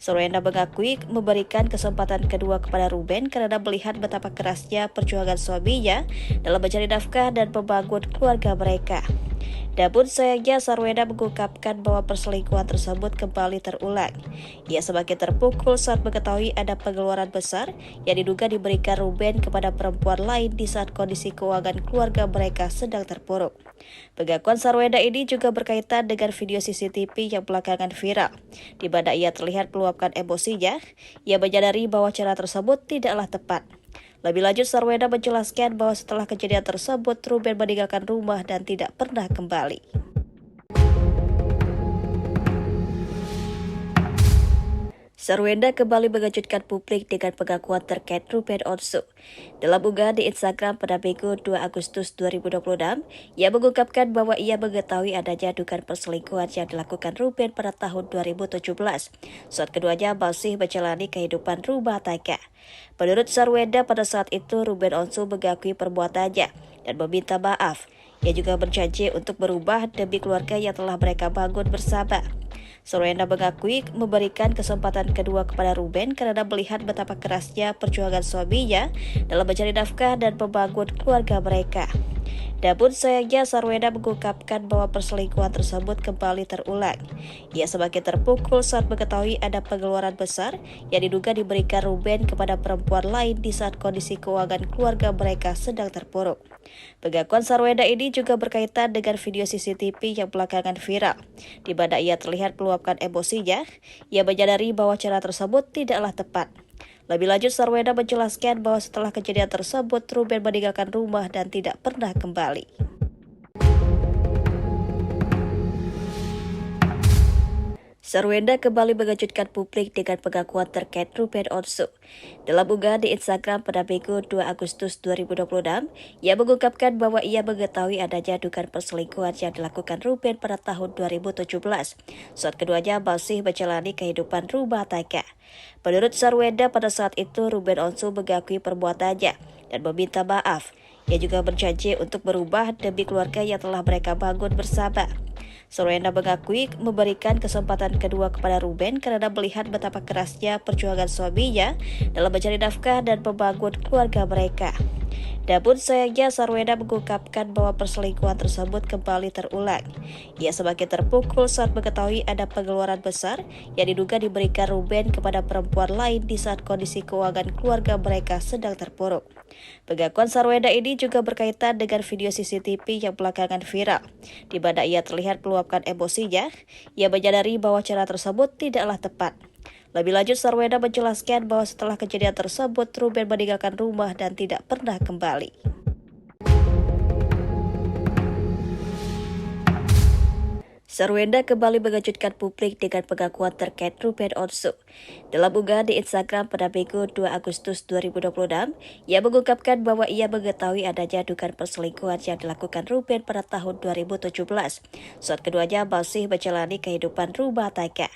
Sarwenda mengakui memberikan kesempatan kedua kepada Ruben karena melihat betapa kerasnya perjuangan suaminya dalam mencari nafkah dan membangun keluarga mereka. Namun sayangnya Sarwenda mengungkapkan bahwa perselingkuhan tersebut kembali terulang. Ia semakin terpukul saat mengetahui ada pengeluaran besar yang diduga diberikan Ruben kepada perempuan lain di saat kondisi keuangan keluarga mereka sedang terpuruk. Pengakuan Sarwenda ini juga berkaitan dengan video CCTV yang belakangan viral, di mana ia terlihat meluapkan emosinya. Ia menyadari bahwa cara tersebut tidaklah tepat. Lebih lanjut, Sarwenda menjelaskan bahwa setelah kejadian tersebut, Ruben meninggalkan rumah dan tidak pernah kembali. Sarwenda kembali mengejutkan publik dengan pengakuan terkait Ruben Onsu. Dalam unggahan di Instagram pada Minggu 2 Agustus 2026, ia mengungkapkan bahwa ia mengetahui adanya dugaan perselingkuhan yang dilakukan Ruben pada tahun 2017, saat keduanya masih menjalani kehidupan rumah tangga. Menurut Sarwenda, pada saat itu Ruben Onsu mengakui perbuatannya dan meminta maaf. Ia juga berjanji untuk berubah demi keluarga yang telah mereka bangun bersama. Sarwenda mengakui memberikan kesempatan kedua kepada Ruben karena melihat betapa kerasnya perjuangan suaminya dalam mencari nafkah dan membangun keluarga mereka. Namun sayangnya Sarwenda mengungkapkan bahwa perselingkuhan tersebut kembali terulang. Ia semakin terpukul saat mengetahui ada pengeluaran besar yang diduga diberikan Ruben kepada perempuan lain di saat kondisi keuangan keluarga mereka sedang terpuruk. Pengakuan Sarwenda ini juga berkaitan dengan video CCTV yang belakangan viral, di mana ia terlihat meluapkan emosinya. Ia menyadari bahwa cara tersebut tidaklah tepat. Lebih lanjut, Sarwenda menjelaskan bahwa setelah kejadian tersebut, Ruben meninggalkan rumah dan tidak pernah kembali. Sarwenda kembali mengejutkan publik dengan pengakuan terkait Ruben Onsu. Dalam unggahan di Instagram pada Minggu 2 Agustus 2026, ia mengungkapkan bahwa ia mengetahui adanya dugaan perselingkuhan yang dilakukan Ruben pada tahun 2017, saat keduanya masih menjalani kehidupan rumah tangga. Menurut Sarwenda, pada saat itu Ruben Onsu mengakui perbuatannya dan meminta maaf. Ia juga berjanji untuk berubah demi keluarga yang telah mereka bangun bersama. Sarwenda mengakui memberikan kesempatan kedua kepada Ruben karena melihat betapa kerasnya perjuangan suaminya dalam mencari nafkah dan membangun keluarga mereka. Namun sayangnya Sarwenda mengungkapkan bahwa perselingkuhan tersebut kembali terulang. Ia semakin terpukul saat mengetahui ada pengeluaran besar yang diduga diberikan Ruben kepada perempuan lain di saat kondisi keuangan keluarga mereka sedang terpuruk. Pengakuan Sarwenda ini juga berkaitan dengan video CCTV yang belakangan viral, di mana ia terlihat meluapkan emosinya. Ia menyadari bahwa cara tersebut tidaklah tepat. Lebih lanjut, Sarwenda menjelaskan bahwa setelah kejadian tersebut, Ruben meninggalkan rumah dan tidak pernah kembali. Sarwenda kembali mengejutkan publik dengan pengakuan terkait Ruben Onsu. Dalam unggahan di Instagram pada Minggu 2 Agustus 2026, ia mengungkapkan bahwa ia mengetahui adanya dugaan perselingkuhan yang dilakukan Ruben pada tahun 2017, saat keduanya masih menjalani kehidupan rumah tangga.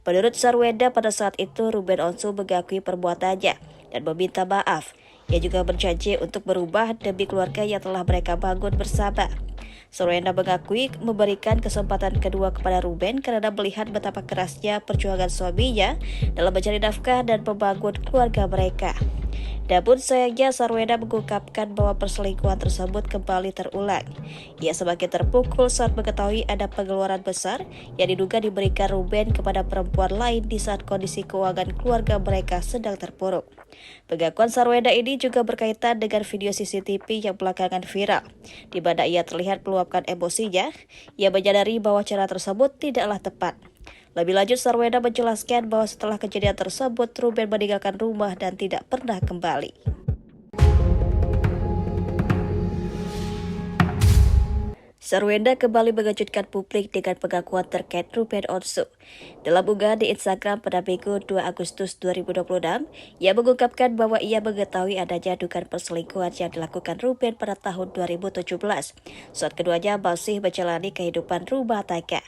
Menurut Sarwenda, pada saat itu Ruben Onsu mengakui perbuatannya dan meminta maaf. Ia juga berjanji untuk berubah demi keluarga yang telah mereka bangun bersama. Sarwenda mengakui memberikan kesempatan kedua kepada Ruben karena melihat betapa kerasnya perjuangan suaminya dalam mencari nafkah dan membangun keluarga mereka. Namun sayangnya Sarwenda mengungkapkan bahwa perselingkuhan tersebut kembali terulang. Ia semakin terpukul saat mengetahui ada pengeluaran besar yang diduga diberikan Ruben kepada perempuan lain di saat kondisi keuangan keluarga mereka sedang terpuruk. Pengakuan Sarwenda ini juga berkaitan dengan video CCTV yang belakangan viral, di mana ia terlihat meluapkan emosinya. Ia menyadari bahwa cara tersebut tidaklah tepat. Lebih lanjut, Sarwenda menjelaskan bahwa setelah kejadian tersebut, Ruben meninggalkan rumah dan tidak pernah kembali. Sarwenda kembali mengejutkan publik dengan pengakuan terkait Ruben Onsu. Dalam unggahan di Instagram pada Minggu 2 Agustus 2026, ia mengungkapkan bahwa ia mengetahui adanya dugaan perselingkuhan yang dilakukan Ruben pada tahun 2017, saat keduanya masih menjalani kehidupan rumah tangga.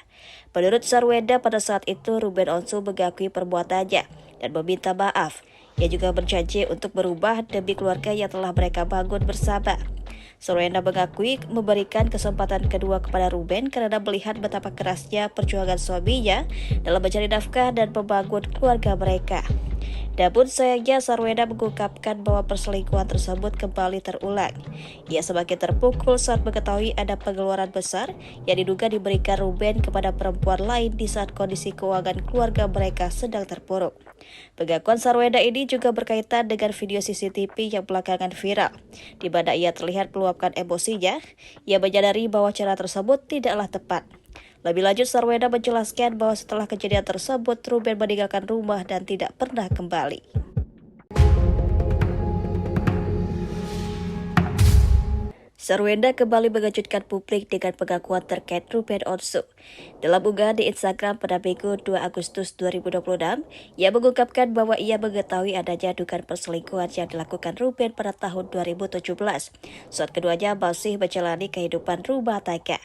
Menurut Sarwenda, pada saat itu Ruben Onsu mengakui perbuatannya dan meminta maaf. Ia juga berjanji untuk berubah demi keluarga yang telah mereka bangun bersama. Sarwenda mengakui memberikan kesempatan kedua kepada Ruben karena melihat betapa kerasnya perjuangan suaminya dalam mencari nafkah dan membangun keluarga mereka. Namun sayangnya Sarwenda mengungkapkan bahwa perselingkuhan tersebut kembali terulang. Ia semakin terpukul saat mengetahui ada pengeluaran besar yang diduga diberikan Ruben kepada perempuan lain di saat kondisi keuangan keluarga mereka sedang terpuruk. Pengakuan Sarwenda ini juga berkaitan dengan video CCTV yang belakangan viral, di mana ia terlihat meluapkan emosinya. Ia menyadari bahwa cara tersebut tidaklah tepat. Lebih lanjut, Sarwenda menjelaskan bahwa setelah kejadian tersebut, Ruben meninggalkan rumah dan tidak pernah kembali. Sarwenda kembali mengejutkan publik dengan pengakuan terkait Ruben Onsu. Dalam unggahan di Instagram pada Minggu 2 Agustus 2026, ia mengungkapkan bahwa ia mengetahui adanya dugaan perselingkuhan yang dilakukan Ruben pada tahun 2017, saat keduanya masih menjalani kehidupan rumah tangga.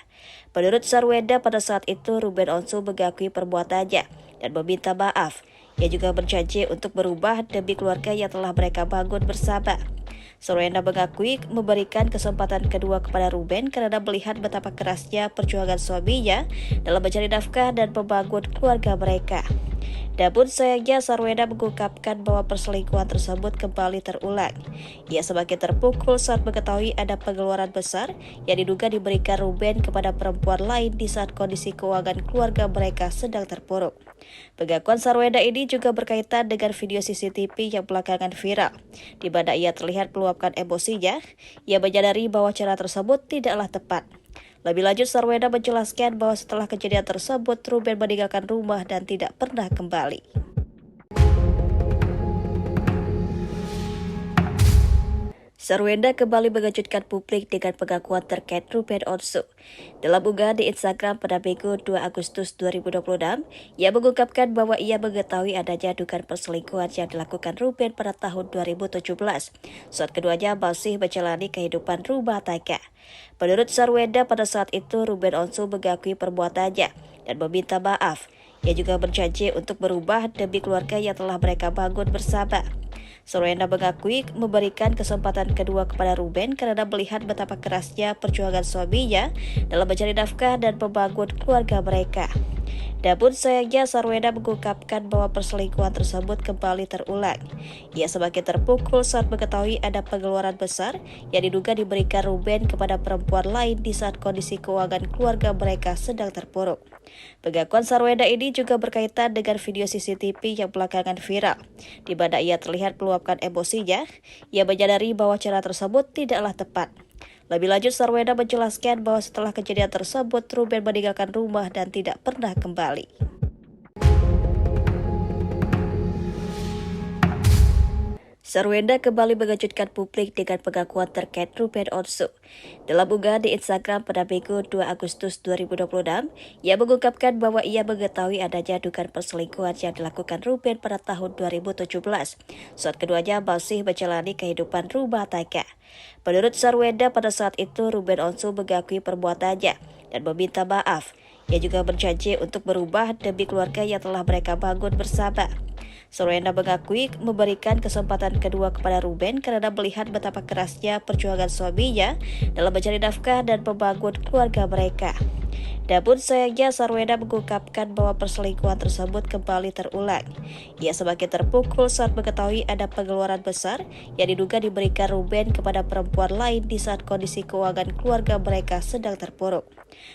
Menurut Sarwenda, pada saat itu Ruben Onsu mengakui perbuatannya dan meminta maaf. Ia juga berjanji untuk berubah demi keluarga yang telah mereka bangun bersama. Sarwenda mengakui memberikan kesempatan kedua kepada Ruben karena melihat betapa kerasnya perjuangan suaminya dalam mencari nafkah dan membangun keluarga mereka. Namun sayangnya Sarwenda mengungkapkan bahwa perselingkuhan tersebut kembali terulang. Ia semakin terpukul saat mengetahui ada pengeluaran besar yang diduga diberikan Ruben kepada perempuan lain di saat kondisi keuangan keluarga mereka sedang terpuruk. Pengakuan Sarwenda ini juga berkaitan dengan video CCTV yang belakangan viral, di mana ia terlihat meluapkan emosinya. Ia menyadari bahwa cara tersebut tidaklah tepat. Lebih lanjut, Sarwenda menjelaskan bahwa setelah kejadian tersebut, Ruben meninggalkan rumah dan tidak pernah kembali. Sarwenda kembali mengejutkan publik dengan pengakuan terkait Ruben Onsu. Dalam unggahan di Instagram pada Minggu 2 Agustus 2026, ia mengungkapkan bahwa ia mengetahui adanya dugaan perselingkuhan yang dilakukan Ruben pada tahun 2017, saat keduanya masih menjalani kehidupan rumah tangga. Menurut Sarwenda, pada saat itu Ruben Onsu mengakui perbuatannya dan meminta maaf. Ia juga berjanji untuk berubah demi keluarga yang telah mereka bangun bersama. Sarwenda mengakui memberikan kesempatan kedua kepada Ruben karena melihat betapa kerasnya perjuangan suaminya dalam mencari nafkah dan membangun keluarga mereka. Namun sayangnya Sarwenda mengungkapkan bahwa perselingkuhan tersebut kembali terulang. Ia semakin terpukul saat mengetahui ada pengeluaran besar yang diduga diberikan Ruben kepada perempuan lain di saat kondisi keuangan keluarga mereka sedang terpuruk. Pengakuan Sarwenda ini juga berkaitan dengan video CCTV yang belakangan viral, di mana ia terlihat meluapkan emosinya. Ia menyadari bahwa cara tersebut tidaklah tepat. Lebih lanjut, Sarwenda menjelaskan bahwa setelah kejadian tersebut, Ruben meninggalkan rumah dan tidak pernah kembali. Sarwenda kembali mengejutkan publik dengan pengakuan terkait Ruben Onsu. Dalam unggahan di Instagram pada Minggu 2 Agustus 2026, ia mengungkapkan bahwa ia mengetahui adanya dugaan perselingkuhan yang dilakukan Ruben pada tahun 2017, saat keduanya masih menjalani kehidupan rumah tangga. Menurut Sarwenda, pada saat itu Ruben Onsu mengakui perbuatannya dan meminta maaf. Ia juga berjanji untuk berubah demi keluarga yang telah mereka bangun bersama. Sarwenda mengakui memberikan kesempatan kedua kepada Ruben karena melihat betapa kerasnya perjuangan suaminya dalam mencari nafkah dan membangun keluarga mereka. Namun sayangnya Sarwenda mengungkapkan bahwa perselingkuhan tersebut kembali terulang. Ia semakin terpukul saat mengetahui ada pengeluaran besar yang diduga diberikan Ruben kepada perempuan lain di saat kondisi keuangan keluarga mereka sedang terpuruk.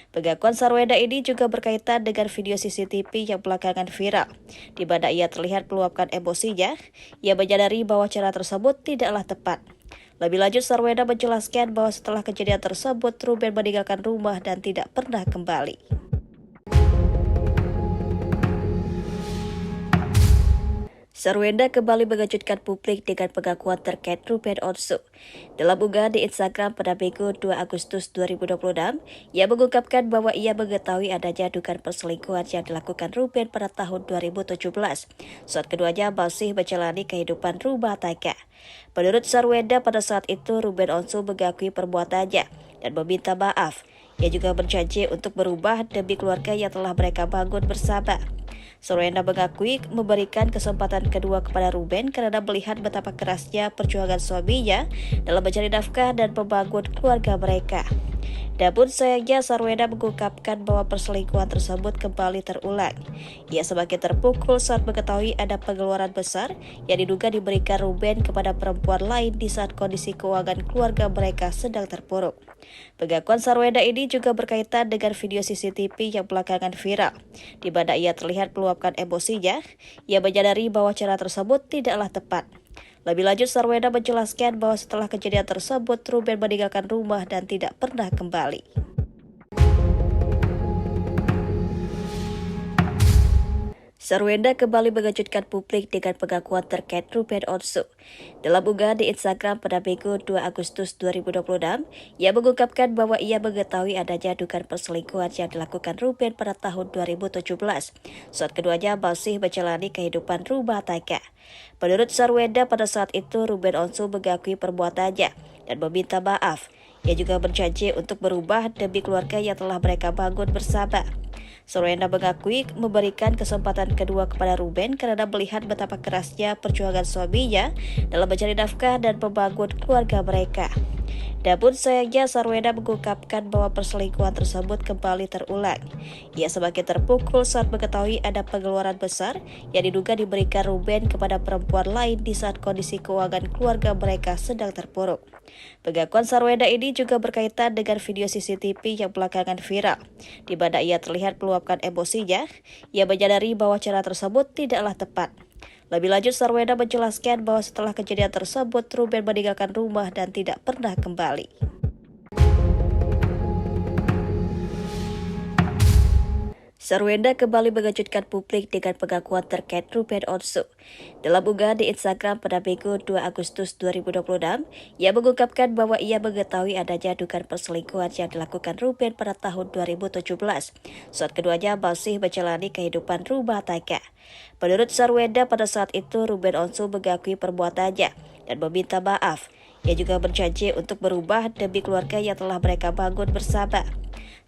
Pengakuan Sarwenda ini juga berkaitan dengan video CCTV yang belakangan viral, di mana ia terlihat meluapkan emosinya. Ia menyadari bahwa cara tersebut tidaklah tepat. Lebih lanjut, Sarwenda menjelaskan bahwa setelah kejadian tersebut, Ruben meninggalkan rumah dan tidak pernah kembali. Sarwenda kembali mengejutkan publik dengan pengakuan terkait Ruben Onsu. Dalam unggahan di Instagram pada Minggu 2 Agustus 2026, ia mengungkapkan bahwa ia mengetahui adanya dugaan perselingkuhan yang dilakukan Ruben pada tahun 2017, saat keduanya masih menjalani kehidupan rumah tangga. Menurut Sarwenda, pada saat itu Ruben Onsu mengakui perbuatannya dan meminta maaf. Ia juga berjanji untuk berubah demi keluarga yang telah mereka bangun bersama. Sarwenda mengakui memberikan kesempatan kedua kepada Ruben karena melihat betapa kerasnya perjuangan suaminya dalam mencari nafkah dan membangun keluarga mereka. Namun sayangnya Sarwenda mengungkapkan bahwa perselingkuhan tersebut kembali terulang. Ia semakin terpukul saat mengetahui ada pengeluaran besar yang diduga diberikan Ruben kepada perempuan lain di saat kondisi keuangan keluarga mereka sedang terpuruk. Pengakuan Sarwenda ini juga berkaitan dengan video CCTV yang belakangan viral, di mana ia terlihat meluapkan emosinya. Ia menyadari bahwa cara tersebut tidaklah tepat. Lebih lanjut, Sarwenda menjelaskan bahwa setelah kejadian tersebut, Ruben meninggalkan rumah dan tidak pernah kembali. Sarwenda kembali mengejutkan publik dengan pengakuan terkait Ruben Onsu. Dalam unggahan di Instagram pada Minggu 2 Agustus 2026, ia mengungkapkan bahwa ia mengetahui adanya dugaan perselingkuhan yang dilakukan Ruben pada tahun 2017, saat keduanya masih menjalani kehidupan rumah tangga. Menurut Sarwenda, pada saat itu Ruben Onsu mengakui perbuatannya dan meminta maaf. Ia juga berjanji untuk berubah demi keluarga yang telah mereka bangun bersama. Sarwenda mengakui memberikan kesempatan kedua kepada Ruben karena melihat betapa kerasnya perjuangan suaminya dalam mencari nafkah dan membangun keluarga mereka. Namun sayangnya Sarwenda mengungkapkan bahwa perselingkuhan tersebut kembali terulang. Ia semakin terpukul saat mengetahui ada pengeluaran besar yang diduga diberikan Ruben kepada perempuan lain di saat kondisi keuangan keluarga mereka sedang terpuruk. Pengakuan Sarwenda ini juga berkaitan dengan video CCTV yang belakangan viral, di mana ia terlihat meluapkan emosinya. Ia menyadari bahwa cara tersebut tidaklah tepat. Lebih lanjut, Sarwenda menjelaskan bahwa setelah kejadian tersebut, Ruben meninggalkan rumah dan tidak pernah kembali. Sarwenda kembali mengejutkan publik dengan pengakuan terkait Ruben Onsu. Dalam unggahan di Instagram pada Minggu 2 Agustus 2026, ia mengungkapkan bahwa ia mengetahui adanya dugaan perselingkuhan yang dilakukan Ruben pada tahun 2017, saat keduanya masih menjalani kehidupan rumah tangga. Menurut Sarwenda, pada saat itu Ruben Onsu mengakui perbuatannya dan meminta maaf. Ia juga berjanji untuk berubah demi keluarga yang telah mereka bangun bersama.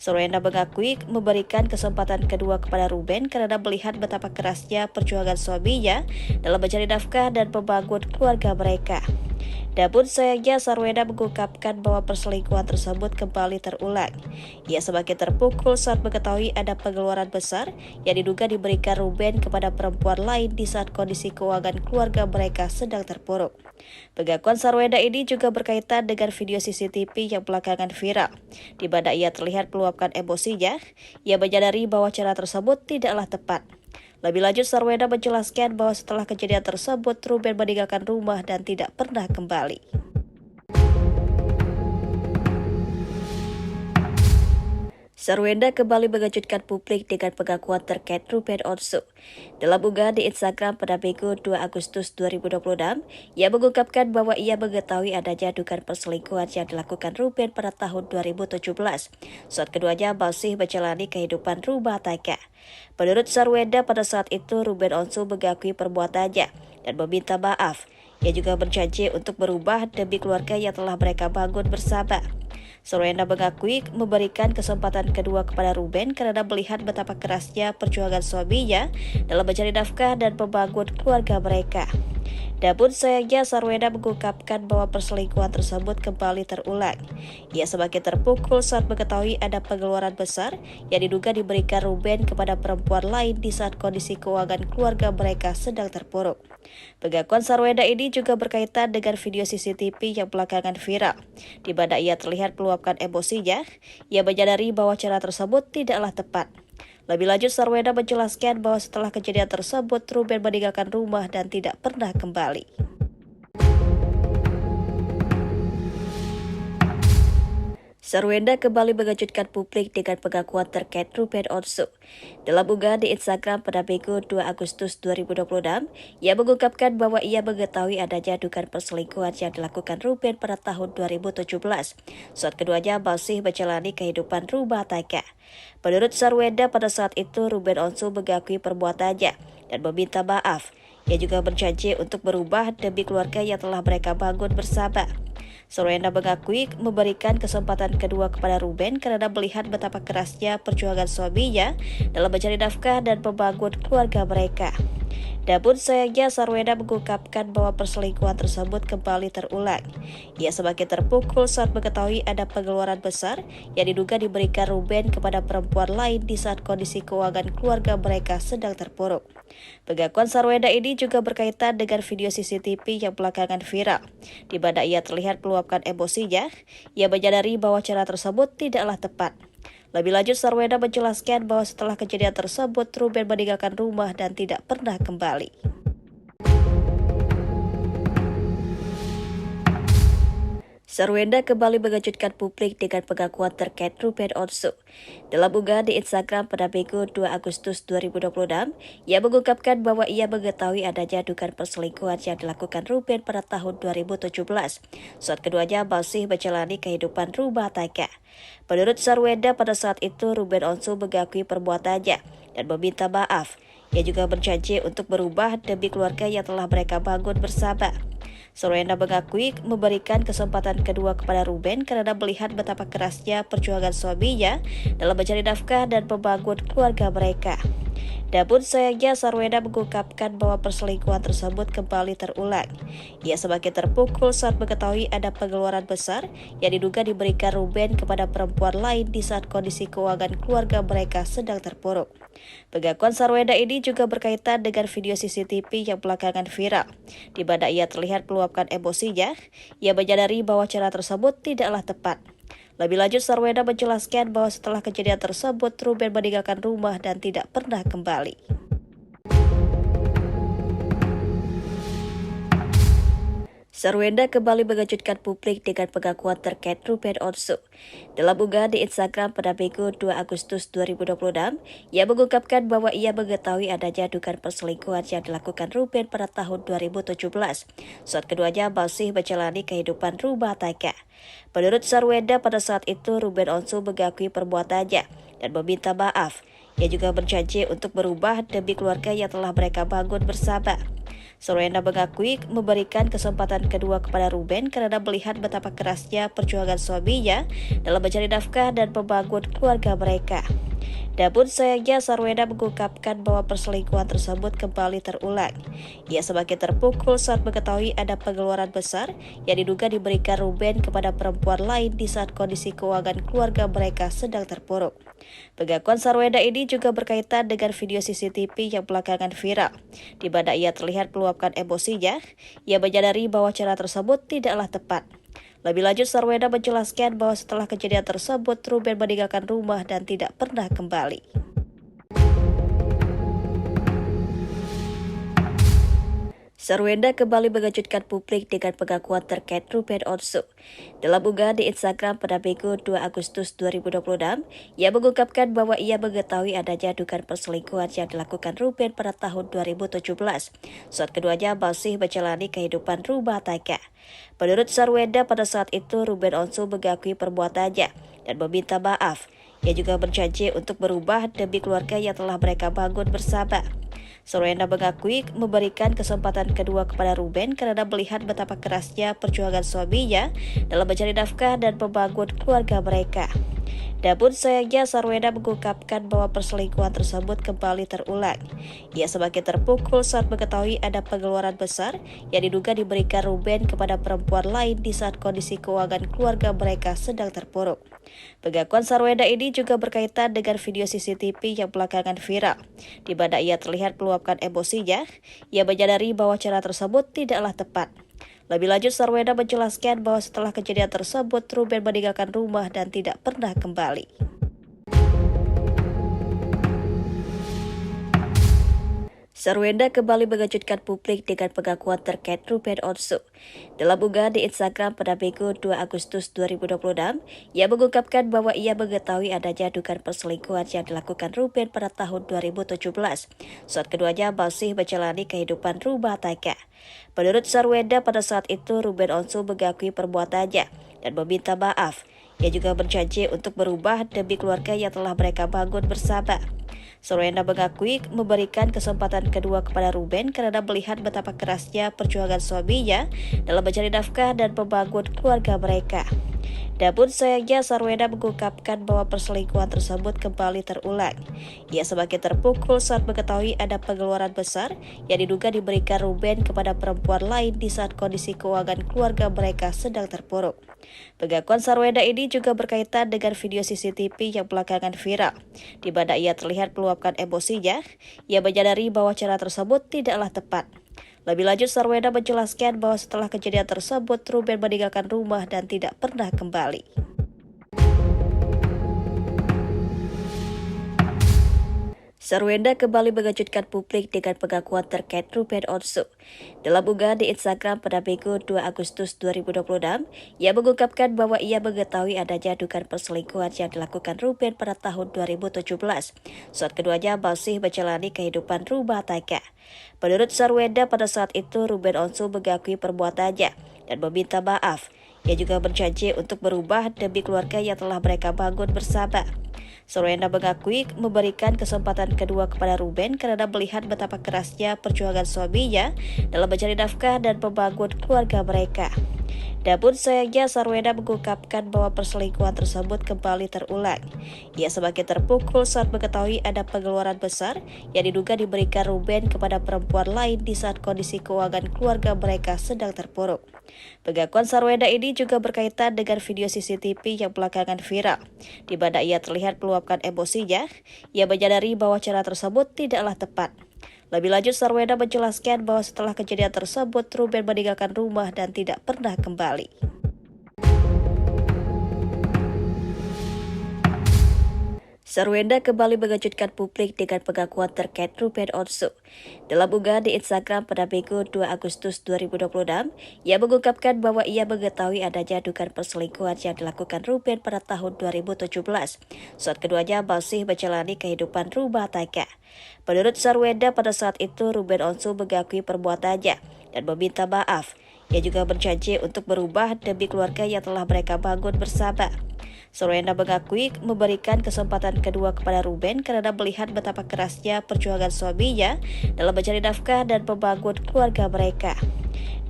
Sarwenda mengakui memberikan kesempatan kedua kepada Ruben karena melihat betapa kerasnya perjuangan suaminya dalam mencari nafkah dan membangun keluarga mereka. Namun sayangnya Sarwenda mengungkapkan bahwa perselingkuhan tersebut kembali terulang. Ia semakin terpukul saat mengetahui ada pengeluaran besar yang diduga diberikan Ruben kepada perempuan lain di saat kondisi keuangan keluarga mereka sedang terpuruk. Pengakuan Sarwenda ini juga berkaitan dengan video CCTV yang belakangan viral, di mana ia terlihat meluapkan emosinya. Ia menyadari bahwa cara tersebut tidaklah tepat. Lebih lanjut, Sarwenda menjelaskan bahwa setelah kejadian tersebut, Ruben meninggalkan rumah dan tidak pernah kembali. Sarwenda kembali mengejutkan publik dengan pengakuan terkait Ruben Onsu. Dalam unggahan di Instagram pada Minggu 2 Agustus 2026, ia mengungkapkan bahwa ia mengetahui adanya dugaan perselingkuhan yang dilakukan Ruben pada tahun 2017, saat keduanya masih menjalani kehidupan rumah tangga. Menurut Sarwenda, pada saat itu Ruben Onsu mengakui perbuatannya dan meminta maaf. Ia juga berjanji untuk berubah demi keluarga yang telah mereka bangun bersama. Sarwenda mengakui memberikan kesempatan kedua kepada Ruben karena melihat betapa kerasnya perjuangan suaminya dalam mencari nafkah dan membangun keluarga mereka. Namun sayangnya Sarwenda mengungkapkan bahwa perselingkuhan tersebut kembali terulang. Ia semakin terpukul saat mengetahui ada pengeluaran besar yang diduga diberikan Ruben kepada perempuan lain di saat kondisi keuangan keluarga mereka sedang terpuruk. Pengakuan Sarwenda ini juga berkaitan dengan video CCTV yang belakangan viral, di mana ia terlihat meluapkan emosinya. Ia menyadari bahwa cara tersebut tidaklah tepat. Lebih lanjut, Sarwenda menjelaskan bahwa setelah kejadian tersebut, Ruben meninggalkan rumah dan tidak pernah kembali. Sarwenda kembali mengejutkan publik dengan pengakuan terkait Ruben Onsu. Dalam unggahan di Instagram pada Minggu 2 Agustus 2026, ia mengungkapkan bahwa ia mengetahui adanya dugaan perselingkuhan yang dilakukan Ruben pada tahun 2017, saat keduanya masih menjalani kehidupan rumah tangga. Menurut Sarwenda, pada saat itu Ruben Onsu mengakui perbuatannya dan meminta maaf. Ia juga berjanji untuk berubah demi keluarga yang telah mereka bangun bersama. Sarwenda mengakui memberikan kesempatan kedua kepada Ruben karena melihat betapa kerasnya perjuangan suaminya dalam mencari nafkah dan membangun keluarga mereka. Namun sayangnya Sarwenda mengungkapkan bahwa perselingkuhan tersebut kembali terulang. Ia semakin terpukul saat mengetahui ada pengeluaran besar yang diduga diberikan Ruben kepada perempuan lain di saat kondisi keuangan keluarga mereka sedang terpuruk. Pengakuan Sarwenda ini juga berkaitan dengan video CCTV yang belakangan viral, di mana ia terlihat meluapkan emosinya. Ia menyadari bahwa cara tersebut tidaklah tepat. Lebih lanjut, Sarwenda menjelaskan bahwa setelah kejadian tersebut, Ruben meninggalkan rumah dan tidak pernah kembali. Sarwenda kembali mengejutkan publik dengan pengakuan terkait Ruben Onsu. Dalam unggahan di Instagram pada Minggu 2 Agustus 2026, ia mengungkapkan bahwa ia mengetahui adanya dugaan perselingkuhan yang dilakukan Ruben pada tahun 2017, saat keduanya masih menjalani kehidupan rumah tangga. Menurut Sarwenda, pada saat itu Ruben Onsu mengakui perbuatannya dan meminta maaf. Ia juga berjanji untuk berubah demi keluarga yang telah mereka bangun bersama. Sarwenda mengakui memberikan kesempatan kedua kepada Ruben karena melihat betapa kerasnya perjuangan suaminya dalam mencari nafkah dan membangun keluarga mereka. Namun sayangnya Sarwenda mengungkapkan bahwa perselingkuhan tersebut kembali terulang. Ia semakin terpukul saat mengetahui ada pengeluaran besar yang diduga diberikan Ruben kepada perempuan lain di saat kondisi keuangan keluarga mereka sedang terpuruk. Pengakuan Sarwenda ini juga berkaitan dengan video CCTV yang belakangan viral, di mana ia terlihat meluapkan emosinya. Ia menyadari bahwa cara tersebut tidaklah tepat. Lebih lanjut, Sarwenda menjelaskan bahwa setelah kejadian tersebut, Ruben meninggalkan rumah dan tidak pernah kembali. Sarwenda kembali mengejutkan publik dengan pengakuan terkait Ruben Onsu. Dalam unggahan di Instagram pada Minggu 2 Agustus 2026, ia mengungkapkan bahwa ia mengetahui adanya dugaan perselingkuhan yang dilakukan Ruben pada tahun 2017, saat keduanya masih menjalani kehidupan rumah tangga. Menurut Sarwenda, pada saat itu Ruben Onsu mengakui perbuatannya dan meminta maaf. Ia juga berjanji untuk berubah demi keluarga yang telah mereka bangun bersama. Sarwenda mengakui memberikan kesempatan kedua kepada Ruben karena melihat betapa kerasnya perjuangan suaminya dalam mencari nafkah dan membangun keluarga mereka. Namun sayangnya Sarwenda mengungkapkan bahwa perselingkuhan tersebut kembali terulang. Ia semakin terpukul saat mengetahui ada pengeluaran besar yang diduga diberikan Ruben kepada perempuan lain di saat kondisi keuangan keluarga mereka sedang terpuruk. Pengakuan Sarwenda ini juga berkaitan dengan video CCTV yang belakangan viral, di mana ia terlihat meluapkan emosinya. Ia menyadari bahwa cara tersebut tidaklah tepat. Lebih lanjut, Sarwenda menjelaskan bahwa setelah kejadian tersebut, Ruben meninggalkan rumah dan tidak pernah kembali. Sarwenda kembali mengejutkan publik dengan pengakuan terkait Ruben Onsu. Dalam unggahan di Instagram pada Minggu 2 Agustus 2026, ia mengungkapkan bahwa ia mengetahui adanya dugaan perselingkuhan yang dilakukan Ruben pada tahun 2017, saat keduanya masih menjalani kehidupan rumah tangga. Menurut Sarwenda, pada saat itu Ruben Onsu mengakui perbuatannya dan meminta maaf. Ia juga berjanji untuk berubah demi keluarga yang telah mereka bangun bersama. Sarwenda mengakui memberikan kesempatan kedua kepada Ruben karena melihat betapa kerasnya perjuangan suaminya dalam mencari nafkah dan membangun keluarga mereka. Namun sayangnya Sarwenda mengungkapkan bahwa perselingkuhan tersebut kembali terulang. Ia semakin terpukul saat mengetahui ada pengeluaran besar yang diduga diberikan Ruben kepada perempuan lain di saat kondisi keuangan keluarga mereka sedang terpuruk. Pengakuan Sarwenda ini juga berkaitan dengan video CCTV yang belakangan viral, di mana ia terlihat meluapkan emosinya. Ia menyadari bahwa cara tersebut tidaklah tepat. Lebih lanjut, Sarwenda menjelaskan bahwa setelah kejadian tersebut, Ruben meninggalkan rumah dan tidak pernah kembali. Sarwenda kembali mengejutkan publik dengan pengakuan terkait Ruben Onsu. Dalam unggahan di Instagram pada Minggu 2 Agustus 2026, ia mengungkapkan bahwa ia mengetahui adanya dugaan perselingkuhan yang dilakukan Ruben pada tahun 2017, saat keduanya masih menjalani kehidupan rumah tangga. Menurut Sarwenda, pada saat itu Ruben Onsu mengakui perbuatannya dan meminta maaf. Ia juga berjanji untuk berubah demi keluarga yang telah mereka bangun bersama. Sarwenda mengakui memberikan kesempatan kedua kepada Ruben karena melihat betapa kerasnya perjuangan suaminya dalam mencari nafkah dan membangun keluarga mereka. Namun sayangnya Sarwenda mengungkapkan bahwa perselingkuhan tersebut kembali terulang. Ia semakin terpukul saat mengetahui ada pengeluaran besar yang diduga diberikan Ruben kepada perempuan lain di saat kondisi keuangan keluarga mereka sedang terpuruk. Pengakuan Sarwenda ini juga berkaitan dengan video CCTV yang belakangan viral, di mana ia terlihat meluapkan emosinya. Ia menyadari bahwa cara tersebut tidaklah tepat. Lebih lanjut, Sarwenda menjelaskan bahwa setelah kejadian tersebut, Ruben meninggalkan rumah dan tidak pernah kembali. Sarwenda kembali mengejutkan publik dengan pengakuan terkait Ruben Onsu. Dalam unggahan di Instagram pada Minggu 2 Agustus 2026, ia mengungkapkan bahwa ia mengetahui adanya dugaan perselingkuhan yang dilakukan Ruben pada tahun 2017, saat keduanya masih menjalani kehidupan rumah tangga. Menurut Sarwenda, pada saat itu Ruben Onsu mengakui perbuatannya dan meminta maaf. Ia juga berjanji untuk berubah demi keluarga yang telah mereka bangun bersama. Sarwenda mengakui memberikan kesempatan kedua kepada Ruben karena melihat betapa kerasnya perjuangan suaminya dalam mencari nafkah dan membangun keluarga mereka. Namun sayangnya Sarwenda mengungkapkan bahwa perselingkuhan tersebut kembali terulang. Ia semakin terpukul saat mengetahui ada pengeluaran besar yang diduga diberikan Ruben kepada perempuan lain di saat kondisi keuangan keluarga mereka sedang terpuruk. Pengakuan Sarwenda ini juga berkaitan dengan video CCTV yang belakangan viral, di mana ia terlihat meluapkan emosinya. Ia menyadari bahwa cara tersebut tidaklah tepat. Lebih lanjut, Sarwenda menjelaskan bahwa setelah kejadian tersebut, Ruben meninggalkan rumah dan tidak pernah kembali. Sarwenda kembali mengejutkan publik dengan pengakuan terkait Ruben Onsu. Dalam unggahan di Instagram pada Minggu 2 Agustus 2026, ia mengungkapkan bahwa ia mengetahui adanya dugaan perselingkuhan yang dilakukan Ruben pada tahun 2017, saat keduanya masih menjalani kehidupan rumah tangga. Menurut Sarwenda, pada saat itu Ruben Onsu mengakui perbuatannya dan meminta maaf. Ia juga berjanji untuk berubah demi keluarga yang telah mereka bangun bersama. Sarwenda mengakui memberikan kesempatan kedua kepada Ruben karena melihat betapa kerasnya perjuangan suaminya dalam mencari nafkah dan membangun keluarga mereka.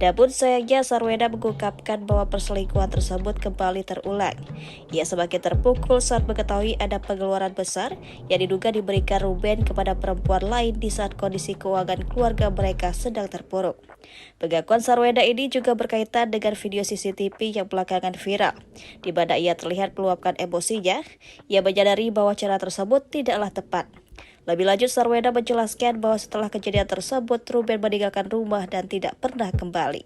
Namun sayangnya Sarwenda mengungkapkan bahwa perselingkuhan tersebut kembali terulang. Ia semakin terpukul saat mengetahui ada pengeluaran besar yang diduga diberikan Ruben kepada perempuan lain di saat kondisi keuangan keluarga mereka sedang terpuruk. Pengakuan Sarwenda ini juga berkaitan dengan video CCTV yang belakangan viral, di mana ia terlihat meluapkan emosinya. Ia menyadari bahwa cara tersebut tidaklah tepat. Lebih lanjut, Sarwenda menjelaskan bahwa setelah kejadian tersebut, Ruben meninggalkan rumah dan tidak pernah kembali.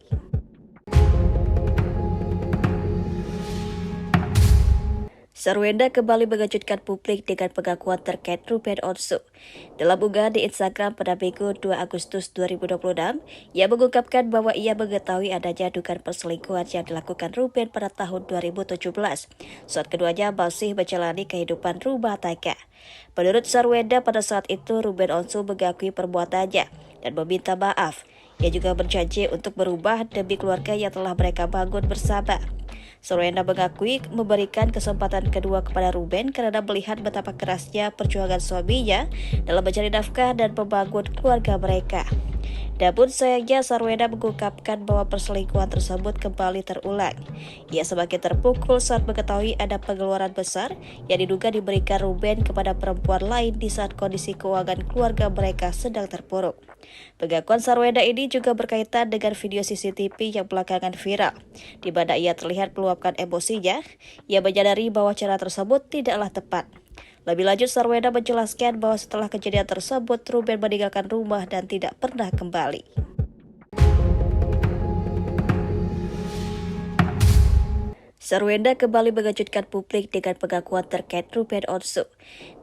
Sarwenda kembali mengejutkan publik dengan pengakuan terkait Ruben Onsu. Dalam unggahan di Instagram pada Minggu 2 Agustus 2026, ia mengungkapkan bahwa ia mengetahui adanya dugaan perselingkuhan yang dilakukan Ruben pada tahun 2017, saat keduanya masih menjalani kehidupan rumah tangga. Menurut Sarwenda, pada saat itu Ruben Onsu mengakui perbuatannya dan meminta maaf. Ia juga berjanji untuk berubah demi keluarga yang telah mereka bangun bersama. Sarwenda mengakui memberikan kesempatan kedua kepada Ruben karena melihat betapa kerasnya perjuangan suaminya dalam mencari nafkah dan membangun keluarga mereka. Namun sayangnya Sarwenda mengungkapkan bahwa perselingkuhan tersebut kembali terulang. Ia semakin terpukul saat mengetahui ada pengeluaran besar yang diduga diberikan Ruben kepada perempuan lain di saat kondisi keuangan keluarga mereka sedang terpuruk. Pengakuan Sarwenda ini juga berkaitan dengan video CCTV yang belakangan viral, di mana ia terlihat meluapkan emosinya. Ia menyadari bahwa cara tersebut tidaklah tepat. Lebih lanjut, Sarwenda menjelaskan bahwa setelah kejadian tersebut, Ruben meninggalkan rumah dan tidak pernah kembali. Sarwenda kembali mengejutkan publik dengan pengakuan terkait Ruben Onsu.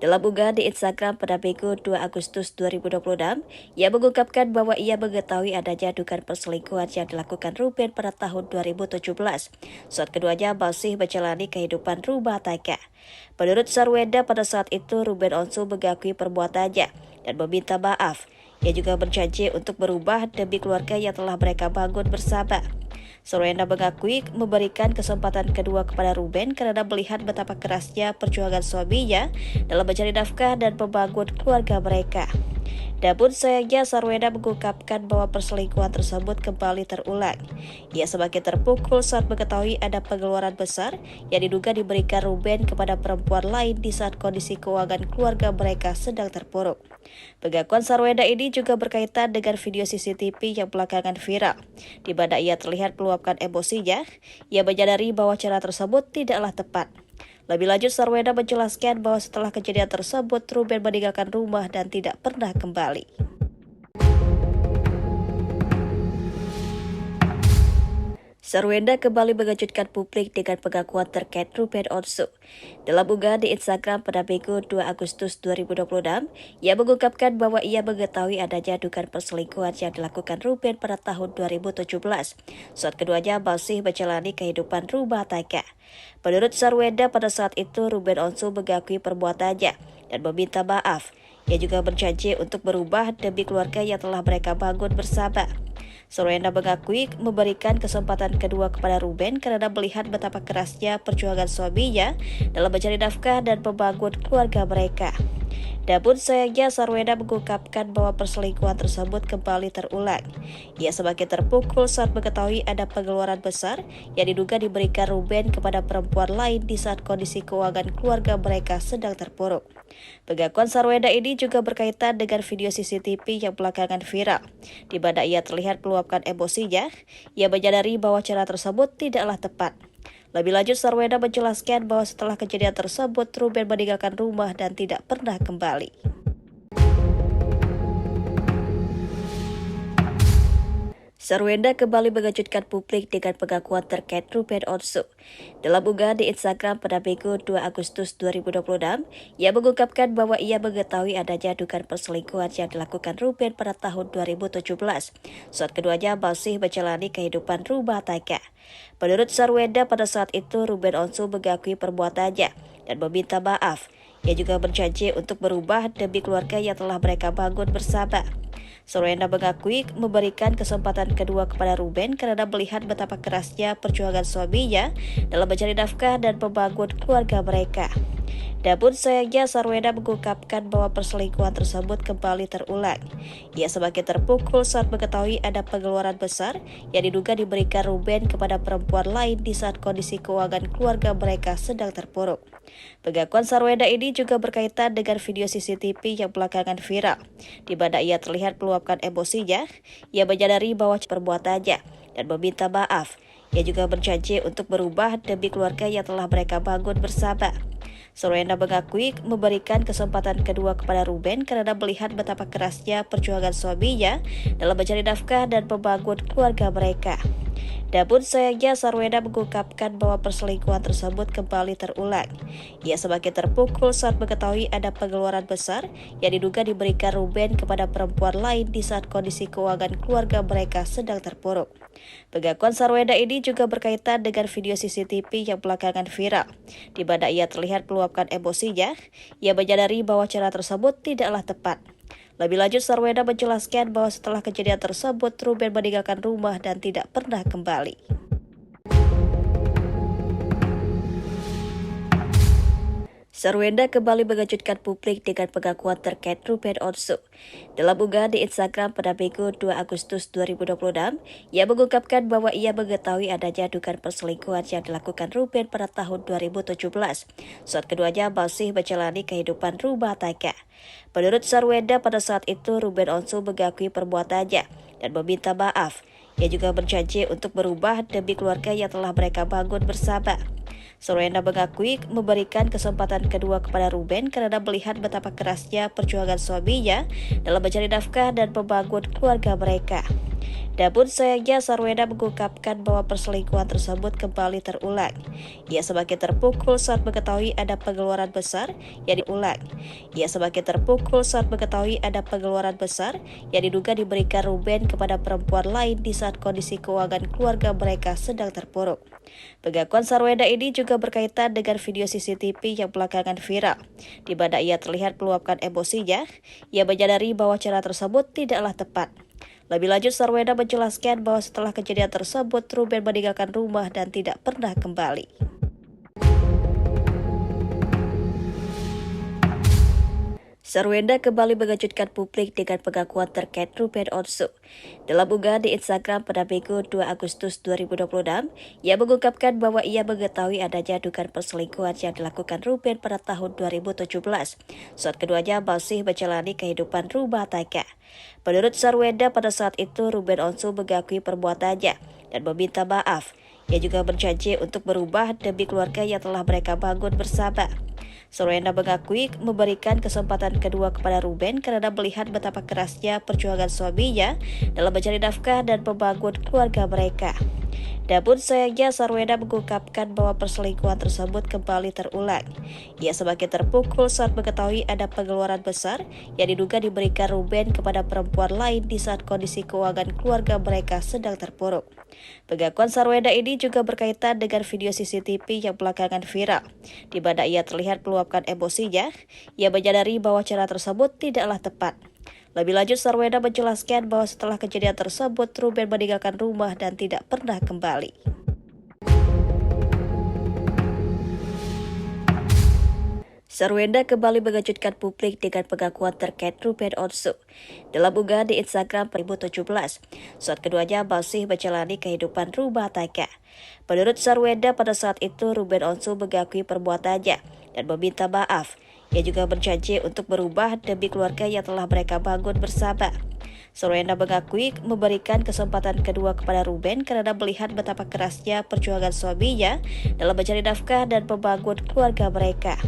Dalam unggahan di Instagram pada Minggu 2 Agustus 2026, ia mengungkapkan bahwa ia mengetahui adanya dugaan perselingkuhan yang dilakukan Ruben pada tahun 2017, saat keduanya masih menjalani kehidupan rumah tangga. Menurut Sarwenda, pada saat itu Ruben Onsu mengakui perbuatannya dan meminta maaf. Ia juga berjanji untuk berubah demi keluarga yang telah mereka bangun bersama. Sarwenda mengakui memberikan kesempatan kedua kepada Ruben karena melihat betapa kerasnya perjuangan suaminya dalam mencari nafkah dan membangun keluarga mereka. Namun sayangnya Sarwenda mengungkapkan bahwa perselingkuhan tersebut kembali terulang. Ia semakin terpukul saat mengetahui ada pengeluaran besar yang diduga diberikan Ruben kepada perempuan lain di saat kondisi keuangan keluarga mereka sedang terpuruk. Pengakuan Sarwenda ini juga berkaitan dengan video CCTV yang belakangan viral, di mana ia terlihat meluapkan emosinya. Ia menyadari bahwa cara tersebut tidaklah tepat. Lebih lanjut, Sarwenda menjelaskan bahwa setelah kejadian tersebut, Ruben meninggalkan rumah dan tidak pernah kembali. Sarwenda kembali mengejutkan publik dengan pengakuan terkait Ruben Onsu. Dalam unggahan di Instagram pada Minggu 2 Agustus 2026, ia mengungkapkan bahwa ia mengetahui adanya dugaan perselingkuhan yang dilakukan Ruben pada tahun 2017, saat keduanya masih menjalani kehidupan rumah tangga. Menurut Sarwenda, pada saat itu Ruben Onsu mengakui perbuatannya dan meminta maaf. Ia juga berjanji untuk berubah demi keluarga yang telah mereka bangun bersama. Sarwenda mengakui memberikan kesempatan kedua kepada Ruben karena melihat betapa kerasnya perjuangan suaminya dalam mencari nafkah dan membangun keluarga mereka. Namun sayangnya Sarwenda mengungkapkan bahwa perselingkuhan tersebut kembali terulang. Ia semakin terpukul saat mengetahui ada pengeluaran besar yang diduga diberikan Ruben kepada perempuan lain di saat kondisi keuangan keluarga mereka sedang terpuruk. Pengakuan Sarwenda ini juga berkaitan dengan video CCTV yang belakangan viral, di mana ia terlihat meluapkan emosinya. Ia menyadari bahwa cara tersebut tidaklah tepat. Lebih lanjut, Sarwenda menjelaskan bahwa setelah kejadian tersebut, Ruben meninggalkan rumah dan tidak pernah kembali. Sarwenda kembali mengejutkan publik dengan pengakuan terkait Ruben Onsu. Dalam unggahan di Instagram pada Minggu 2 Agustus 2026, ia mengungkapkan bahwa ia mengetahui adanya dugaan perselingkuhan yang dilakukan Ruben pada tahun 2017, saat keduanya masih menjalani kehidupan rumah tangga. Menurut Sarwenda, pada saat itu Ruben Onsu mengakui perbuatannya dan meminta maaf. Ia juga berjanji untuk berubah demi keluarga yang telah mereka bangun bersama. Sarwenda mengakui memberikan kesempatan kedua kepada Ruben karena melihat betapa kerasnya perjuangan suaminya dalam mencari nafkah dan membangun keluarga mereka. Namun sayangnya Sarwenda mengungkapkan bahwa perselingkuhan tersebut kembali terulang. Ia semakin terpukul saat mengetahui ada pengeluaran besar yang diduga diberikan Ruben kepada perempuan lain di saat kondisi keuangan keluarga mereka sedang terpuruk. Pengakuan Sarwenda ini juga berkaitan dengan video CCTV yang belakangan viral, di mana ia terlihat meluapkan emosinya. Ia menyadari bahwa perbuatannya dan meminta maaf. Ia juga berjanji untuk berubah demi keluarga yang telah mereka bangun bersama. Sarwenda mengakui memberikan kesempatan kedua kepada Ruben karena melihat betapa kerasnya perjuangan suaminya dalam mencari nafkah dan membangun keluarga mereka. Namun sayangnya Sarwenda mengungkapkan bahwa perselingkuhan tersebut kembali terulang. Ia semakin terpukul saat mengetahui ada pengeluaran besar yang diduga diberikan Ruben kepada perempuan lain di saat kondisi keuangan keluarga mereka sedang terpuruk. Pengakuan Sarwenda ini juga berkaitan dengan video CCTV yang belakangan viral, di mana ia terlihat meluapkan emosinya. Ia menyadari bahwa cara tersebut tidaklah tepat. Lebih lanjut, Sarwenda menjelaskan bahwa setelah kejadian tersebut, Ruben meninggalkan rumah dan tidak pernah kembali. Sarwenda kembali mengejutkan publik dengan pengakuan terkait Ruben Onsu. Dalam unggahan di Instagram pada Minggu 2 Agustus 2026, ia mengungkapkan bahwa ia mengetahui adanya dugaan perselingkuhan yang dilakukan Ruben pada tahun 2017, saat keduanya masih menjalani kehidupan rumah tangga. Menurut Sarwenda, pada saat itu Ruben Onsu mengakui perbuatannya dan meminta maaf. Ia juga berjanji untuk berubah demi keluarga yang telah mereka bangun bersama. Sarwenda mengakui memberikan kesempatan kedua kepada Ruben karena melihat betapa kerasnya perjuangan suaminya dalam mencari nafkah dan membangun keluarga mereka. Namun sayangnya Sarwenda mengungkapkan bahwa perselingkuhan tersebut kembali terulang. Ia semakin terpukul saat mengetahui ada pengeluaran besar yang diulang. Ia semakin terpukul saat mengetahui ada pengeluaran besar yang diduga diberikan Ruben kepada perempuan lain di saat kondisi keuangan keluarga mereka sedang terpuruk. Pengakuan Sarwenda ini juga berkaitan dengan video CCTV yang belakangan viral, di mana ia terlihat meluapkan emosinya. Ia menyadari bahwa cara tersebut tidaklah tepat. Lebih lanjut, Sarwenda menjelaskan bahwa setelah kejadian tersebut, Ruben meninggalkan rumah dan tidak pernah kembali. Sarwenda kembali mengejutkan publik dengan pengakuan terkait Ruben Onsu. Dalam unggahan di Instagram pada Minggu 2 Agustus 2026, ia mengungkapkan bahwa ia mengetahui adanya dugaan perselingkuhan yang dilakukan Ruben pada tahun 2017, saat keduanya masih menjalani kehidupan rumah tangga. Menurut Sarwenda, pada saat itu Ruben Onsu mengakui perbuatannya dan meminta maaf. Ia juga berjanji untuk berubah demi keluarga yang telah mereka bangun bersama. Sarwenda mengakui memberikan kesempatan kedua kepada Ruben karena melihat betapa kerasnya perjuangan suaminya dalam mencari nafkah dan membangun keluarga mereka. Namun sayangnya Sarwenda mengungkapkan bahwa perselingkuhan tersebut kembali terulang. Ia semakin terpukul saat mengetahui ada pengeluaran besar yang diduga diberikan Ruben kepada perempuan lain di saat kondisi keuangan keluarga mereka sedang terpuruk. Pengakuan Sarwenda ini juga berkaitan dengan video CCTV yang belakangan viral, di mana ia terlihat meluapkan emosinya. Ia menyadari bahwa cara tersebut tidaklah tepat. Lebih lanjut, Sarwenda menjelaskan bahwa setelah kejadian tersebut, Ruben meninggalkan rumah dan tidak pernah kembali. Sarwenda kembali mengejutkan publik dengan pengakuan terkait Ruben Onsu. Dalam unggahan di Instagram 2017, saat keduanya masih menjalani kehidupan rumah tangga. Menurut Sarwenda, pada saat itu Ruben Onsu mengakui perbuatannya dan meminta maaf. Ia juga berjanji untuk berubah demi keluarga yang telah mereka bangun bersama. Sarwenda mengakui memberikan kesempatan kedua kepada Ruben karena melihat betapa kerasnya perjuangan suaminya dalam mencari nafkah dan membangun keluarga mereka.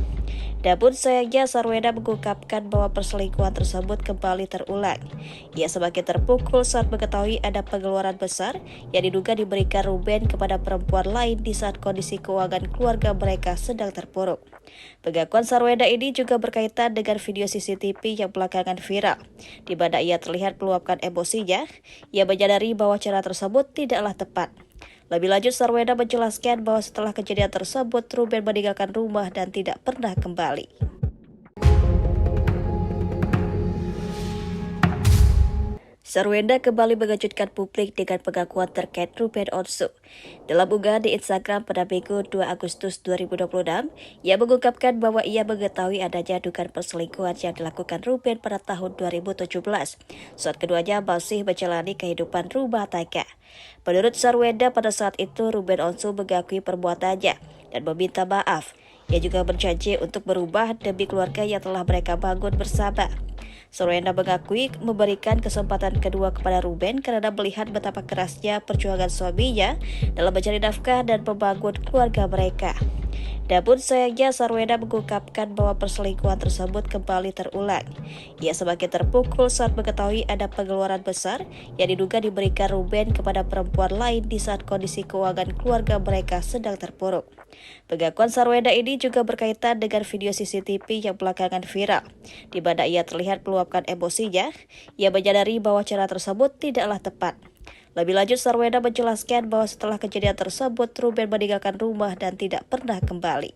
Namun sayangnya Sarwenda mengungkapkan bahwa perselingkuhan tersebut kembali terulang. Ia semakin terpukul saat mengetahui ada pengeluaran besar yang diduga diberikan Ruben kepada perempuan lain di saat kondisi keuangan keluarga mereka sedang terpuruk. Pengakuan Sarwenda ini juga berkaitan dengan video CCTV yang belakangan viral, di mana ia terlihat meluapkan emosinya. Ia menyadari bahwa cara tersebut tidaklah tepat. Lebih lanjut, Sarwenda menjelaskan bahwa setelah kejadian tersebut, Ruben meninggalkan rumah dan tidak pernah kembali. Sarwenda kembali mengejutkan publik dengan pengakuan terkait Ruben Onsu. Dalam unggahan di Instagram pada Minggu 2 Agustus 2026, ia mengungkapkan bahwa ia mengetahui adanya dugaan perselingkuhan yang dilakukan Ruben pada tahun 2017, saat keduanya masih menjalani kehidupan rumah tangga. Menurut Sarwenda, pada saat itu Ruben Onsu mengakui perbuatannya dan meminta maaf. Ia juga berjanji untuk berubah demi keluarga yang telah mereka bangun bersama. Sarwenda mengakui memberikan kesempatan kedua kepada Ruben karena melihat betapa kerasnya perjuangan suaminya dalam mencari nafkah dan membangun keluarga mereka. Namun sayangnya Sarwenda mengungkapkan bahwa perselingkuhan tersebut kembali terulang. Ia semakin terpukul saat mengetahui ada pengeluaran besar yang diduga diberikan Ruben kepada perempuan lain di saat kondisi keuangan keluarga mereka sedang terpuruk. Pengakuan Sarwenda ini juga berkaitan dengan video CCTV yang belakangan viral, di mana ia terlihat meluapkan emosinya. Ia menyadari bahwa cara tersebut tidaklah tepat. Lebih lanjut, Sarwenda menjelaskan bahwa setelah kejadian tersebut, Ruben meninggalkan rumah dan tidak pernah kembali.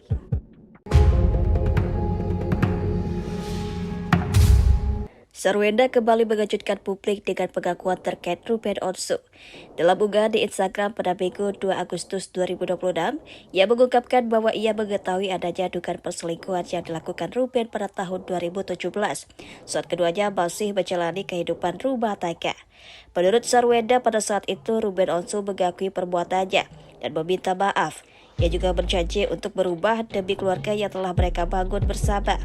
Sarwenda kembali mengejutkan publik dengan pengakuan terkait Ruben Onsu. Dalam unggahan di Instagram pada Minggu 2 Agustus 2026, ia mengungkapkan bahwa ia mengetahui adanya dugaan perselingkuhan yang dilakukan Ruben pada tahun 2017, saat keduanya masih menjalani kehidupan rumah tangga. Menurut Sarwenda, pada saat itu Ruben Onsu mengakui perbuatannya dan meminta maaf. Ia juga berjanji untuk berubah demi keluarga yang telah mereka bangun bersama.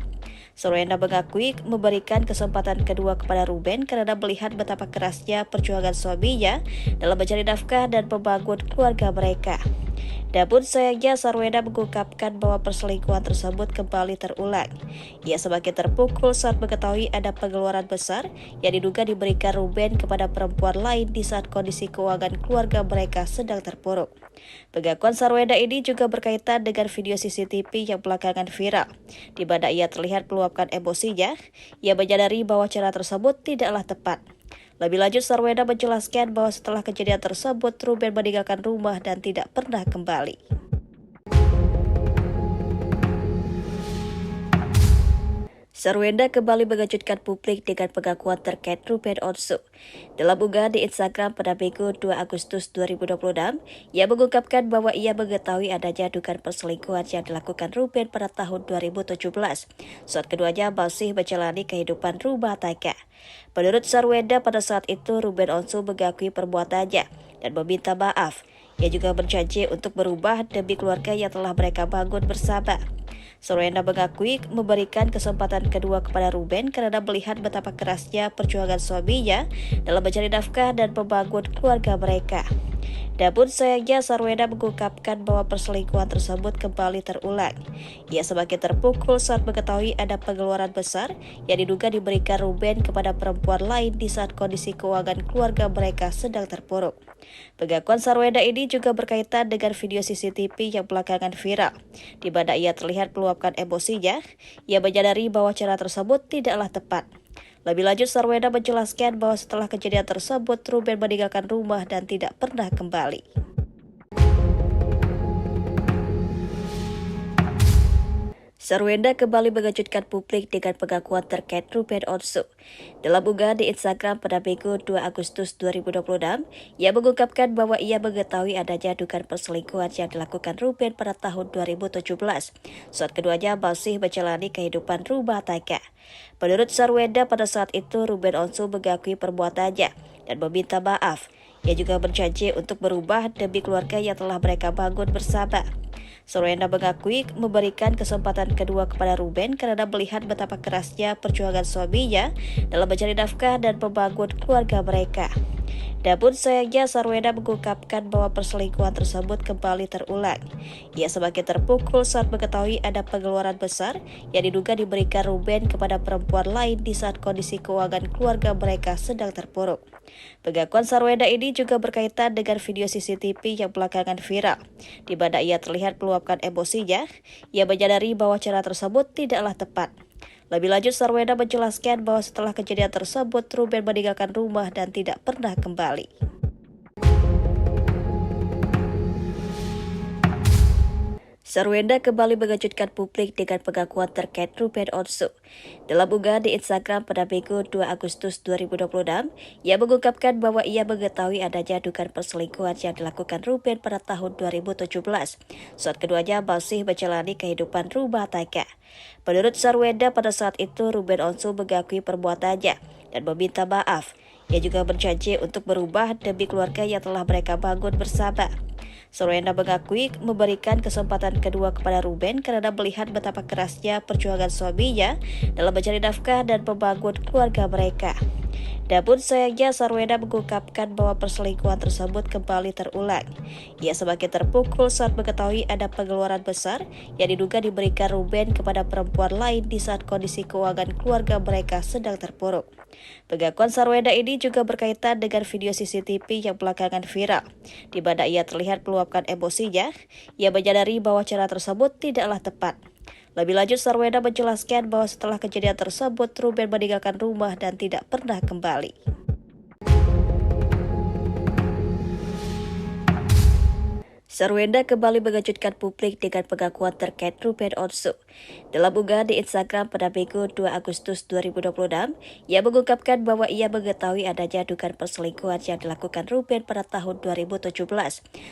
Sarwenda mengakui memberikan kesempatan kedua kepada Ruben karena melihat betapa kerasnya perjuangan suaminya dalam mencari nafkah dan membangun keluarga mereka. Namun sayangnya Sarwenda mengungkapkan bahwa perselingkuhan tersebut kembali terulang. Ia semakin terpukul saat mengetahui ada pengeluaran besar yang diduga diberikan Ruben kepada perempuan lain di saat kondisi keuangan keluarga mereka sedang terpuruk. Pengakuan Sarwenda ini juga berkaitan dengan video CCTV yang belakangan viral, di mana ia terlihat meluapkan emosinya. Ia menyadari bahwa cara tersebut tidaklah tepat. Lebih lanjut, Sarwenda menjelaskan bahwa setelah kejadian tersebut, Ruben meninggalkan rumah dan tidak pernah kembali. Sarwenda kembali mengejutkan publik dengan pengakuan terkait Ruben Onsu. Dalam unggahan di Instagram pada Minggu 2 Agustus 2026, ia mengungkapkan bahwa ia mengetahui adanya dugaan perselingkuhan yang dilakukan Ruben pada tahun 2017, saat keduanya masih menjalani kehidupan rumah tangga. Menurut Sarwenda, pada saat itu Ruben Onsu mengakui perbuatannya dan meminta maaf. Ia juga berjanji untuk berubah demi keluarga yang telah mereka bangun bersama. Sarwenda mengakui memberikan kesempatan kedua kepada Ruben karena melihat betapa kerasnya perjuangan suaminya dalam mencari nafkah dan membangun keluarga mereka. Namun sayangnya Sarwenda mengungkapkan bahwa perselingkuhan tersebut kembali terulang. Ia semakin terpukul saat mengetahui ada pengeluaran besar yang diduga diberikan Ruben kepada perempuan lain di saat kondisi keuangan keluarga mereka sedang terpuruk. Pengakuan Sarwenda ini juga berkaitan dengan video CCTV yang belakangan viral, di mana ia terlihat meluapkan emosinya. Ia menyadari bahwa cara tersebut tidaklah tepat. Lebih lanjut, Sarwenda menjelaskan bahwa setelah kejadian tersebut, Ruben meninggalkan rumah dan tidak pernah kembali. Sarwenda kembali mengejutkan publik dengan pengakuan terkait Ruben Onsu. Dalam unggahan di Instagram pada Minggu 2 Agustus 2026, ia mengungkapkan bahwa ia mengetahui adanya dugaan perselingkuhan yang dilakukan Ruben pada tahun 2017, saat keduanya masih menjalani kehidupan rumah tangga. Menurut Sarwenda, pada saat itu Ruben Onsu mengakui perbuatannya dan meminta maaf. Ia juga berjanji untuk berubah demi keluarga yang telah mereka bangun bersama. Sarwenda mengakui memberikan kesempatan kedua kepada Ruben karena melihat betapa kerasnya perjuangan suaminya dalam mencari nafkah dan membangun keluarga mereka. Namun sayangnya Sarwenda mengungkapkan bahwa perselingkuhan tersebut kembali terulang. Ia semakin terpukul saat mengetahui ada pengeluaran besar yang diduga diberikan Ruben kepada perempuan lain di saat kondisi keuangan keluarga mereka sedang terpuruk. Pengakuan Sarwenda ini juga berkaitan dengan video CCTV yang belakangan viral, di mana ia terlihat meluapkan emosinya. Ia menyadari bahwa cara tersebut tidaklah tepat. Lebih lanjut, Sarwenda menjelaskan bahwa setelah kejadian tersebut, Ruben meninggalkan rumah dan tidak pernah kembali. Sarwenda kembali mengejutkan publik dengan pengakuan terkait Ruben Onsu. Dalam unggahan di Instagram pada Minggu 2 Agustus 2026, ia mengungkapkan bahwa ia mengetahui adanya dugaan perselingkuhan yang dilakukan Ruben pada tahun 2017, saat keduanya masih menjalani kehidupan rumah tangga. Menurut Sarwenda, pada saat itu Ruben Onsu mengakui perbuatannya dan meminta maaf. Ia juga berjanji untuk berubah demi keluarga yang telah mereka bangun bersama. Sarwenda mengakui memberikan kesempatan kedua kepada Ruben karena melihat betapa kerasnya perjuangan suaminya dalam mencari nafkah dan membangun keluarga mereka. Namun sayangnya Sarwenda mengungkapkan bahwa perselingkuhan tersebut kembali terulang. Ia semakin terpukul saat mengetahui ada pengeluaran besar yang diduga diberikan Ruben kepada perempuan lain di saat kondisi keuangan keluarga mereka sedang terpuruk. Pengakuan Sarwenda ini juga berkaitan dengan video CCTV yang belakangan viral, di mana ia terlihat meluapkan emosinya. Ia menyadari bahwa cara tersebut tidaklah tepat. Lebih lanjut, Sarwenda menjelaskan bahwa setelah kejadian tersebut, Ruben meninggalkan rumah dan tidak pernah kembali. Sarwenda kembali mengejutkan publik dengan pengakuan terkait Ruben Onsu. Dalam unggahan di Instagram pada Minggu 2 Agustus 2026, ia mengungkapkan bahwa ia mengetahui adanya dugaan perselingkuhan yang dilakukan Ruben pada tahun 2017,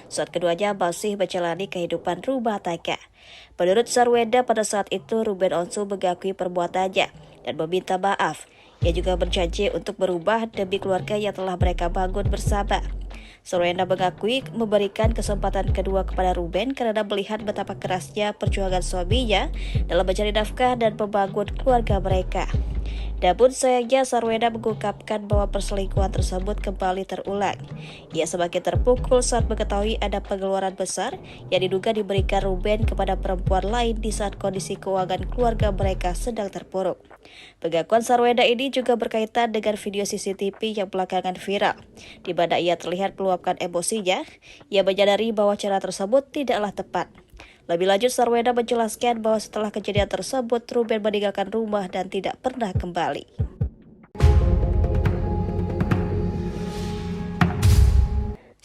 saat keduanya masih menjalani kehidupan rumah tangga. Menurut Sarwenda, pada saat itu Ruben Onsu mengakui perbuatannya dan meminta maaf. Ia juga berjanji untuk berubah demi keluarga yang telah mereka bangun bersama. Sarwenda mengakui memberikan kesempatan kedua kepada Ruben karena melihat betapa kerasnya perjuangan suaminya dalam mencari nafkah dan membangun keluarga mereka. Namun sayangnya Sarwenda mengungkapkan bahwa perselingkuhan tersebut kembali terulang. Ia semakin terpukul saat mengetahui ada pengeluaran besar yang diduga diberikan Ruben kepada perempuan lain di saat kondisi keuangan keluarga mereka sedang terpuruk. Pengakuan Sarwenda ini juga berkaitan dengan video CCTV yang belakangan viral, di mana ia terlihat meluapkan emosinya. Ia menyadari bahwa cara tersebut tidaklah tepat. Lebih lanjut, Sarwenda menjelaskan bahwa setelah kejadian tersebut, Ruben meninggalkan rumah dan tidak pernah kembali.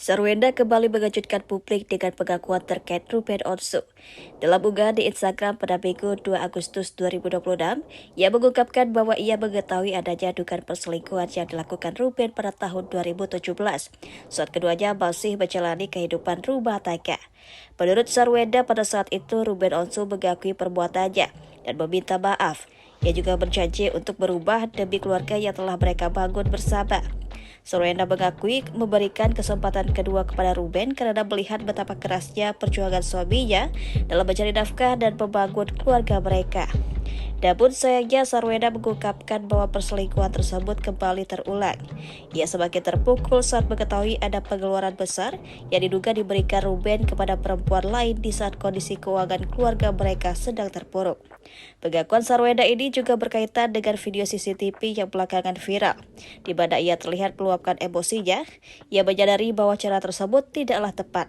Sarwenda kembali mengejutkan publik dengan pengakuan terkait Ruben Onsu. Dalam unggahan di Instagram pada Minggu 2 Agustus 2026, ia mengungkapkan bahwa ia mengetahui adanya dugaan perselingkuhan yang dilakukan Ruben pada tahun 2017, saat keduanya masih menjalani kehidupan rumah tangga. Menurut Sarwenda, pada saat itu Ruben Onsu mengakui perbuatannya dan meminta maaf. Ia juga berjanji untuk berubah demi keluarga yang telah mereka bangun bersama. Sarwenda mengakui memberikan kesempatan kedua kepada Ruben karena melihat betapa kerasnya perjuangan suaminya dalam mencari nafkah dan membangun keluarga mereka. Namun sayangnya Sarwenda mengungkapkan bahwa perselingkuhan tersebut kembali terulang. Ia semakin terpukul saat mengetahui ada pengeluaran besar yang diduga diberikan Ruben kepada perempuan lain di saat kondisi keuangan keluarga mereka sedang terpuruk. Pengakuan Sarwenda ini juga berkaitan dengan video CCTV yang belakangan viral, di mana ia terlihat meluapkan emosinya. Ia menyadari bahwa cara tersebut tidaklah tepat.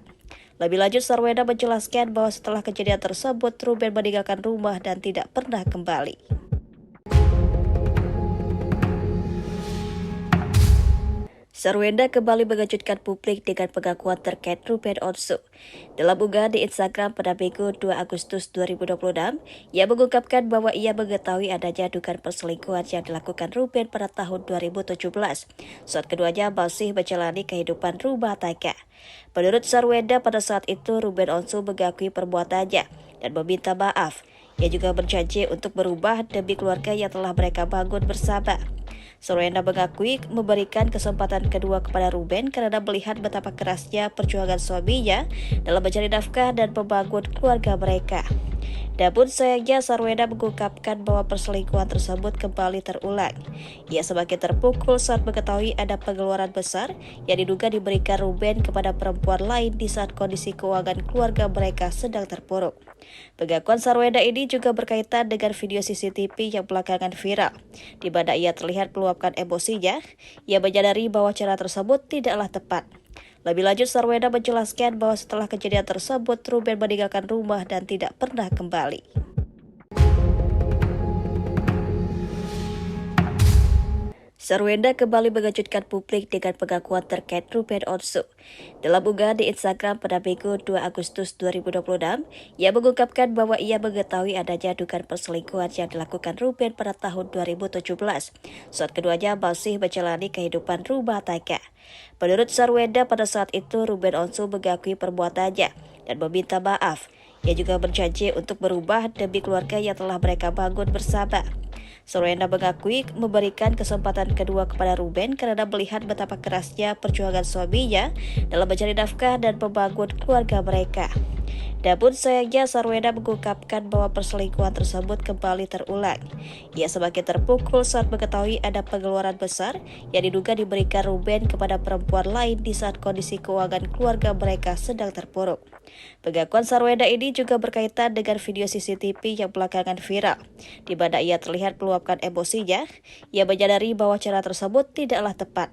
Lebih lanjut, Sarwenda menjelaskan bahwa setelah kejadian tersebut, Ruben meninggalkan rumah dan tidak pernah kembali. Sarwenda kembali mengejutkan publik dengan pengakuan terkait Ruben Onsu. Dalam unggahan di Instagram pada Minggu 2 Agustus 2026, ia mengungkapkan bahwa ia mengetahui adanya dugaan perselingkuhan yang dilakukan Ruben pada tahun 2017, saat keduanya masih menjalani kehidupan rumah tangga. Menurut Sarwenda, pada saat itu Ruben Onsu mengakui perbuatannya dan meminta maaf. Ia juga berjanji untuk berubah demi keluarga yang telah mereka bangun bersama. Sarwenda mengakui memberikan kesempatan kedua kepada Ruben karena melihat betapa kerasnya perjuangan suaminya dalam mencari nafkah dan membangun keluarga mereka. Namun sayangnya Sarwenda mengungkapkan bahwa perselingkuhan tersebut kembali terulang. Ia semakin terpukul saat mengetahui ada pengeluaran besar yang diduga diberikan Ruben kepada perempuan lain di saat kondisi keuangan keluarga mereka sedang terpuruk. Pengakuan Sarwenda ini juga berkaitan dengan video CCTV yang belakangan viral, di mana ia terlihat meluapkan emosinya. Ia menyadari bahwa cara tersebut tidaklah tepat. Lebih lanjut, Sarwenda menjelaskan bahwa setelah kejadian tersebut, Ruben meninggalkan rumah dan tidak pernah kembali. Sarwenda kembali mengejutkan publik dengan pengakuan terkait Ruben Onsu. Dalam unggahan di Instagram pada Minggu 2 Agustus 2026, ia mengungkapkan bahwa ia mengetahui adanya dugaan perselingkuhan yang dilakukan Ruben pada tahun 2017, saat keduanya masih menjalani kehidupan rumah tangga. Menurut Sarwenda, pada saat itu Ruben Onsu mengakui perbuatannya dan meminta maaf. Ia juga berjanji untuk berubah demi keluarga yang telah mereka bangun bersama. Sarwenda mengakui memberikan kesempatan kedua kepada Ruben karena melihat betapa kerasnya perjuangan suaminya dalam mencari nafkah dan membangun keluarga mereka. Namun sayangnya Sarwenda mengungkapkan bahwa perselingkuhan tersebut kembali terulang. Ia semakin terpukul saat mengetahui ada pengeluaran besar yang diduga diberikan Ruben kepada perempuan lain di saat kondisi keuangan keluarga mereka sedang terpuruk. Pengakuan Sarwenda ini juga berkaitan dengan video CCTV yang belakangan viral, di mana ia terlihat meluapkan emosinya. Ia menyadari bahwa cara tersebut tidaklah tepat.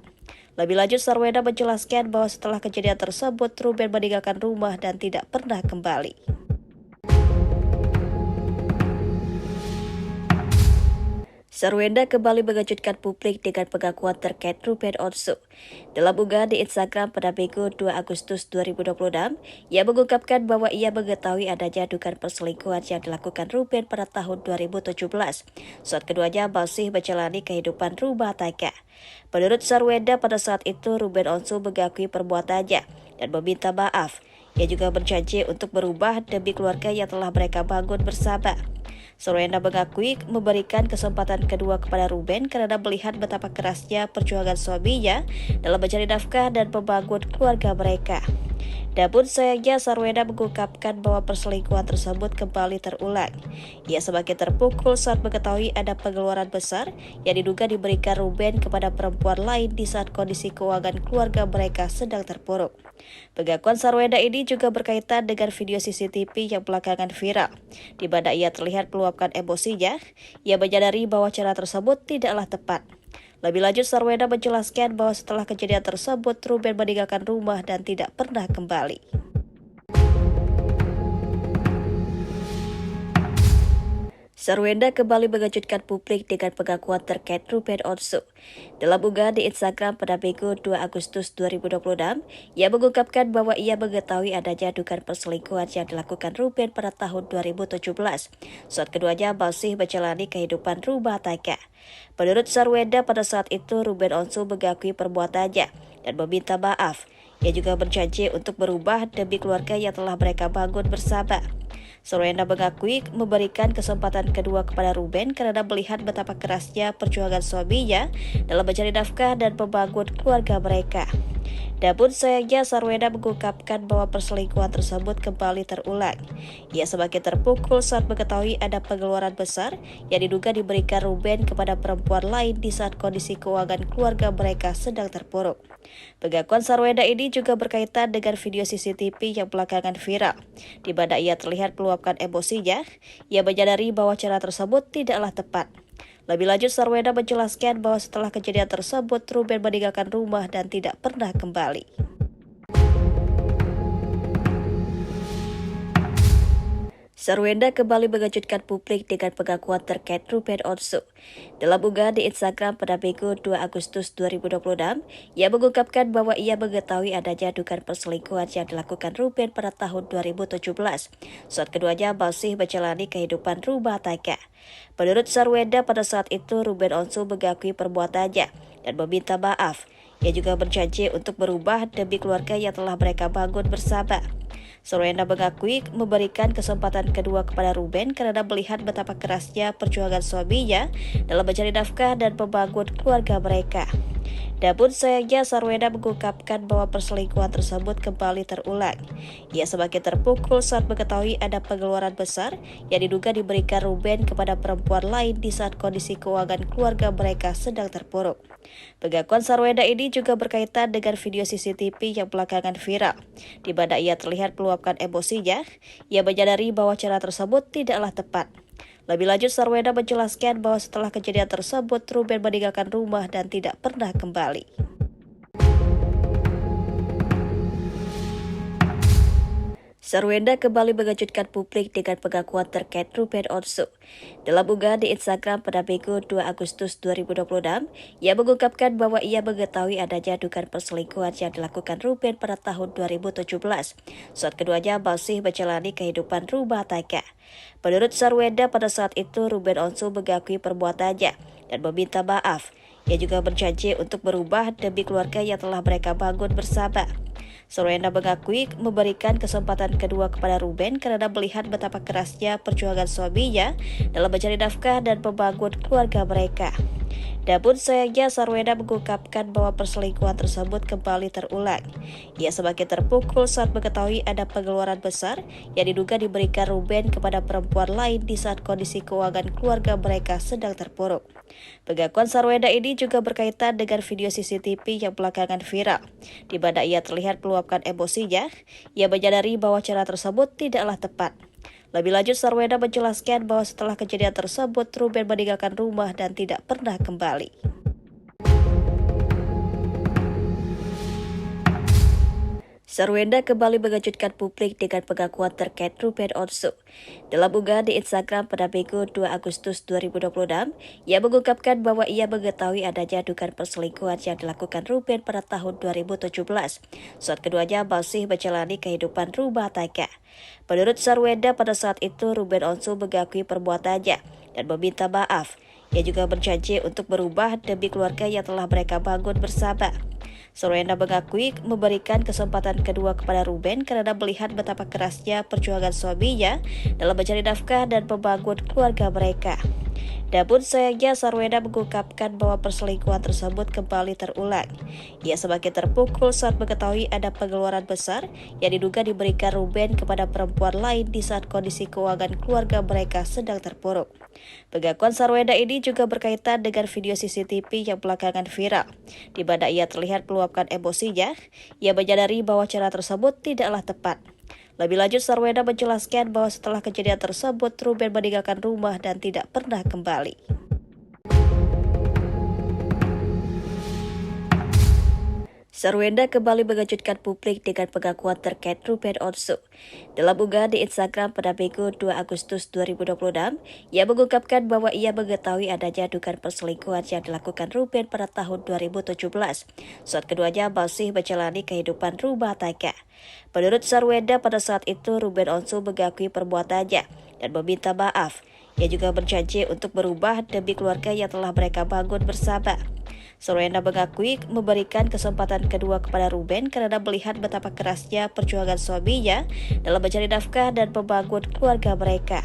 Lebih lanjut, Sarwenda menjelaskan bahwa setelah kejadian tersebut, Ruben meninggalkan rumah dan tidak pernah kembali. Sarwenda kembali mengejutkan publik dengan pengakuan terkait Ruben Onsu. Dalam unggahan di Instagram pada Minggu 2 Agustus 2026, ia mengungkapkan bahwa ia mengetahui adanya dugaan perselingkuhan yang dilakukan Ruben pada tahun 2017, saat keduanya masih menjalani kehidupan rumah tangga. Menurut Sarwenda, pada saat itu Ruben Onsu mengakui perbuatannya dan meminta maaf. Ia juga berjanji untuk berubah demi keluarga yang telah mereka bangun bersama. Sarwenda mengakui memberikan kesempatan kedua kepada Ruben karena melihat betapa kerasnya perjuangan suaminya dalam mencari nafkah dan membangun keluarga mereka. Namun sayangnya Sarwenda mengungkapkan bahwa perselingkuhan tersebut kembali terulang. Ia semakin terpukul saat mengetahui ada pengeluaran besar yang diduga diberikan Ruben kepada perempuan lain di saat kondisi keuangan keluarga mereka sedang terpuruk. Pengakuan Sarwenda ini juga berkaitan dengan video CCTV yang belakangan viral, di mana ia terlihat meluapkan emosinya. Ia menyadari bahwa cara tersebut tidaklah tepat. Lebih lanjut, Sarwenda menjelaskan bahwa setelah kejadian tersebut, Ruben meninggalkan rumah dan tidak pernah kembali. Sarwenda kembali mengejutkan publik dengan pengakuan terkait Ruben Onsu. Dalam unggahan di Instagram pada Minggu 2 Agustus 2026, ia mengungkapkan bahwa ia mengetahui adanya dugaan perselingkuhan yang dilakukan Ruben pada tahun 2017, saat keduanya masih menjalani kehidupan rumah tangga. Menurut Sarwenda, pada saat itu Ruben Onsu mengakui perbuatannya dan meminta maaf. Ia juga berjanji untuk berubah demi keluarga yang telah mereka bangun bersama. Sarwenda mengakui memberikan kesempatan kedua kepada Ruben karena melihat betapa kerasnya perjuangan suaminya dalam mencari nafkah dan membangun keluarga mereka. Namun sayangnya Sarwenda mengungkapkan bahwa perselingkuhan tersebut kembali terulang. Ia semakin terpukul saat mengetahui ada pengeluaran besar yang diduga diberikan Ruben kepada perempuan lain di saat kondisi keuangan keluarga mereka sedang terpuruk. Pengakuan Sarwenda ini juga berkaitan dengan video CCTV yang belakangan viral, di mana ia terlihat meluapkan emosinya. Ia menyadari bahwa cara tersebut tidaklah tepat. Lebih lanjut, Sarwenda menjelaskan bahwa setelah kejadian tersebut, Ruben meninggalkan rumah dan tidak pernah kembali. Sarwenda kembali mengejutkan publik dengan pengakuan terkait Ruben Onsu. Dalam unggahan di Instagram pada Minggu 2 Agustus 2026, ia mengungkapkan bahwa ia mengetahui adanya dugaan perselingkuhan yang dilakukan Ruben pada tahun 2017, saat keduanya masih menjalani kehidupan rumah tangga. Menurut Sarwenda, pada saat itu Ruben Onsu mengakui perbuatannya dan meminta maaf. Ia juga berjanji untuk berubah demi keluarga yang telah mereka bangun bersama. Sarwenda mengakui memberikan kesempatan kedua kepada Ruben karena melihat betapa kerasnya perjuangan suaminya dalam mencari nafkah dan membangun keluarga mereka. Namun sayangnya Sarwenda mengungkapkan bahwa perselingkuhan tersebut kembali terulang. Ia semakin terpukul saat mengetahui ada pengeluaran besar yang diduga diberikan Ruben kepada perempuan lain di saat kondisi keuangan keluarga mereka sedang terpuruk. Pengakuan Sarwenda ini juga berkaitan dengan video CCTV yang belakangan viral, di mana ia terlihat meluapkan emosinya. Ia menyadari bahwa cara tersebut tidaklah tepat. Lebih lanjut, Sarwenda menjelaskan bahwa setelah kejadian tersebut, Ruben meninggalkan rumah dan tidak pernah kembali. Sarwenda kembali mengejutkan publik dengan pengakuan terkait Ruben Onsu. Dalam unggahan di Instagram pada Minggu 2 Agustus 2026, ia mengungkapkan bahwa ia mengetahui adanya dugaan perselingkuhan yang dilakukan Ruben pada tahun 2017, saat keduanya masih menjalani kehidupan rumah tangga. Menurut Sarwenda, pada saat itu Ruben Onsu mengakui perbuatannya dan meminta maaf. Ia juga berjanji untuk berubah demi keluarga yang telah mereka bangun bersama. Sarwenda mengakui memberikan kesempatan kedua kepada Ruben karena melihat betapa kerasnya perjuangan suaminya dalam mencari nafkah dan membangun keluarga mereka. Namun sayangnya Sarwenda mengungkapkan bahwa perselingkuhan tersebut kembali terulang. Ia semakin terpukul saat mengetahui ada pengeluaran besar yang diduga diberikan Ruben kepada perempuan lain di saat kondisi keuangan keluarga mereka sedang terpuruk. Pengakuan Sarwenda ini juga berkaitan dengan video CCTV yang belakangan viral, di mana ia terlihat meluapkan emosinya. Ia menyadari bahwa cara tersebut tidaklah tepat. Lebih lanjut, Sarwenda menjelaskan bahwa setelah kejadian tersebut, Ruben meninggalkan rumah dan tidak pernah kembali. Sarwenda kembali mengejutkan publik dengan pengakuan terkait Ruben Onsu. Dalam unggahan di Instagram pada Minggu 2 Agustus 2026, ia mengungkapkan bahwa ia mengetahui adanya dugaan perselingkuhan yang dilakukan Ruben pada tahun 2017, saat keduanya masih menjalani kehidupan rumah tangga. Menurut Sarwenda, pada saat itu Ruben Onsu mengakui perbuatannya dan meminta maaf. Ia juga berjanji untuk berubah demi keluarga yang telah mereka bangun bersama. Sarwenda mengakui memberikan kesempatan kedua kepada Ruben karena melihat betapa kerasnya perjuangan suaminya dalam mencari nafkah dan membangun keluarga mereka. Namun sayangnya Sarwenda mengungkapkan bahwa perselingkuhan tersebut kembali terulang. Ia semakin terpukul saat mengetahui ada pengeluaran besar yang diduga diberikan Ruben kepada perempuan lain di saat kondisi keuangan keluarga mereka sedang terpuruk. Pengakuan Sarwenda ini juga berkaitan dengan video CCTV yang belakangan viral, di mana ia terlihat meluapkan emosinya. Ia menyadari bahwa cara tersebut tidaklah tepat. Lebih lanjut, Sarwenda menjelaskan bahwa setelah kejadian tersebut, Ruben meninggalkan rumah dan tidak pernah kembali. Sarwenda kembali mengejutkan publik dengan pengakuan terkait Ruben Onsu. Dalam unggahan di Instagram pada Minggu 2 Agustus 2026, ia mengungkapkan bahwa ia mengetahui adanya dugaan perselingkuhan yang dilakukan Ruben pada tahun 2017, saat keduanya masih menjalani kehidupan rumah tangga. Menurut Sarwenda, pada saat itu Ruben Onsu mengakui perbuatannya dan meminta maaf. Ia juga berjanji untuk berubah demi keluarga yang telah mereka bangun bersama. Sarwenda mengakui memberikan kesempatan kedua kepada Ruben karena melihat betapa kerasnya perjuangan suaminya dalam mencari nafkah dan membangun keluarga mereka.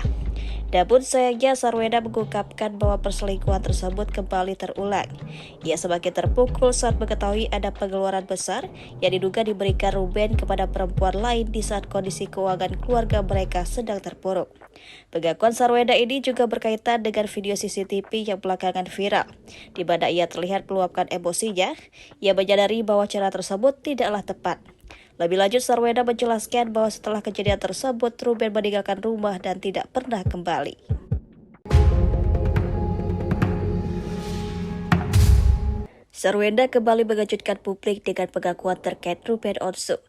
Namun sayangnya Sarwenda mengungkapkan bahwa perselingkuhan tersebut kembali terulang. Ia semakin terpukul saat mengetahui ada pengeluaran besar yang diduga diberikan Ruben kepada perempuan lain di saat kondisi keuangan keluarga mereka sedang terpuruk. Pengakuan Sarwenda ini juga berkaitan dengan video CCTV yang belakangan viral, di mana ia terlihat meluapkan emosinya. Ia menyadari bahwa cara tersebut tidaklah tepat. Lebih lanjut, Sarwenda menjelaskan bahwa setelah kejadian tersebut, Ruben meninggalkan rumah dan tidak pernah kembali. Sarwenda kembali mengejutkan publik dengan pengakuan terkait Ruben Onsu.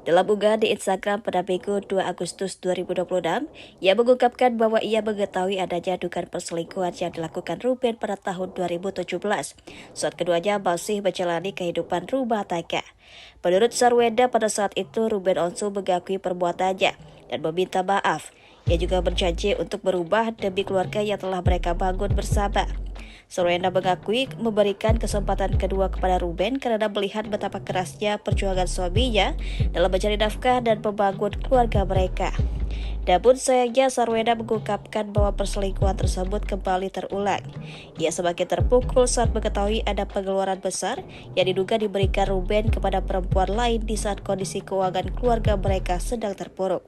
Dalam unggahan di Instagram pada Minggu 2 Agustus 2026, ia mengungkapkan bahwa ia mengetahui adanya dugaan perselingkuhan yang dilakukan Ruben pada tahun 2017, saat keduanya masih menjalani kehidupan rumah tangga. Menurut Sarwenda, pada saat itu Ruben Onsu mengakui perbuatannya dan meminta maaf. Ia juga berjanji untuk berubah demi keluarga yang telah mereka bangun bersama. Sarwenda mengakui memberikan kesempatan kedua kepada Ruben karena melihat betapa kerasnya perjuangan suaminya dalam mencari nafkah dan membangun keluarga mereka. Namun sayangnya Sarwenda mengungkapkan bahwa perselingkuhan tersebut kembali terulang. Ia semakin terpukul saat mengetahui ada pengeluaran besar yang diduga diberikan Ruben kepada perempuan lain di saat kondisi keuangan keluarga mereka sedang terpuruk.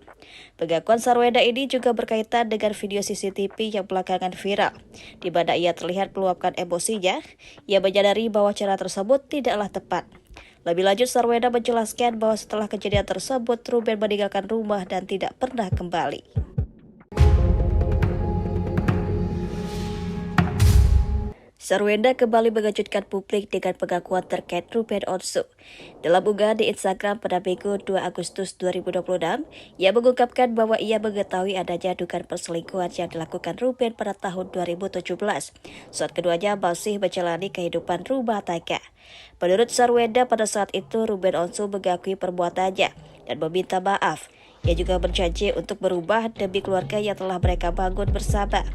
Pengakuan Sarwenda ini juga berkaitan dengan video CCTV yang belakangan viral, di mana ia terlihat meluapkan emosinya. Ia menyadari bahwa cara tersebut tidaklah tepat. Lebih lanjut, Sarwenda menjelaskan bahwa setelah kejadian tersebut, Ruben meninggalkan rumah dan tidak pernah kembali. Sarwenda kembali mengejutkan publik dengan pengakuan terkait Ruben Onsu. Dalam unggahan di Instagram pada Minggu 2 Agustus 2026, ia mengungkapkan bahwa ia mengetahui adanya dugaan perselingkuhan yang dilakukan Ruben pada tahun 2017, saat keduanya masih menjalani kehidupan rumah tangga. Menurut Sarwenda, pada saat itu Ruben Onsu mengakui perbuatannya dan meminta maaf. Ia juga berjanji untuk berubah demi keluarga yang telah mereka bangun bersama.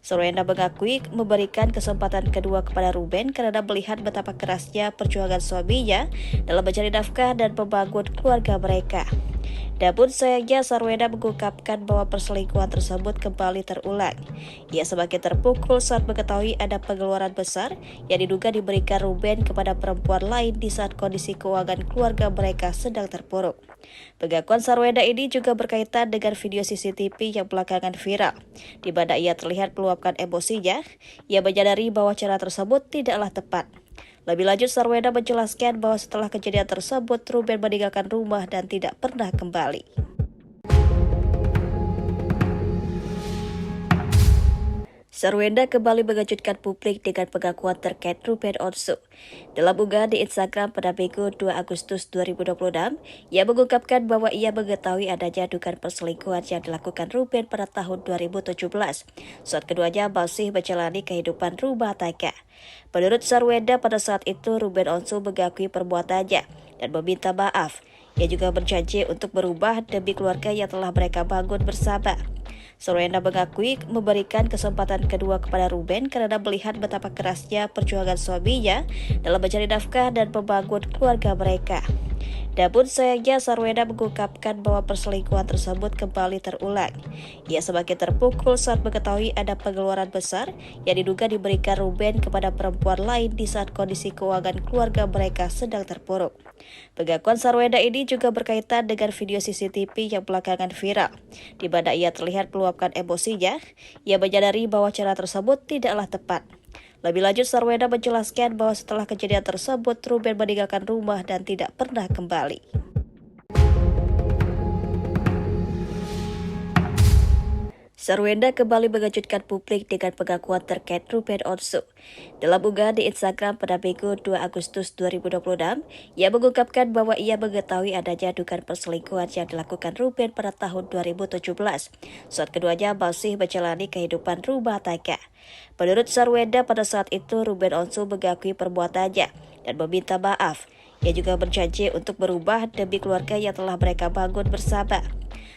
Sarwenda mengakui memberikan kesempatan kedua kepada Ruben karena melihat betapa kerasnya perjuangan suaminya dalam mencari nafkah dan membangun keluarga mereka. Namun sayangnya Sarwenda mengungkapkan bahwa perselingkuhan tersebut kembali terulang. Ia semakin terpukul saat mengetahui ada pengeluaran besar yang diduga diberikan Ruben kepada perempuan lain di saat kondisi keuangan keluarga mereka sedang terpuruk. Pengakuan Sarwenda ini juga berkaitan dengan video CCTV yang belakangan viral, di mana ia terlihat meluapkan emosinya. Ia menyadari bahwa cara tersebut tidaklah tepat. Lebih lanjut, Sarwenda menjelaskan bahwa setelah kejadian tersebut, Ruben meninggalkan rumah dan tidak pernah kembali. Sarwenda kembali mengejutkan publik dengan pengakuan terkait Ruben Onsu. Dalam unggahan di Instagram pada Minggu 2 Agustus 2026, ia mengungkapkan bahwa ia mengetahui adanya dugaan perselingkuhan yang dilakukan Ruben pada tahun 2017, saat keduanya masih menjalani kehidupan rumah tangga. Menurut Sarwenda, pada saat itu Ruben Onsu mengakui perbuatannya dan meminta maaf. Ia juga berjanji untuk berubah demi keluarga yang telah mereka bangun bersama. Sarwenda mengakui memberikan kesempatan kedua kepada Ruben karena melihat betapa kerasnya perjuangan suaminya dalam mencari nafkah dan membangun keluarga mereka. Namun sayangnya Sarwenda mengungkapkan bahwa perselingkuhan tersebut kembali terulang. Ia semakin terpukul saat mengetahui ada pengeluaran besar yang diduga diberikan Ruben kepada perempuan lain di saat kondisi keuangan keluarga mereka sedang terpuruk. Pengakuan Sarwenda ini juga berkaitan dengan video CCTV yang belakangan viral, di mana ia terlihat meluapkan emosinya. Ia menyadari bahwa cara tersebut tidaklah tepat. Lebih lanjut, Sarwenda menjelaskan bahwa setelah kejadian tersebut, Ruben meninggalkan rumah dan tidak pernah kembali. Sarwenda kembali mengejutkan publik dengan pengakuan terkait Ruben Onsu. Dalam unggahan di Instagram pada Minggu 2 Agustus 2026, ia mengungkapkan bahwa ia mengetahui adanya dugaan perselingkuhan yang dilakukan Ruben pada tahun 2017, saat keduanya masih menjalani kehidupan rumah tangga. Menurut Sarwenda, pada saat itu Ruben Onsu mengakui perbuatannya dan meminta maaf. Ia juga berjanji untuk berubah demi keluarga yang telah mereka bangun bersama.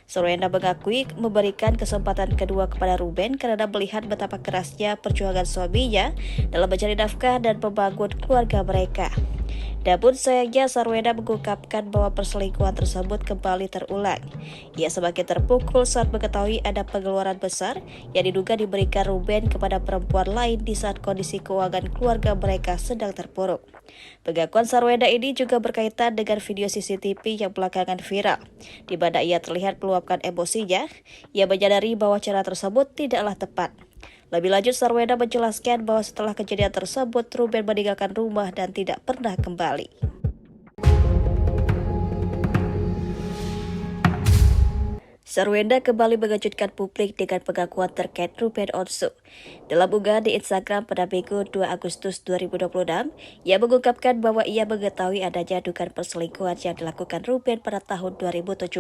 Sarwenda mengakui memberikan kesempatan kedua kepada Ruben karena melihat betapa kerasnya perjuangan suaminya dalam mencari nafkah dan membangun keluarga mereka. Namun sayangnya Sarwenda mengungkapkan bahwa perselingkuhan tersebut kembali terulang. Ia semakin terpukul saat mengetahui ada pengeluaran besar yang diduga diberikan Ruben kepada perempuan lain di saat kondisi keuangan keluarga mereka sedang terpuruk. Pengakuan Sarwenda ini juga berkaitan dengan video CCTV yang belakangan viral, di mana ia terlihat meluapkan emosinya. Ia menyadari bahwa cara tersebut tidaklah tepat. Lebih lanjut, Sarwenda menjelaskan bahwa setelah kejadian tersebut, Ruben meninggalkan rumah dan tidak pernah kembali. Sarwenda kembali mengejutkan publik dengan pengakuan terkait Ruben Onsu. Dalam unggahan di Instagram pada Minggu 2 Agustus 2026, ia mengungkapkan bahwa ia mengetahui adanya dugaan perselingkuhan yang dilakukan Ruben pada tahun 2017,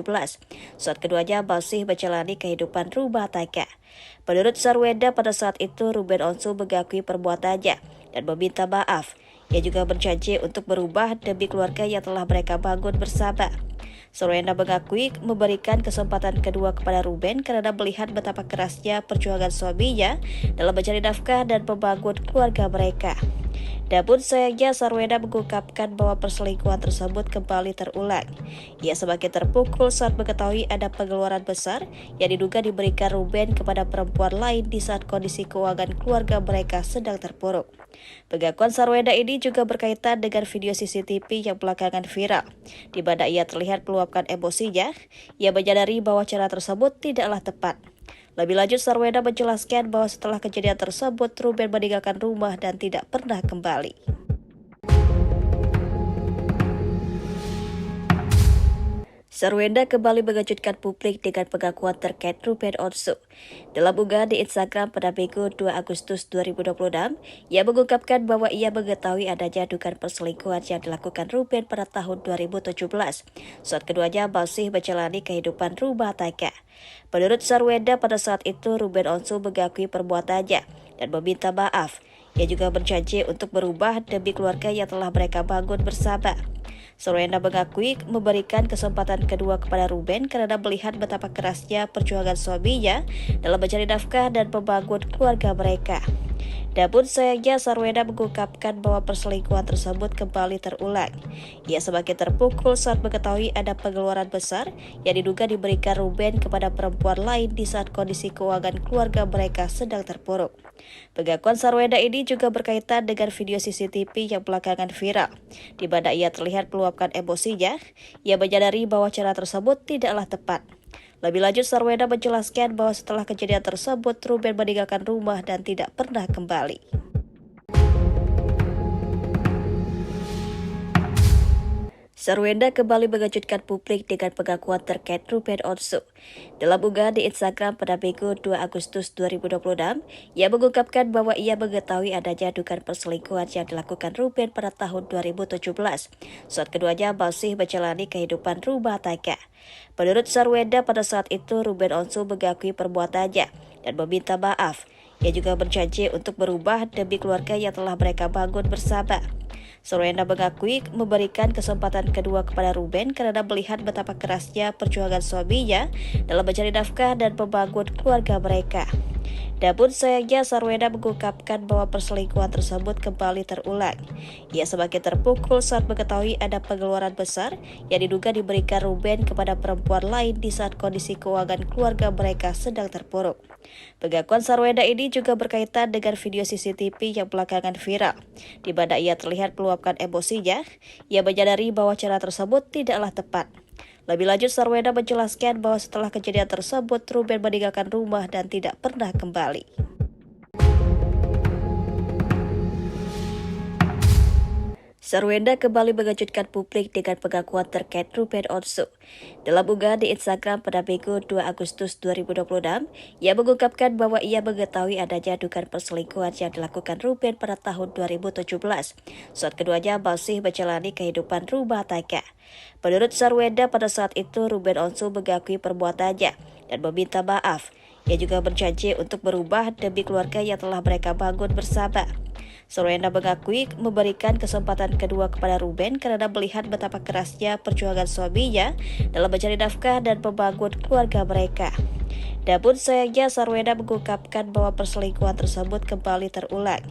saat keduanya masih menjalani kehidupan rumah tangga. Menurut Sarwenda, pada saat itu Ruben Onsu mengakui perbuatannya dan meminta maaf. Ia juga berjanji untuk berubah demi keluarga yang telah mereka bangun bersama. Sarwenda mengakui memberikan kesempatan kedua kepada Ruben karena melihat betapa kerasnya perjuangan suaminya dalam mencari nafkah dan membangun keluarga mereka. Namun sayangnya Sarwenda mengungkapkan bahwa perselingkuhan tersebut kembali terulang. Ia semakin terpukul saat mengetahui ada pengeluaran besar yang diduga diberikan Ruben kepada perempuan lain di saat kondisi keuangan keluarga mereka sedang terpuruk. Pengakuan Sarwenda ini juga berkaitan dengan video CCTV yang belakangan viral, di mana ia terlihat meluapkan emosinya. Ia menyadari bahwa cara tersebut tidaklah tepat. Lebih lanjut, Sarwenda menjelaskan bahwa setelah kejadian tersebut, Ruben meninggalkan rumah dan tidak pernah kembali. Sarwenda kembali mengejutkan publik dengan pengakuan terkait Ruben Onsu. Dalam unggahan di Instagram pada Minggu 2 Agustus 2026, ia mengungkapkan bahwa ia mengetahui adanya dugaan perselingkuhan yang dilakukan Ruben pada tahun 2017, saat keduanya masih menjalani kehidupan rumah tangga. Menurut Sarwenda, pada saat itu Ruben Onsu mengakui perbuatannya dan meminta maaf. Ia juga berjanji untuk berubah demi keluarga yang telah mereka bangun bersama. Sarwenda mengakui memberikan kesempatan kedua kepada Ruben karena melihat betapa kerasnya perjuangan suaminya dalam mencari nafkah dan membangun keluarga mereka. Namun sayangnya Sarwenda mengungkapkan bahwa perselingkuhan tersebut kembali terulang. Ia semakin terpukul saat mengetahui ada pengeluaran besar yang diduga diberikan Ruben kepada perempuan lain di saat kondisi keuangan keluarga mereka sedang terpuruk. Pengakuan Sarwenda ini juga berkaitan dengan video CCTV yang belakangan viral, di mana ia terlihat meluapkan emosinya. Ia menyadari bahwa cara tersebut tidaklah tepat. Lebih lanjut, Sarwenda menjelaskan bahwa setelah kejadian tersebut, Ruben meninggalkan rumah dan tidak pernah kembali. Sarwenda kembali mengejutkan publik dengan pengakuan terkait Ruben Onsu. Dalam unggahan di Instagram pada Minggu 2 Agustus 2026, ia mengungkapkan bahwa ia mengetahui adanya dugaan perselingkuhan yang dilakukan Ruben pada tahun 2017, saat keduanya masih menjalani kehidupan rumah tangga. Menurut Sarwenda, pada saat itu Ruben Onsu mengakui perbuatannya dan meminta maaf. Ia juga berjanji untuk berubah demi keluarga yang telah mereka bangun bersama. Sarwenda mengakui memberikan kesempatan kedua kepada Ruben karena melihat betapa kerasnya perjuangan suaminya dalam mencari nafkah dan membangun keluarga mereka. Namun sayangnya Sarwenda mengungkapkan bahwa perselingkuhan tersebut kembali terulang. Ia semakin terpukul saat mengetahui ada pengeluaran besar yang diduga diberikan Ruben kepada perempuan lain di saat kondisi keuangan keluarga mereka sedang terpuruk. Pengakuan Sarwenda ini juga berkaitan dengan video CCTV yang belakangan viral, di mana ia terlihat meluapkan emosinya. Ia menyadari bahwa cara tersebut tidaklah tepat. Lebih lanjut, Sarwenda menjelaskan bahwa setelah kejadian tersebut, Ruben meninggalkan rumah dan tidak pernah kembali. Sarwenda kembali mengejutkan publik dengan pengakuan terkait Ruben Onsu. Dalam unggahan di Instagram pada Minggu 2 Agustus 2026, ia mengungkapkan bahwa ia mengetahui adanya dugaan perselingkuhan yang dilakukan Ruben pada tahun 2017, saat keduanya masih menjalani kehidupan rumah tangga. Menurut Sarwenda, pada saat itu Ruben Onsu mengakui perbuatannya dan meminta maaf. Ia juga berjanji untuk berubah demi keluarga yang telah mereka bangun bersama. Sarwenda mengakui memberikan kesempatan kedua kepada Ruben karena melihat betapa kerasnya perjuangan suaminya dalam mencari nafkah dan membangun keluarga mereka. Namun sayangnya Sarwenda mengungkapkan bahwa perselingkuhan tersebut kembali terulang.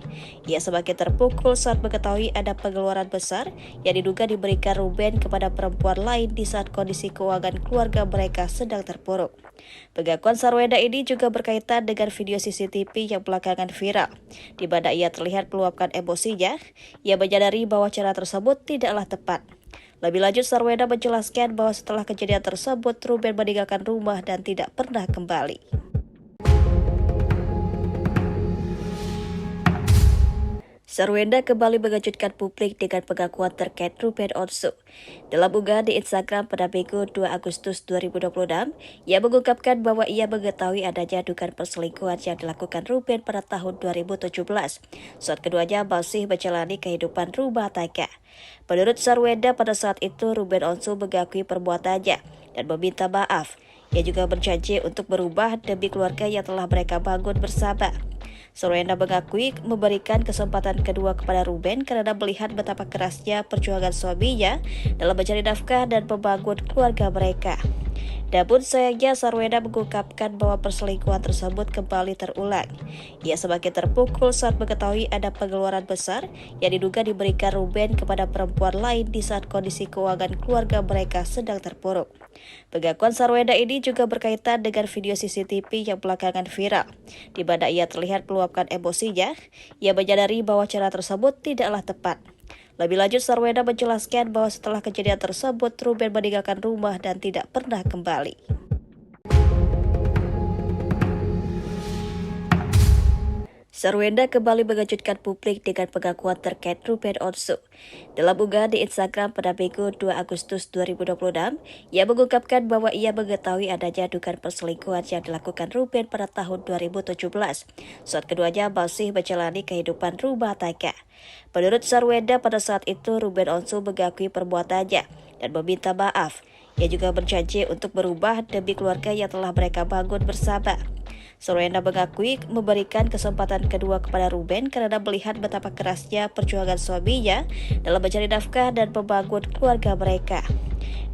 Ia semakin terpukul saat mengetahui ada pengeluaran besar yang diduga diberikan Ruben kepada perempuan lain di saat kondisi keuangan keluarga mereka sedang terpuruk. Pengakuan Sarwenda ini juga berkaitan dengan video CCTV yang belakangan viral, di mana ia terlihat meluapkan emosinya. Ia menyadari bahwa cara tersebut tidaklah tepat. Lebih lanjut, Sarwenda menjelaskan bahwa setelah kejadian tersebut, Ruben meninggalkan rumah dan tidak pernah kembali. Sarwenda kembali mengejutkan publik dengan pengakuan terkait Ruben Onsu. Dalam unggahan di Instagram pada Minggu 2 Agustus 2026, ia mengungkapkan bahwa ia mengetahui adanya dugaan perselingkuhan yang dilakukan Ruben pada tahun 2017, saat keduanya masih menjalani kehidupan rumah tangga. Menurut Sarwenda, pada saat itu Ruben Onsu mengakui perbuatannya dan meminta maaf. Ia juga berjanji untuk berubah demi keluarga yang telah mereka bangun bersama. Sarwenda mengakui memberikan kesempatan kedua kepada Ruben karena melihat betapa kerasnya perjuangan suaminya dalam mencari nafkah dan membangun keluarga mereka. Namun sayangnya Sarwenda mengungkapkan bahwa perselingkuhan tersebut kembali terulang. Ia semakin terpukul saat mengetahui ada pengeluaran besar yang diduga diberikan Ruben kepada perempuan lain di saat kondisi keuangan keluarga mereka sedang terpuruk. Pengakuan Sarwenda ini juga berkaitan dengan video CCTV yang belakangan viral, di mana ia terlihat meluapkan emosinya. Ia menyadari bahwa cara tersebut tidaklah tepat. Lebih lanjut, Sarwenda menjelaskan bahwa setelah kejadian tersebut, Ruben meninggalkan rumah dan tidak pernah kembali. Sarwenda kembali mengejutkan publik dengan pengakuan terkait Ruben Onsu. Dalam unggahan di Instagram pada Minggu 2 Agustus 2026, ia mengungkapkan bahwa ia mengetahui adanya dugaan perselingkuhan yang dilakukan Ruben pada tahun 2017, saat keduanya masih menjalani kehidupan rumah tangga. Menurut Sarwenda, pada saat itu Ruben Onsu mengakui perbuatannya dan meminta maaf. Ia juga berjanji untuk berubah demi keluarga yang telah mereka bangun bersama. Sarwenda mengakui memberikan kesempatan kedua kepada Ruben karena melihat betapa kerasnya perjuangan suaminya dalam mencari nafkah dan membangun keluarga mereka.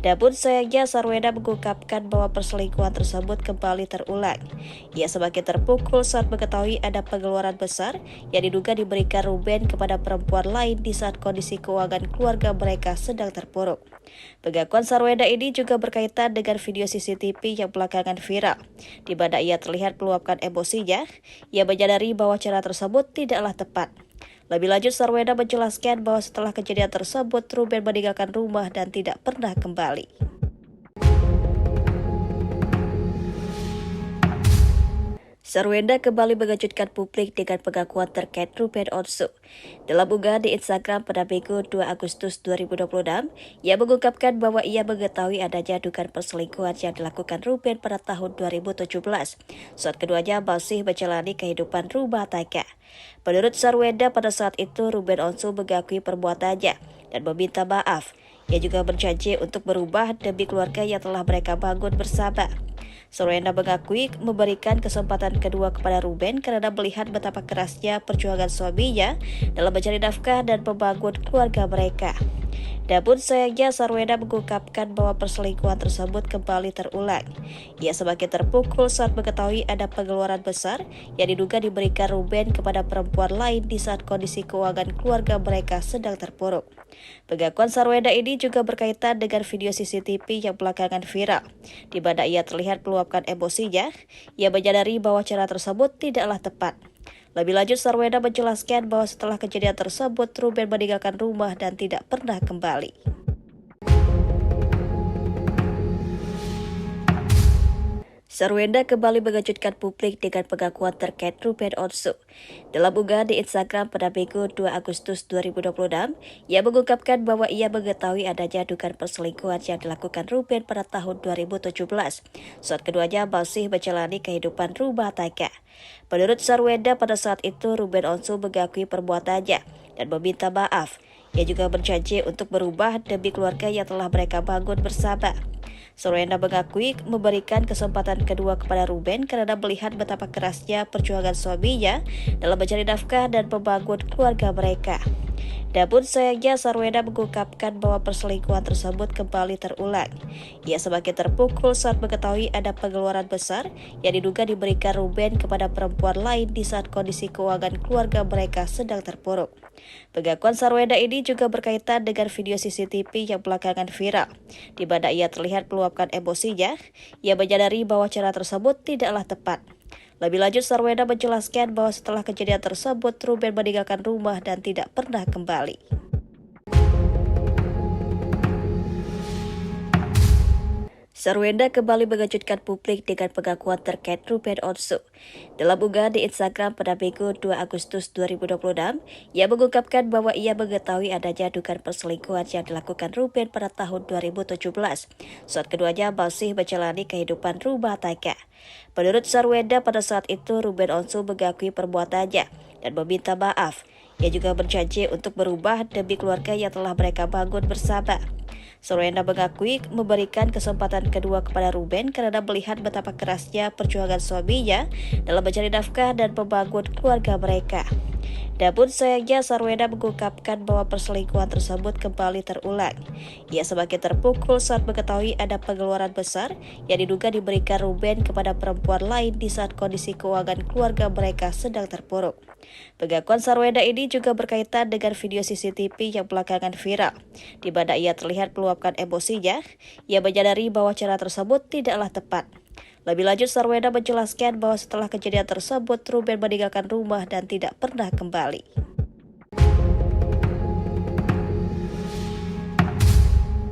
Namun sayangnya Sarwenda mengungkapkan bahwa perselingkuhan tersebut kembali terulang. Ia semakin terpukul saat mengetahui ada pengeluaran besar yang diduga diberikan Ruben kepada perempuan lain di saat kondisi keuangan keluarga mereka sedang terpuruk. Pengakuan Sarwenda ini juga berkaitan dengan video CCTV yang belakangan viral, di mana ia terlihat meluapkan emosinya. Ia menyadari bahwa cara tersebut tidaklah tepat. Lebih lanjut, Sarwenda menjelaskan bahwa setelah kejadian tersebut, Ruben meninggalkan rumah dan tidak pernah kembali. Sarwenda kembali mengejutkan publik dengan pengakuan terkait Ruben Onsu. Dalam unggahan di Instagram pada Minggu 2 Agustus 2026, ia mengungkapkan bahwa ia mengetahui adanya dugaan perselingkuhan yang dilakukan Ruben pada tahun 2017, saat keduanya masih menjalani kehidupan rumah tangga. Menurut Sarwenda, pada saat itu Ruben Onsu mengakui perbuatannya dan meminta maaf. Ia juga berjanji untuk berubah demi keluarga yang telah mereka bangun bersama. Sarwenda mengakui memberikan kesempatan kedua kepada Ruben karena melihat betapa kerasnya perjuangan suaminya dalam mencari nafkah dan membangun keluarga mereka. Namun sayangnya Sarwenda mengungkapkan bahwa perselingkuhan tersebut kembali terulang. Ia semakin terpukul saat mengetahui ada pengeluaran besar yang diduga diberikan Ruben kepada perempuan lain di saat kondisi keuangan keluarga mereka sedang terpuruk. Pengakuan Sarwenda ini juga berkaitan dengan video CCTV yang belakangan viral, di mana ia terlihat meluapkan emosinya. Ia menyadari bahwa cara tersebut tidaklah tepat. Lebih lanjut, Sarwenda menjelaskan bahwa setelah kejadian tersebut, Ruben meninggalkan rumah dan tidak pernah kembali. Sarwenda kembali mengejutkan publik dengan pengakuan terkait Ruben Onsu. Dalam unggahan di Instagram pada Minggu 2 Agustus 2026, ia mengungkapkan bahwa ia mengetahui adanya dugaan perselingkuhan yang dilakukan Ruben pada tahun 2017, saat keduanya masih menjalani kehidupan rumah tangga. Menurut Sarwenda, pada saat itu Ruben Onsu mengakui perbuatannya dan meminta maaf. Ia juga berjanji untuk berubah demi keluarga yang telah mereka bangun bersama. Sarwenda mengakui memberikan kesempatan kedua kepada Ruben karena melihat betapa kerasnya perjuangan suaminya dalam mencari nafkah dan membangun keluarga mereka. Namun sayangnya Sarwenda mengungkapkan bahwa perselingkuhan tersebut kembali terulang. Ia semakin terpukul saat mengetahui ada pengeluaran besar yang diduga diberikan Ruben kepada perempuan lain di saat kondisi keuangan keluarga mereka sedang terpuruk. Pengakuan Sarwenda ini juga berkaitan dengan video CCTV yang belakangan viral, di mana ia terlihat meluapkan emosinya. Ia menyadari bahwa cara tersebut tidaklah tepat. Lebih lanjut, Sarwenda menjelaskan bahwa setelah kejadian tersebut, Ruben meninggalkan rumah dan tidak pernah kembali. Sarwenda kembali mengejutkan publik dengan pengakuan terkait Ruben Onsu. Dalam unggahan di Instagram pada Minggu 2 Agustus 2026, ia mengungkapkan bahwa ia mengetahui adanya dugaan perselingkuhan yang dilakukan Ruben pada tahun 2017, saat keduanya masih menjalani kehidupan rumah tangga. Menurut Sarwenda, pada saat itu Ruben Onsu mengakui perbuatannya dan meminta maaf. Ia juga berjanji untuk berubah demi keluarga yang telah mereka bangun bersama. Sarwenda mengakui memberikan kesempatan kedua kepada Ruben karena melihat betapa kerasnya perjuangan suaminya dalam mencari nafkah dan membangun keluarga mereka. Namun sayangnya Sarwenda mengungkapkan bahwa perselingkuhan tersebut kembali terulang. Ia semakin terpukul saat mengetahui ada pengeluaran besar yang diduga diberikan Ruben kepada perempuan lain di saat kondisi keuangan keluarga mereka sedang terpuruk. Pengakuan Sarwenda ini juga berkaitan dengan video CCTV yang belakangan viral, di mana ia terlihat meluapkan emosinya. Ia menyadari bahwa cara tersebut tidaklah tepat. Lebih lanjut, Sarwenda menjelaskan bahwa setelah kejadian tersebut, Ruben meninggalkan rumah dan tidak pernah kembali.